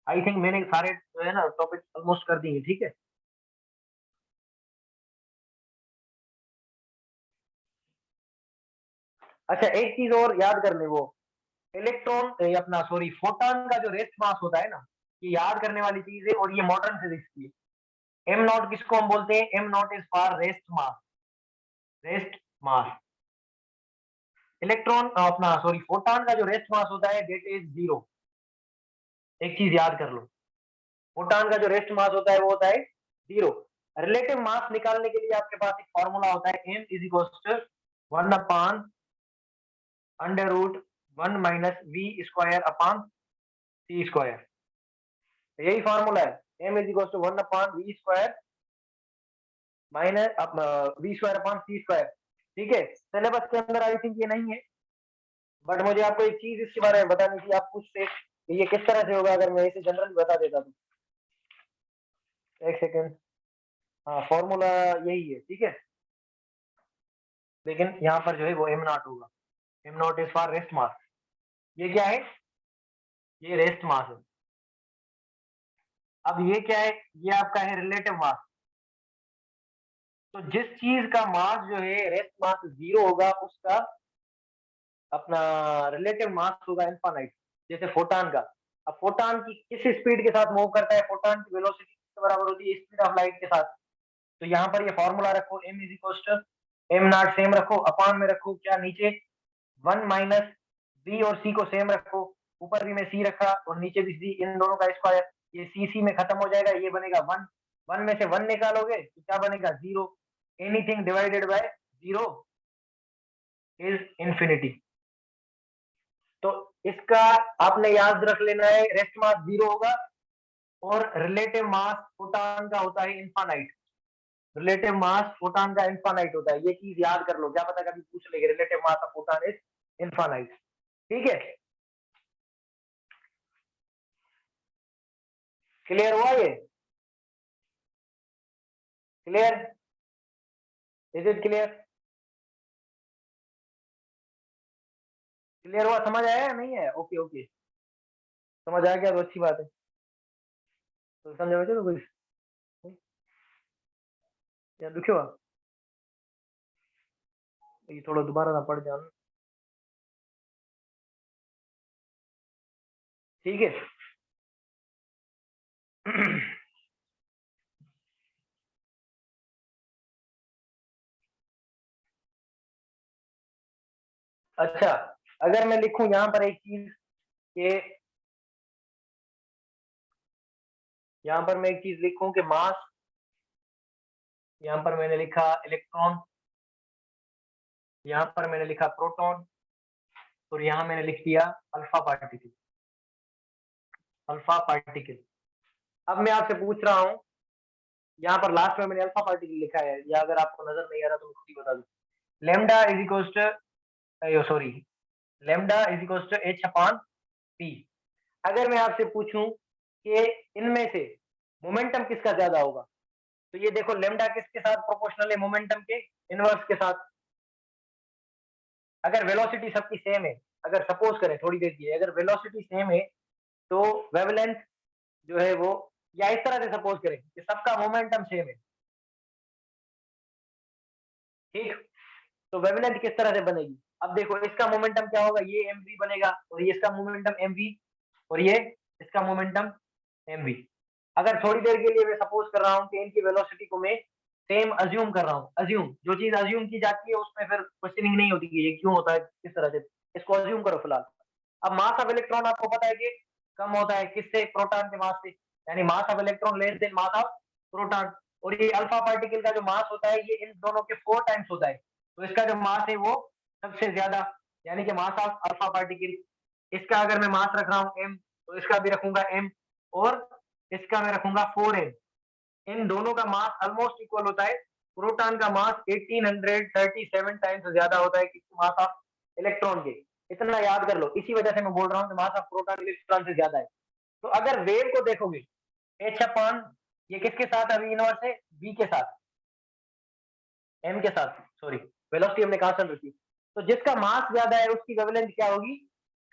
आई थिंक मैंने सारे जो है ना टॉपिक ऑलमोस्ट कर दिए, ठीक है। अच्छा, एक चीज और याद कर ले, वो इलेक्ट्रॉन अपना सॉरी फोटॉन का जो रेस्ट मास होता है ना, ये याद करने वाली चीज है, और ये मॉडर्न फिजिक्स की है। एम नॉट किसको हम बोलते हैं, am not is for rest mass. Rest mass. Electron अपना सॉरी फोटॉन का जो रेस्ट मास होता है दैट इज 0। एक चीज याद कर लो, फोटॉन का जो रेस्ट मास होता है वो होता है 0। रिलेटिव मास निकालने के लिए आपके पास एक फॉर्मूला होता है m is equal to 1 upon under root 1 minus v square upon c square. यही फॉर्मूला है, m is equal to 1 upon v square minus v square upon c square. ठीक है, सिलेबस के अंदर आई थिंक ये नहीं है, बट मुझे आपको एक चीज इसके बारे में बतानी थी, आप पूछते कि ये किस तरह से होगा अगर मैं इसे जनरल बता देता तो। एक सेकेंड, हाँ फॉर्मूला यही है, ठीक है, लेकिन यहाँ पर जो है वो एम नॉट होगा। Am not is for rest mass. ये क्या है, ये रेस्ट मास है। अब ये क्या है, ये आपका है रिलेटिव मास। तो जिस चीज का मास जो है रेस्ट मास 0 होगा उसका अपना रिलेटिव मास होगा इनफाइनाइट। जैसे फोटॉन का, अब फोटॉन की किस स्पीड के साथ मूव करता है, फोटॉन की वेलोसिटी किसके बराबर होती है, स्पीड ऑफ लाइट के साथ। तो यहाँ पर ये फॉर्मूला रखो, m is equal to m not same रखो, अपॉन में रखो क्या नीचे 1 माइनस b और c को सेम रखो, ऊपर भी मैं c रखा और नीचे भी c, इन दोनों का स्क्वायर, ये c में खत्म हो जाएगा, ये बनेगा 1। 1 में से 1 निकालोगे तो क्या बनेगा 0। Anything divided by 0 is infinity. तो इसका आपने याद रख लेना है, रेस्ट मास 0 होगा और रिलेटिव मास फोटॉन का होता है इनफाइनाइट। रिलेटिव मास फोटॉन का इनफाइनाइट होता है, ये चीज याद कर लो, क्या पता कभी पूछ लेंगे, relative mass of photon is infinite. ठीक है, क्लियर हुआ ये, clear, is it clear, clear हुआ, समझ आया या नहीं है, ओके ओके, समझ आ गया तो अच्छी बात है। तो समझ में तो कोई या दुखे हुआ, ये थोड़ा दोबारा ना पढ़ जाना, ठीक है। अच्छा, अगर मैं लिखूं यहाँ पर एक चीज के, यहाँ पर मैं एक चीज लिखूं कि मास, यहाँ पर मैंने लिखा इलेक्ट्रॉन, यहाँ पर मैंने लिखा प्रोटॉन और यहाँ मैंने लिख दिया अल्फा पार्टिकल, अल्फा पार्टिकल। अब मैं आपसे पूछ रहा हूँ, यहाँ पर लास्ट में मैंने अल्फा पार्टिकल लिखा है, या अगर आपको नजर नहीं आ रहा तो मैं खुद ही बता दूं, lambda is equal to sorry lambda is equal to H upon p. अगर मैं आपसे पूछूं कि इनमें से मोमेंटम किसका ज्यादा होगा, तो ये देखो लेमडा किसके साथ प्रोपोर्शनल है, मोमेंटम के इनवर्स के साथ। अगर वेलोसिटी सबकी सेम है, अगर सपोज करें थोड़ी देर की, अगर वेलोसिटी सेम है तो वेवलेंथ जो है वो, या इस तरह से सपोज करें कि सबका मोमेंटम सेम है, ठीक, तो वेवलेंथ किस तरह से बनेगी। अब देखो इसका मोमेंटम क्या होगा, ये mv बनेगा और ये इसका मोमेंटम mv और ये इसका मोमेंटम mv। अगर थोड़ी देर के लिए मैं सपोज कर रहा हूँ कि इनकी वेलोसिटी को मैं सेम अज्यूम कर रहा हूँ, अज्यूम जो चीज अज्यूम की जाती है उसमें फिर क्वेश्चनिंग नहीं होती कि ये क्यों होता है किस तरह से, इसको अज्यूम करो फिलहाल। अब मास ऑफ इलेक्ट्रॉन आपको पता है कि कम होता है किससे, प्रोटॉन के मास से, यानी mass of electron less then mass of proton. और ये अल्फा पार्टिकल का जो मास होता है ये इन दोनों के 4 टाइम्स होता है, तो इसका जो मास है वो सबसे ज्यादा, यानी कि मास ऑफ अल्फा पार्टिकल। इसका अगर मैं मास रख रहा हूँ m, तो इसका भी रखूंगा m और इसका मैं रखूंगा 4m। इन दोनों का मास ऑलमोस्ट इक्वल होता है, प्रोटॉन का मास 1837 टाइम्स ज्यादा होता है मास ऑफ इलेक्ट्रॉन के। इतना याद कर लो, इसी वजह से मैं बोल रहा हूँ कि मास ऑफ प्रोटॉन इलेक्ट्रॉन से ज्यादा है। तो अगर वेव को देखोगे एच अपॉन, ये किसके साथ अभी इनवर्स है, v के साथ, m के साथ, सॉरी वेलोसिटी हमने कहा चल रखी, तो जिसका मास ज्यादा है उसकी वेवलेंथ क्या होगी,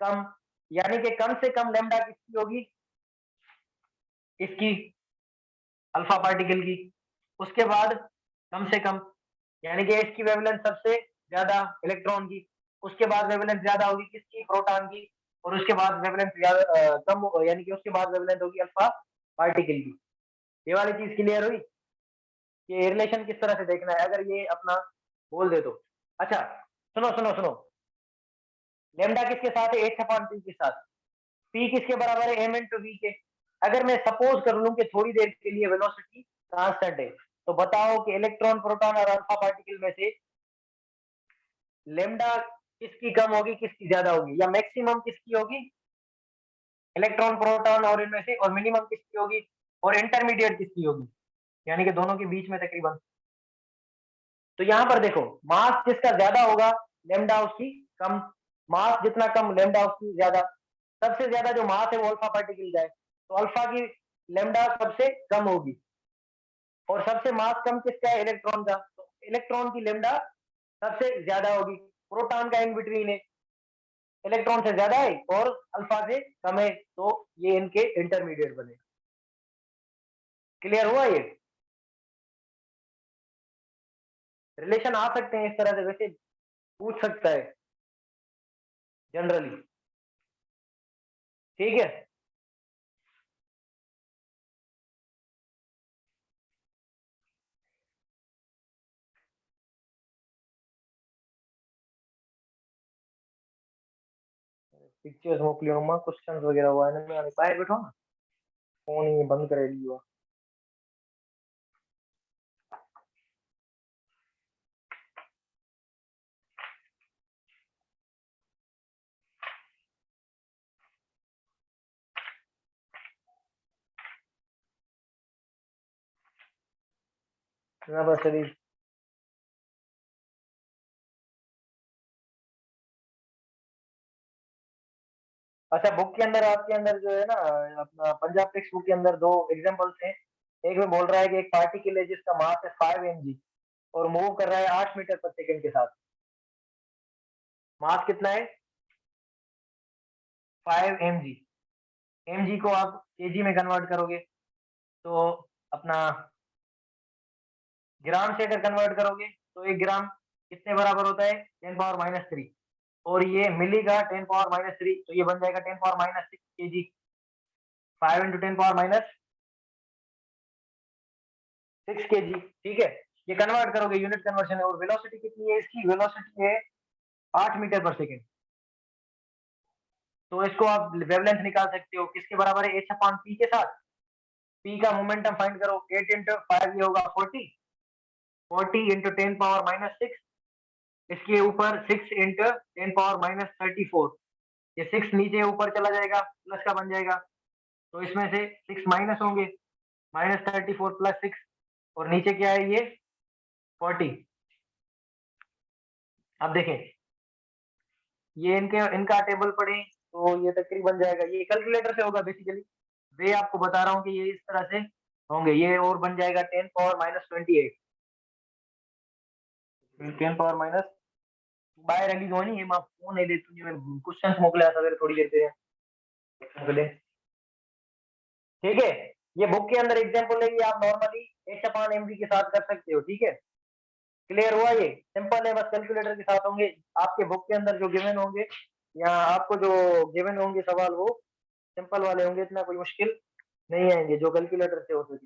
कम, यानी कि कम से कम लेमडा किसकी होगी, इसकी, अल्फा पार्टिकल की। उसके बाद कम से कम, यानी कि इसकी वेवलेंथ सबसे ज्यादा इलेक्ट्रॉन की, उसके बाद वेवलेंथ ज्यादा होगी किसकी, प्रोटॉन की, और उसके बाद वेवलेंथ ज्यादा कम, यानी कि उसके बाद वेवलेंथ होगी अल्फा पार्टिकल की। ये वाली चीज क्लियर हुई कि रिलेशन किस तरह से देखना है। अगर ये अपना बोल दे तो। अच्छा सुनो सुनो सुनो, लेमडा किसके साथ है, एच अपॉन पी के साथ। पी किसके बराबर है, एम इंटू वी के। अगर मैं सपोज कर लूं कि थोड़ी देर के लिए वेलोसिटी कांस्टेंट है, तो बताओ कि इलेक्ट्रॉन प्रोटॉन और अल्फा पार्टिकल में से लेमडा किसकी कम होगी किसकी ज्यादा होगी, या मैक्सिमम किसकी होगी इलेक्ट्रॉन प्रोटॉन और इनमें से, और मिनिमम किसकी होगी, और इंटरमीडिएट किसकी होगी, यानी कि दोनों के बीच में तकरीबन। तो यहाँ पर देखो, मास जिसका ज्यादा होगा लेमडा उसकी कम, मास जितना कम लेमडा उसकी ज्यादा। सबसे ज्यादा जो मास है वो अल्फा पार्टिकल का है, तो अल्फा की लेमडा सबसे कम होगी, और सबसे मास कम किसका है, इलेक्ट्रॉन का, तो इलेक्ट्रॉन की लेमडा सबसे ज्यादा होगी। प्रोटॉन का इन बिटवीन है, इलेक्ट्रॉन से ज्यादा है और अल्फा से कम है, तो ये इनके इंटरमीडिएट बने। क्लियर हुआ ये, रिलेशन आ सकते हैं इस तरह से, वैसे पूछ सकता है जनरली, ठीक है। पिक्चर्स मोकली मम्मा, क्वेश्चंस वगैरह हुआ है ना, बाहर बैठो ना, फोन ही बंद करे लियो। ना बस अभी, अच्छा बुक के अंदर, आपके अंदर जो है ना, अपना पंजाब टेक्स्ट बुक के अंदर दो एग्जांपल्स हैं। एक में बोल रहा है कि एक पार्टिकल है जिसका मास है 5 mg और मूव कर रहा है 8 मीटर पर सेकंड के साथ। मास कितना है, 5 mg। mg को आप केजी में कन्वर्ट करोगे तो अपना, ग्राम से अगर कन्वर्ट करोगे तो 1 ग्राम कितने बराबर होता है, 10⁻³ और ये मिली का 10⁻³ तो ये बन जाएगा 10⁻6 kg। 5 × 10⁻6 kg, ठीक है। ये कन्वर्ट करोगे, यूनिट कन्वर्शन है। और वेलोसिटी कितनी है इसकी, वेलोसिटी है 8 मीटर पर सेकेंड। तो इसको आप वेवलेंथ निकाल सकते हो, किसके बराबर है, एच अपॉन पी के साथ। पी का मोमेंटम फाइंड करो, 8 × 5 ये होगा 40, 40 × 10⁻6, इसके ऊपर 6 × 10⁻34। ये 6 नीचे ऊपर चला जाएगा, प्लस का बन जाएगा, तो इसमें से 6 माइनस होंगे, -34 + 6, और नीचे क्या है ये 40। अब देखें, ये इनका टेबल पढ़े तो ये तकरीबन बन जाएगा, ये कैलकुलेटर से होगा बेसिकली, वे आपको बता रहा हूँ कि ये इस तरह से होंगे, ये और बन जाएगा 10⁻28। 10⁻, बाहेर आली दोन्ही हे मग फोन आहे तुम्ही क्वेश्चंस मोकले असा थोड़ी देर पे, ठीक है। ये बुक के अंदर एग्जांपल है, ये आप नॉर्मली एच अपॉन एमवी के साथ कर सकते हो, ठीक है। क्लियर हुआ, ये सिंपल है, बस कैलकुलेटर के साथ होंगे। आपके बुक के अंदर जो गिवन होंगे या आपको जो गिवन होंगे सवाल, वो सिंपल वाले होंगे, इतना कोई मुश्किल नहीं आएंगे जो कैलकुलेटर से हो सके।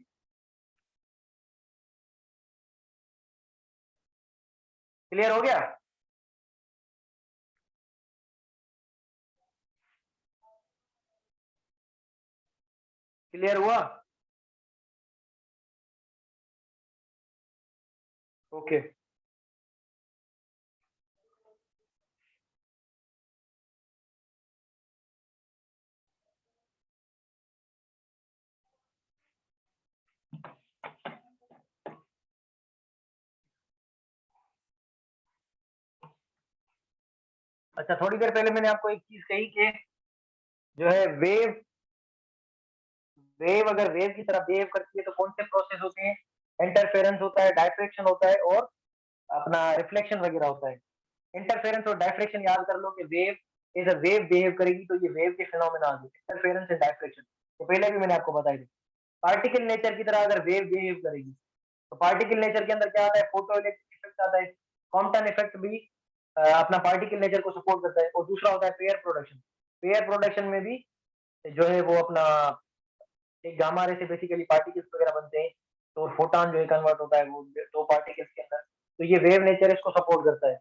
क्लियर हो गया, क्लियर हुआ, ओके। अच्छा थोड़ी देर पहले मैंने आपको एक चीज कही कि जो है वेव, वेव अगर वेव की तरह बिहेव करती है तो कौन से प्रोसेस होते हैं, इंटरफेरेंस होता है, डायफ्रेक्शन होता है, और अपना रिफ्लेक्शन वगैरह होता है। इंटरफेरेंस और डायफ्रेक्शन याद कर लो कि wave is a wave behave करेगी, तो ये वेव के फिनोमेना आ गए, इंटरफेरेंस एंड डायफ्रेक्शन। तो पहले भी मैंने आपको बताया था, पार्टिकल नेचर की तरह अगर वेव बिहेव करेगी, तो पार्टिकल नेचर के अंदर क्या आता है, फोटो इलेक्ट्रिक इफेक्ट आता है। कॉम्पटन इफेक्ट भी अपना पार्टिकल नेचर को सपोर्ट करता है। और दूसरा होता है पेयर प्रोडक्शन। पेयर प्रोडक्शन में भी जो है वो अपना एक गामा रे से बेसिकली पार्टिकल्स वगैरह बनते हैं, तो फोटॉन जो है कन्वर्ट होता है वो दो पार्टिकल्स के अंदर। तो ये वेव नेचर इसको सपोर्ट करता है।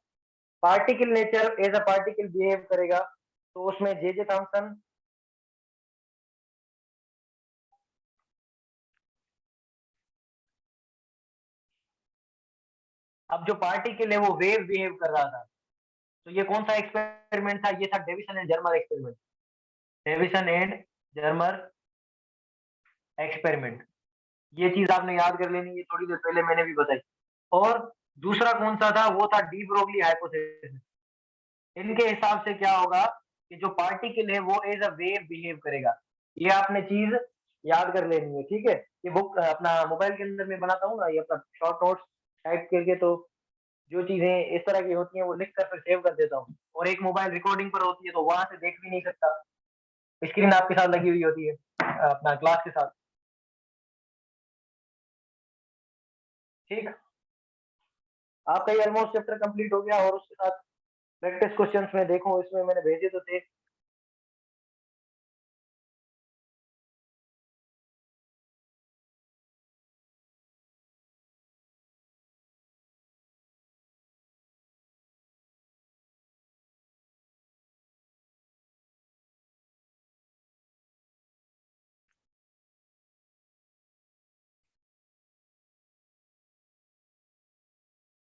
Particle nature, as a particle behave करेगा, तो उसमें जे थॉमसन, अब जो पार्टिकल है वो वेव बिहेव कर रहा था, तो ये कौन सा एक्सपेरिमेंट था? ये था Davisson and Germer experiment. Davisson and Germer experiment, ये चीज आपने याद कर लेनी है, थोड़ी देर पहले मैंने भी बताई। और दूसरा कौन सा था? वो था डी ब्रोगली हाइपोथेसिस। इनके हिसाब से क्या होगा कि जो पार्टिकल है वो एज अ वेव बिहेव करेगा। ये आपने चीज याद कर लेनी है, ठीक है। ये बुक अपना मोबाइल के अंदर में बनाता हूँ ना, ये अपना शॉर्ट नोट्स टाइप करके, तो जो चीजें इस तरह की होती हैं वो लिख कर फिर सेव कर देता हूँ। और एक मोबाइल रिकॉर्डिंग पर होती है तो वहां से देख भी नहीं सकता, स्क्रीन आपके साथ लगी हुई होती है अपना क्लास के साथ, ठीक। आपका ये ऑलमोस्ट चैप्टर कंप्लीट हो गया, और उसके साथ प्रैक्टिस क्वेश्चंस में देखो, इसमें मैंने भेजे तो थे।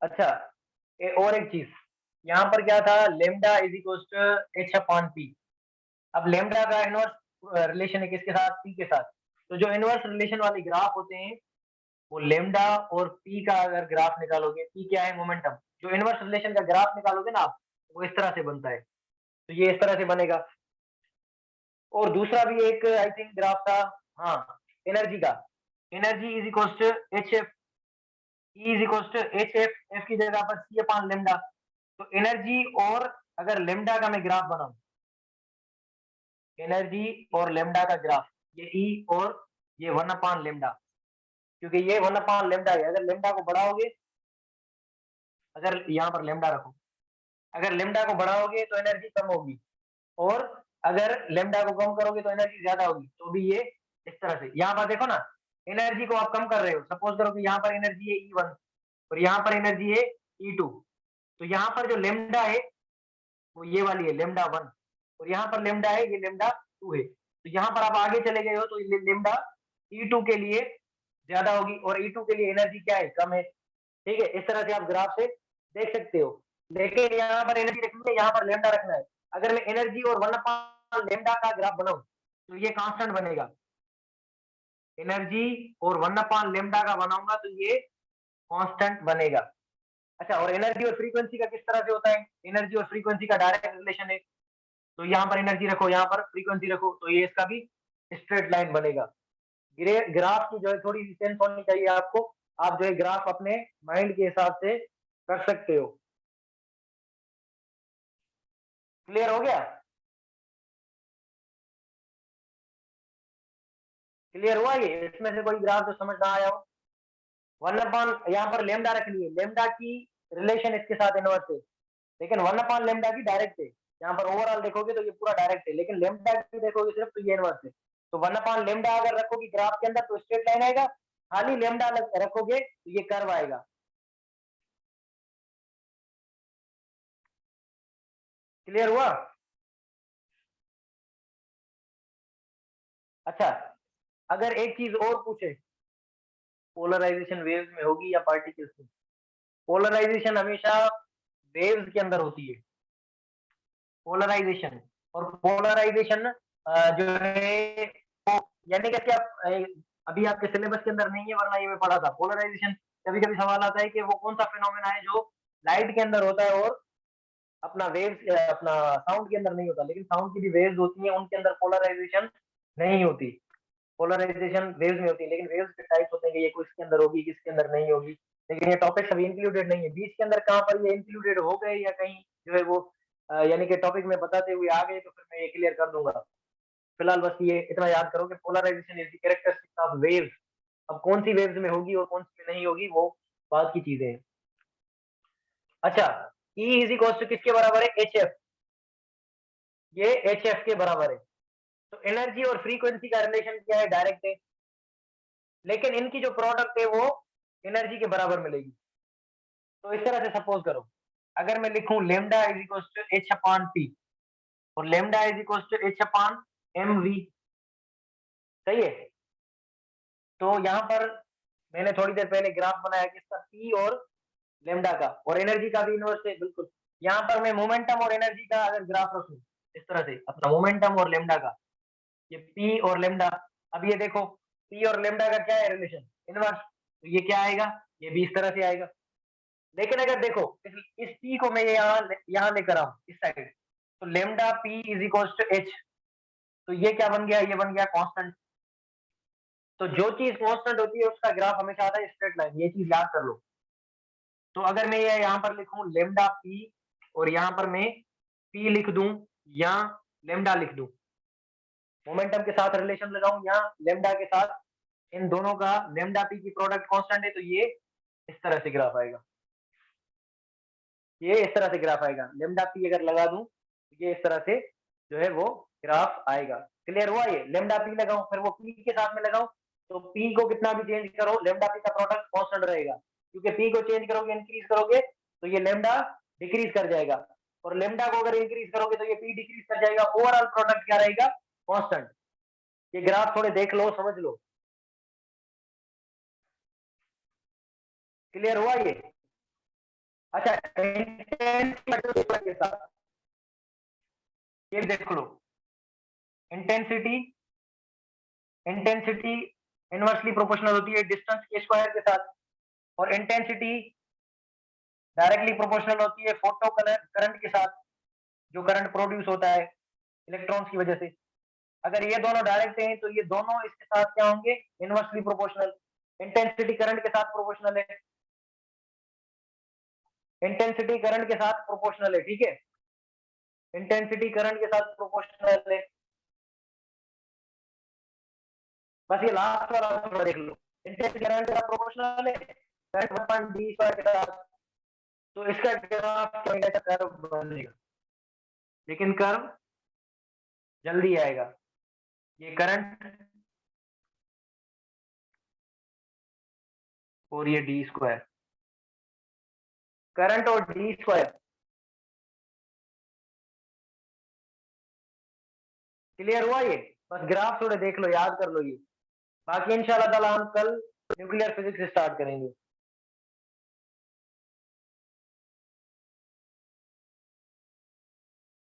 अच्छा, और एक चीज, यहाँ पर क्या था? Lambda is equal to H upon p. अब लेमडा का इनवर्स रिलेशन है किसके साथ? पी के साथ। तो जो इनवर्स रिलेशन वाले ग्राफ होते हैं, वो लेमडा और पी का अगर ग्राफ निकालोगे, पी क्या है? मोमेंटम। जो इनवर्स रिलेशन का ग्राफ निकालोगे ना आप, वो इस तरह से बनता है, तो ये इस तरह से बनेगा। और दूसरा भी एक आई थिंक ग्राफ था, हाँ, एनर्जी का। Energy is equal to h f, e is equal to h f, f की जगह पर सी अपान लेमडा। तो एनर्जी और अगर लेमडा का मैं ग्राफ बनाऊं, एनर्जी और लेमडा का ग्राफ, ये ई और ये वन अपान लेमडा, क्योंकि ये वन अपान लेमडा है। अगर लेमडा को बढ़ाओगे, अगर यहाँ पर लेमडा रखो, अगर लेमडा को बढ़ाओगे तो एनर्जी कम होगी, और अगर लेमडा को कम करोगे तो एनर्जी ज्यादा होगी। तो भी ये इस तरह से, यहाँ पर देखो ना, एनर्जी को आप कम कर रहे हो, सपोज करो कि यहाँ पर एनर्जी है E1 और यहाँ पर एनर्जी है E2, तो यहाँ पर जो लेमडा है वो ये वाली है लेमडा 1, और यहाँ पर लेमडा है ये लेमडा 2 है। तो यहाँ पर आप आगे चले गए हो तो लेमडा E2 के लिए ज्यादा होगी, और E2 के लिए एनर्जी क्या है? कम है, ठीक है। इस तरह से आप ग्राफ से देख सकते हो। लेकिन यहाँ पर एनर्जी रखनी है, यहाँ पर लेमडा रखना है। अगर मैं एनर्जी और वन अपान लेमडा का ग्राफ बनाऊं तो ये कांस्टेंट बनेगा। एनर्जी और वन अपान लेमडा का बनाऊंगा तो ये कांस्टेंट बनेगा। अच्छा, और एनर्जी और फ्रीक्वेंसी का किस तरह से होता है? एनर्जी और फ्रीक्वेंसी का डायरेक्ट रिलेशन है, तो यहाँ पर एनर्जी रखो, यहाँ पर फ्रीक्वेंसी रखो, तो ये इसका भी स्ट्रेट लाइन बनेगा। ग्राफ की जो है थोड़ी सी सेंस होनी चाहिए आपको, आप जो है ग्राफ अपने माइंड के हिसाब से कर सकते हो। क्लियर हो गया? क्लियर हुआ? ये इसमें से कोई ग्राफ जो समझ ना आया हो? वन अपॉन, यहाँ पर लेमडा रखनी है, लेमडा की रिलेशन इसके साथ इनवर्स है, लेकिन वन अपॉन लेमडा की डायरेक्ट है। यहाँ पर ओवरऑल देखोगे तो ये पूरा डायरेक्ट है, लेकिन लेमडा की देखोगे सिर्फ तो ये इनवर्स है। तो वन अपॉन लेमडा अगर रखोगे ग्राफ के अंदर तो स्ट्रेट लाइन आएगा, खाली लेमडा रखोगे तो ये कर्व आएगा। क्लियर हुआ? अच्छा, अगर एक चीज और पूछे, पोलराइजेशन वेव्स में होगी या पार्टिकल्स में? पोलराइजेशन हमेशा वेव्स के अंदर होती है, पोलराइजेशन। और पोलराइजेशन जो है वो, यानी कि क्या अभी आपके सिलेबस के अंदर नहीं है, वरना ये मैं पढ़ा था। पोलराइजेशन, कभी कभी सवाल आता है कि वो कौन सा फिनोमेना है जो लाइट के अंदर होता है और अपना वेव्स, अपना साउंड के अंदर नहीं होता। लेकिन साउंड की भी वेव्स होती हैं, उनके अंदर पोलराइजेशन नहीं होती। पोलराइजेशन वेव्स में होती है, लेकिन वेव्स के टाइप्स होते हैं कि ये किसके अंदर होगी, किसके अंदर नहीं होगी। लेकिन ये टॉपिक अभी इंक्लूडेड नहीं है, बीच के अंदर कहाँ पर ये इंक्लूडेड हो गए या कहीं जो है वो यानी कि टॉपिक में बताते हुए आ गए तो फिर मैं ये क्लियर कर दूंगा। फिलहाल बस ये इतना याद करो कि polarisation is the characteristic of waves. अब कौन सी वेव्स में होगी और कौन सी में नहीं होगी वो बात की चीजें हैं। अच्छा, E इज इक्वल टू किसके बराबर है? H f. ये एच एफ के बराबर है। तो एनर्जी और फ्रीक्वेंसी का रिलेशन क्या है? डायरेक्ट है, लेकिन इनकी जो प्रोडक्ट है वो एनर्जी के बराबर मिलेगी। तो इस तरह से सपोज करो, अगर मैं लिखूं lambda is equal to H upon P और lambda is equal to H upon M V, सही है। तो यहाँ पर मैंने थोड़ी देर पहले ग्राफ बनाया किसका, पी और लेमडा का, और एनर्जी का भी इनवर्स है बिल्कुल। यहाँ पर मैं मोमेंटम और एनर्जी का अगर ग्राफ रखूं इस तरह से, अपना मोमेंटम और लेमडा का, ये पी और लेमडा, अब ये देखो पी और लेमडा का क्या है रिलेशन, इनवर्स, तो ये क्या आएगा, ये भी इस तरह से आएगा। लेकिन अगर देखो इस पी को मैं यहाँ लेकर आऊं इस साइड, तो lambda p is equal to h, तो ये क्या बन गया, ये बन गया कांस्टेंट। तो जो चीज कांस्टेंट होती है उसका ग्राफ हमेशा आता है स्ट्रेट लाइन, ये चीज याद कर लो। तो अगर मैं ये यहाँ पर लिखूं लेमडा पी और यहाँ पर मैं पी लिख दूं या लेमडा लिख दूं, मोमेंटम के साथ रिलेशन लगाऊं या लेमडा के साथ, इन दोनों का लेमडा पी की प्रोडक्ट कांस्टेंट है, तो ये इस तरह से ग्राफ आएगा, ये इस तरह से ग्राफ आएगा। लेमडा पी अगर लगा दूं तो ये इस तरह से जो है वो ग्राफ आएगा। क्लियर हुआ, ये लेमडा पी लगाऊं फिर वो पी के साथ में लगाऊं, तो पी को कितना भी चेंज करो लेमडा पी का प्रोडक्ट कांस्टेंट रहेगा, क्योंकि पी को चेंज करोगे इंक्रीज करोगे तो ये लेमडा डिक्रीज कर जाएगा, और लेमडा को अगर इंक्रीज करोगे तो ये पी डिक्रीज कर जाएगा, ओवरऑल प्रोडक्ट क्या रहेगा, कांस्टेंट। ये ग्राफ थोड़े देख लो समझ लो। क्लियर हुआ ये। अच्छा इंटेंसिटी के साथ ये देख लो, इंटेंसिटी इंटेंसिटी इनवर्सली प्रोपोर्शनल होती है डिस्टेंस के स्क्वायर के साथ, और इंटेंसिटी डायरेक्टली प्रोपोर्शनल होती है फोटो करंट के साथ, जो करंट प्रोड्यूस होता है इलेक्ट्रॉन्स की वजह से। अगर ये दोनों डायरेक्ट हैं तो ये दोनों इसके साथ क्या होंगे, इनवर्सली प्रोपोर्शनल। इंटेंसिटी करंट के साथ प्रोपोर्शनल है, इंटेंसिटी करंट के साथ प्रोपोर्शनल है, ठीक है, इंटेंसिटी करंट के साथ प्रोपोर्शनल है। बस ये लास्ट वाला थोड़ा देख लो, इंटेंसिटी करंट के साथ प्रोपोर्शनल है, करंट 1 d² के साथ, तो इसका ग्राफ कर्व बनेगा, लेकिन कर्व जल्दी आएगा। ये करंट और ये d², करंट और d², क्लियर हुआ ये। बस ग्राफ थोड़े देख लो, याद कर लो ये, बाकी इंशाल्लाह ताला हम कल न्यूक्लियर फिजिक्स स्टार्ट करेंगे।